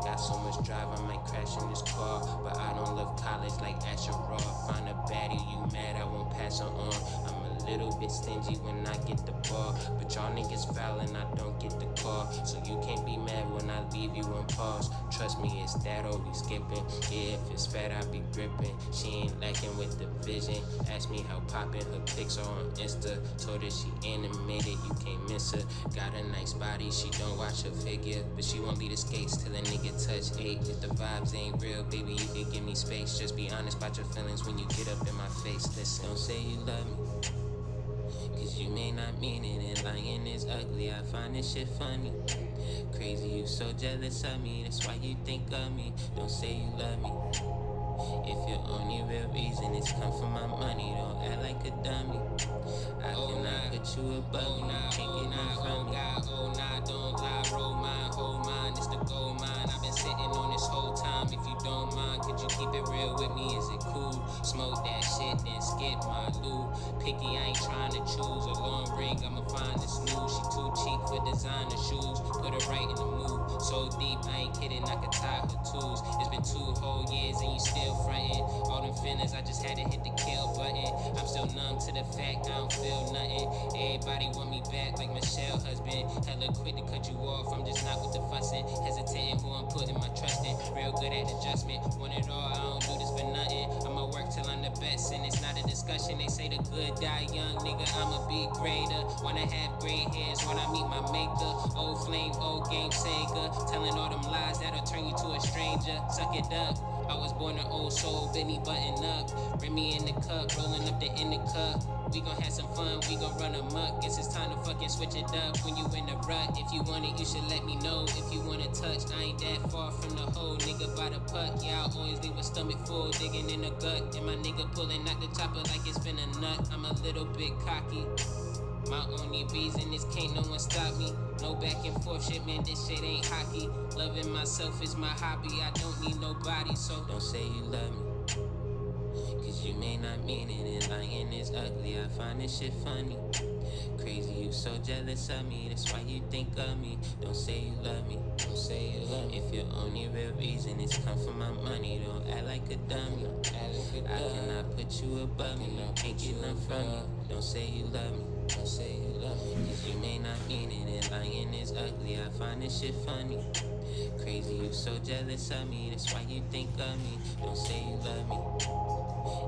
Got so much drive, I might crash in this car. But I don't love college like Asher Raw. Find a baddie, you mad, I won't pass her on. I'm a little bit stingy when I get the ball. But y'all niggas foul and I don't get the call. So you can't be mad when I leave you on pause. Trust me, it's that or we skipping. Yeah, if it's fat, I be gripping. She ain't lacking with the vision. Ask me how poppin' her pics are on Insta. Told her she animated, you can't miss her. Got a nice body, she don't watch her figure. But she won't leave the skates till a nigga touch 8. If the vibes ain't real, baby, you can give me space. Just be honest about your feelings when you get up in my face. Listen, don't say you love me, cause you may not mean it. And lying is ugly, I find this shit funny. Crazy, you so jealous of me, that's why you think of me. Don't say you love me if your only real reason is come for my money. Don't act like a dummy. I cannot put you above me, can't get none from me. Oh nah, don't lie, roll mine, hold mine, it's the gold mine. I've been sitting on this whole time. If you don't mind, could you keep it real with me? Is it cool? Smoke that shit, then skip my loot. Picky, I ain't trying to choose a long ring, I'ma find a snooze. She too cheap for designer shoes, put her right in the mood. So deep, I ain't kidding, I could tie her tools. It's been 2 whole years and feelings, I just had to hit the kill button. I'm still numb to the fact I don't feel nothing. Everybody want me back like Michelle husband. Hella quick to cut you off, I'm just not with the fussing. Hesitating who I'm putting my trust in. Real good at adjustment, want it all, I don't do this for nothing. I'ma work till I'm the best, and it's not a discussion. They say the good die young, nigga, I'ma be greater. Wanna have gray hairs when I meet my maker. Old flame, old game Sega. Telling all them lies that'll turn you to a stranger. Suck it up, I was born an old soul, Benny button up. Remy in the cup, rolling up the in the cup. We gon' have some fun, we gon' run amok. Guess it's time to fucking switch it up. When you in the rut, if you want it, you should let me know. If you wanna touch, I ain't that far from the hole. Nigga by the putt, yeah, I always leave a stomach full, digging in the gut. And my nigga pulling out the chopper like it's been a nut. I'm a little bit cocky. My only reason is can't no one stop me. No back and forth shit, man, this shit ain't hockey. Loving myself is my hobby, I don't need nobody. So don't say you love me, cause you may not mean it. And lying is ugly, I find this shit funny. Crazy, you so jealous of me, that's why you think of me. Don't say you love me, don't say you love me. If your only real reason is come for my money, don't act like a dummy. I cannot put you above me, can't get none from you. Don't say you love me, don't say you love me, cause you may not mean it. And lying is ugly, I find this shit funny. Crazy, you so jealous of me, that's why you think of me. Don't say you love me.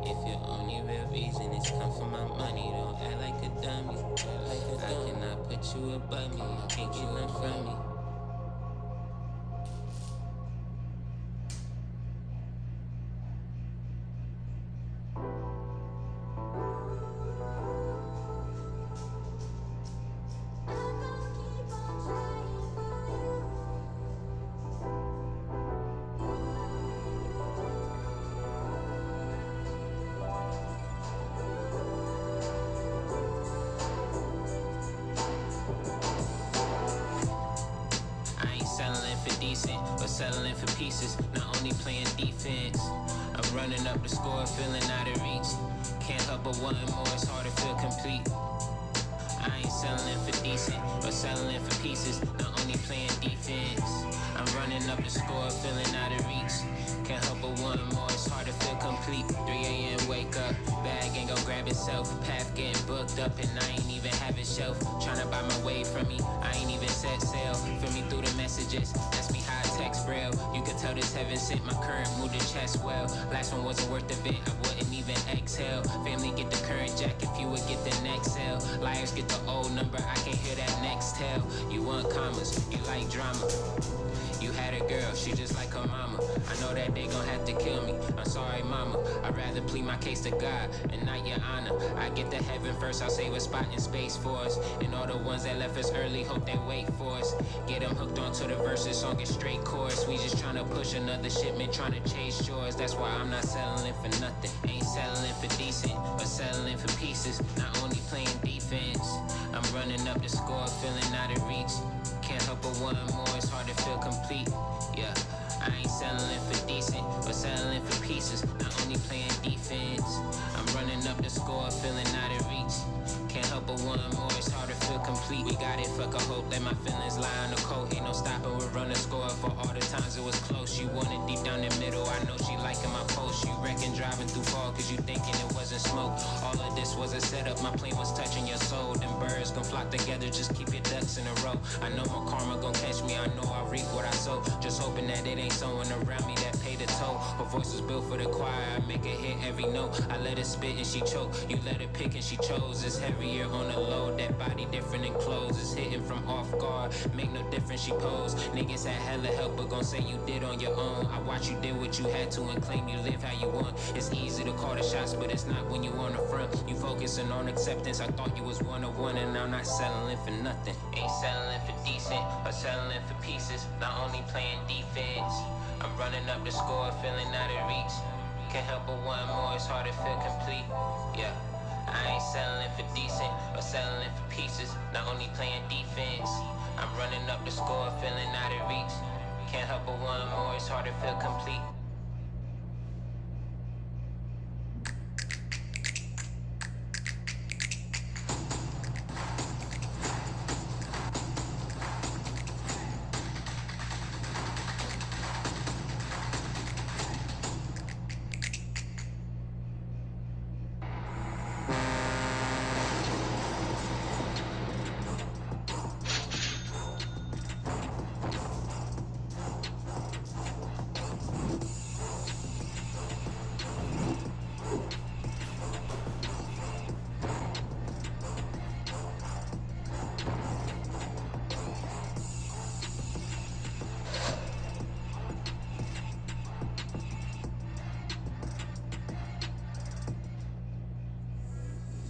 If your only real reason is come for my money, don't act like a dummy. I cannot put you above me, can't get none from me. Settling for pieces, not only playing defense. I'm running up the score, feeling out of reach. Can't help but wanting more, it's hard to feel complete. I ain't settling for decent, but settling for pieces, not only playing defense. I'm running up the score, feeling out of reach. Can't help but wanting more, it's hard to feel complete. 3 a.m. wake up, bag ain't gon' grab itself. Path getting booked up and I ain't even have it shelf. Tryna buy my way from me, I ain't even set sail. Feel me through the messages, that's me high text braille. You could tell this heaven sent my current mood to chest well. Last one wasn't worth the vent, I wouldn't even exhale. Family get the current jack if you would get the next sale. Liars get the old number, I can't hear that next tell. You want commas, you like drama. You had a girl, she just like her mama. I know that they gon' have to kill me, I'm sorry mama. I'd rather plead my case to God and not your honor. I get to heaven first, I'll save a spot in space for us. And all the ones that left us early, hope they wait for us. Get them hooked onto the verses, song is straight chorus. We just tryna push another shipment, tryna chase yours. That's why I'm not settling for nothing. Ain't settling for decent, but settling for pieces. Not only playing defense, I'm running up the score, feeling out of reach. Can't help but want more, it's hard to feel complete. Yeah, I ain't settling for decent, but settling for pieces. Not only playing defense, I'm running up the score, feeling out of reach. Can't help but want more, it's hard to feel complete. We got it, fuck a hope, let my feelings lie on the coat. Ain't no stopping, we're running score for all the times it was close. You want it deep down the middle, I know she liking my post. You reckon driving through fog cause you thinking it wasn't smoke. All of this was a setup, my plane was touching your soul. Them birds gon' flock together, just keep your ducks in a row. I know my karma gon' catch me, I know I reap what I sow. Just hoping that it ain't someone around me that paid the toll. Her voice was built for the choir, I make her hit every note. I let her spit and she choke, you let her pick and she chose. It's heavier on the load, that body different in clothes. It's hitting from off guard, make no difference she pose. Niggas had hella help but gon' say you did on your own. I watch you did what you had to and claim you live how you want. It's easy to call the shots but it's not when you on the front. You focusing on acceptance, I thought you was one-on-one and I'm not settling for nothing. Ain't settling for decent, but settling for pieces. Not only playing defense, I'm running up the score, feeling out of reach. Can't help but want more, it's hard to feel complete. Yeah, I ain't settling for decent, but settling for pieces. Not only playing defense, I'm running up the score, feeling out of reach. Can't help but want more, it's hard to feel complete.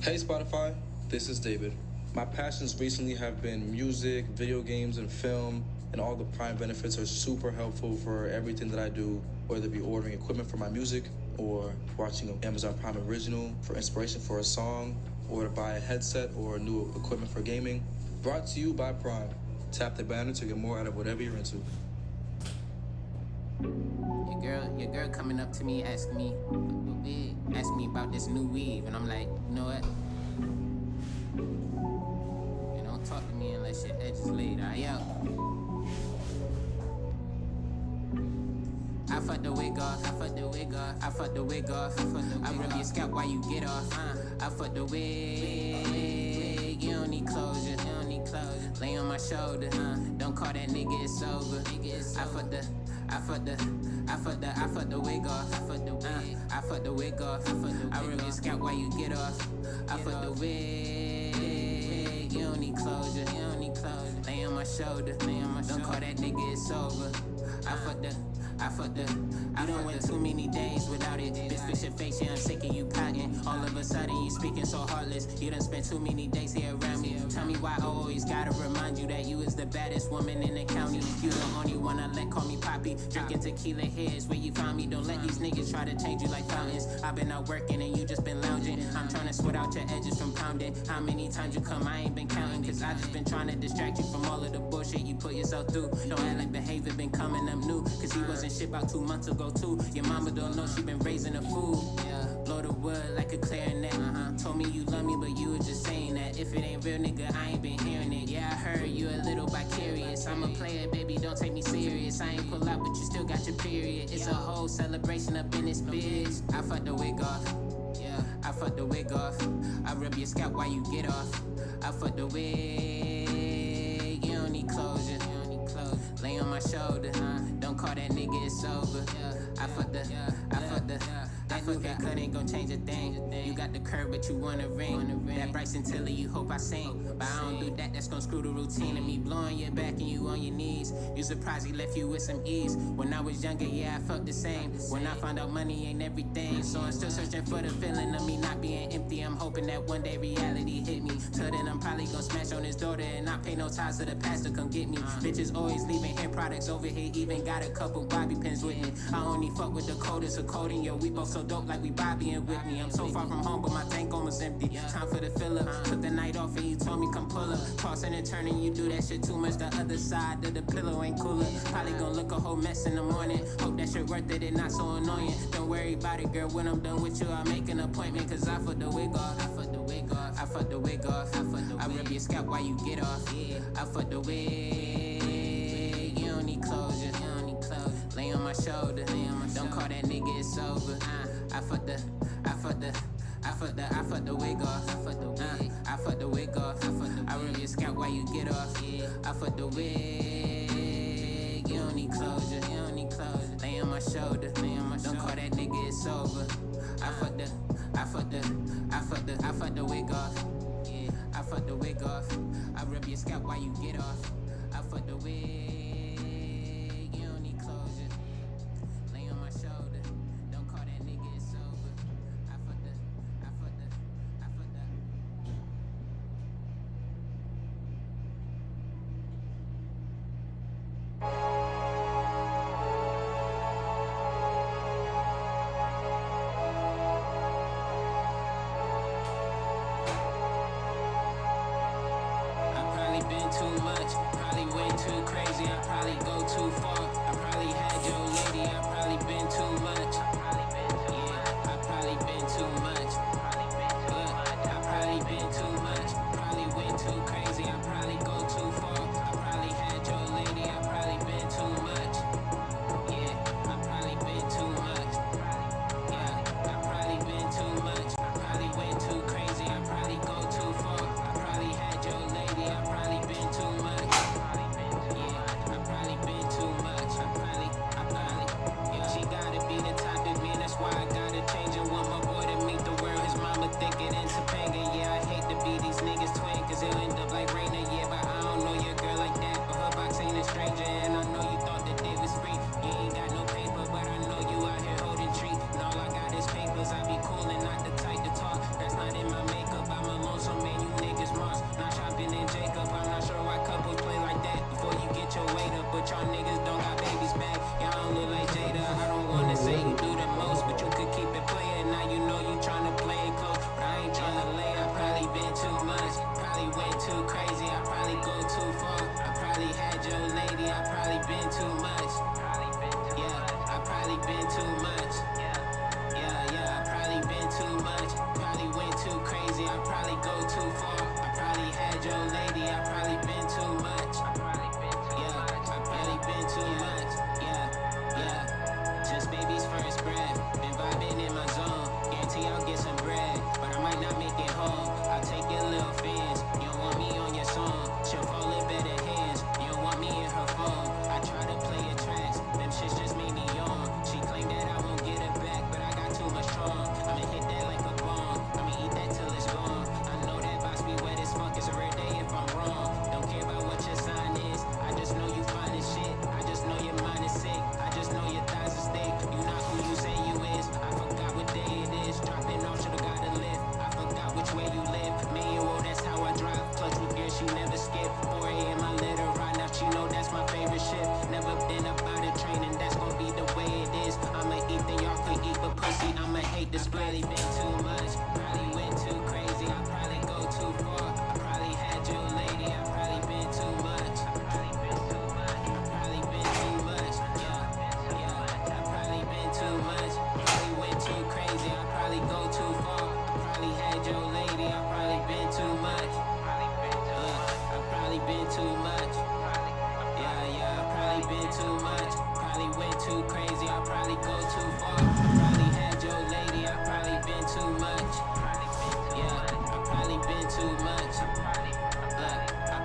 Hey Spotify, this is David. My passions recently have been music, video games, and film, and all the Prime benefits are super helpful for everything that I do, whether it be ordering equipment for my music, or watching an Amazon Prime original for inspiration for a song, or to buy a headset or new equipment for gaming. Brought to you by Prime. Tap the banner to get more out of whatever you're into. Your girl coming up to me, ask me about this new weave, and I'm like, you know what? You don't talk to me unless your edge is laid. I fuck the wig off, I fuck the wig off, I fuck the wig off, I rub your scalp while you get off. I fuck the wig, you don't need closure, you don't need closure. Lay on my shoulder, don't call that nigga, it's over. I fuck the wig off, I fuck the wig off, I rub your scalp while you get off. I fuck the wig, you don't need closure, you don't need closure. Lay on my shoulder, don't call that nigga, it's over. I done went too many days without it. Bitch, fix your face, yeah, I'm sick of you pouting. All of a sudden, you speaking so heartless. You done spent too many days here around me. Tell me why I always gotta remind you that you is the baddest woman in the county. You the only one I let call me Poppy. Drinking tequila here is where you found me. Don't let these niggas try to change you like fountains. I've been out working and you just been lounging. I'm trying to sweat out your edges from pounding. How many times you come, I ain't been counting. Cause I just been trying to distract you from all of the bullshit you put yourself through. Don't act like behavior been coming up new. Cause he wasn't shit about 2 months ago too. Your mama don't know she been raising a fool. Yeah, blow the wood like a clarinet. Told me you love me, but you were just saying that. If it ain't real, nigga, I ain't been hearing it. Yeah, I heard you a little vicarious. I'm a player, baby, don't take me serious. I ain't pull out, but you still got your period. It's a whole celebration up in this bitch. I fuck the wig off. Yeah, I fuck the wig off. I rub your scalp while you get off. I fuck the wig. You don't need closure. You don't need closure. Lay on my shoulder. Don't call that nigga, it's over. I fuck the cut ain't gon' change a thing. You got the curve, but you want a ring. That Bryson Tiller, you hope I sing. But I don't do that, that's gon' screw the routine. And me blowing your back and you on your knees. You surprised he left you with some ease. When I was younger, yeah, I felt the same. When I found out money ain't everything. So I'm still searching for the feeling of me not being empty. I'm hoping that one day reality hit me. Till then, I'm probably gon' smash on his daughter and not pay no ties to the past to come get me. Bitches always leaving hair products over here. Even got a couple bobby pins with me. I only fuck with the coldest of coding. Yo, we both so dope like we Bobby and Whitney. I'm so far from home, but my tank almost empty. Time for the fill up. Took the night off and you told me come pull up. Tossing and turning, you do that shit too much. The other side of the pillow ain't cooler. Probably gon' look a whole mess in the morning. Hope that shit worth it and not so annoying. Don't worry about it, girl. When I'm done with you, I'll make an appointment. Cause I fuck the wig off. I fuck the wig off. I fuck the wig off. I rub your scalp while you get off. I fuck the wig. You don't need closure. You don't need closure. Lay on my shoulder. Don't call that nigga, it's over. I fuck the wig off. I fuck the wig off. I rub your scalp while you get off. I fuck the wig. You don't need closure. You don't need closure. Lay on my shoulder. Don't call that nigga, it's over. I fuck the wig off. I fuck the wig off. I rub your scalp while you get off. I fuck the wig. You don't need closure. Lay on my shoulder. Don't call that nigga, it's over. I fuck the. Been too much, probably way too crazy. I probably go too far. I probably had your lady. I probably been too much. Yeah, I probably been too much. Look, I probably been too much. Probably went too crazy. I probably go too far. I probably had your lady. I probably been too much. Yeah, I probably been too much. Yeah, I probably been too much. Probably went too crazy. I probably go too far. I probably had your lady. I probably been too much. Yeah, I probably been too much. I probably, yeah, she gotta be the type. It's probably been too much. Probably went too crazy. I probably go too far. I probably had your lady. I probably been too much. I probably been too much. I probably been too much. Yeah. I probably been too much. Probably went too crazy. I probably go too far. I probably had your lady. I probably been too much. I probably been too much. Yeah. I probably been too much. Probably went too crazy. I probably go too far. Probably had your lady. I probably been too much. Yeah. I probably been too much. I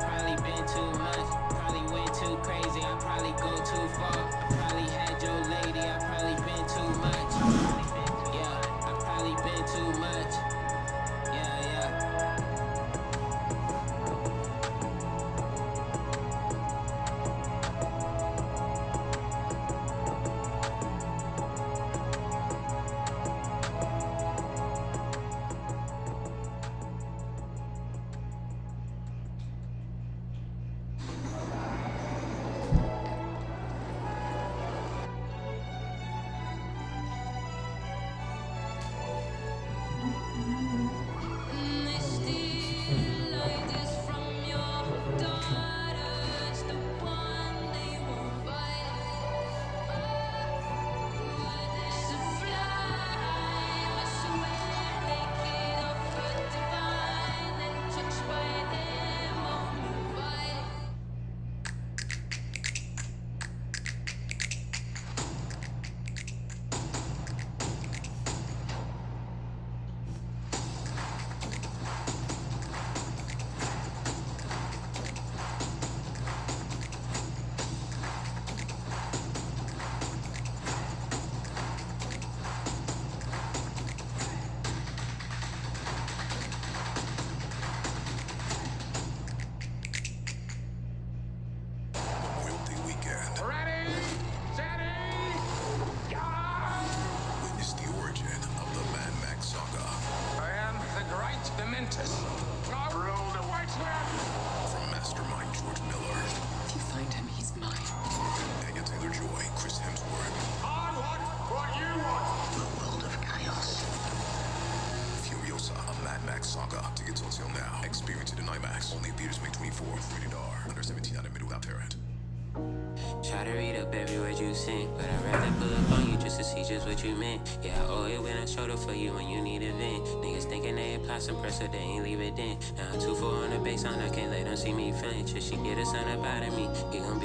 probably been too much. Probably went too crazy. I probably go too far. Probably had your lady. I probably been too much. Yeah. I probably been too much. Yeah. Memorial Day weekend. Ready, steady, go! Witness the origin of the Mad Max saga. I am the great Dementus. I rule the White Man. From Mastermind George Miller, If you find him, he's mine. Anya Taylor-Joy, Chris Hemsworth, I want what you want. The world of chaos. Furiosa, a Mad Max saga. Tickets on sale now. Experience it in IMAX. Only in theaters May 24th. Rated R. Under 17 on admitted without parent. Try to read up every word you sing, but I'd rather pull up on you just to see just what you meant. Yeah, I owe it when I showed up for you when you need a vent. Niggas thinking they apply some pressure, they ain't leave it in. Now I'm 2-4 on the baseline, I can't let them see me flinch. If she get a son up out of me, he gon' be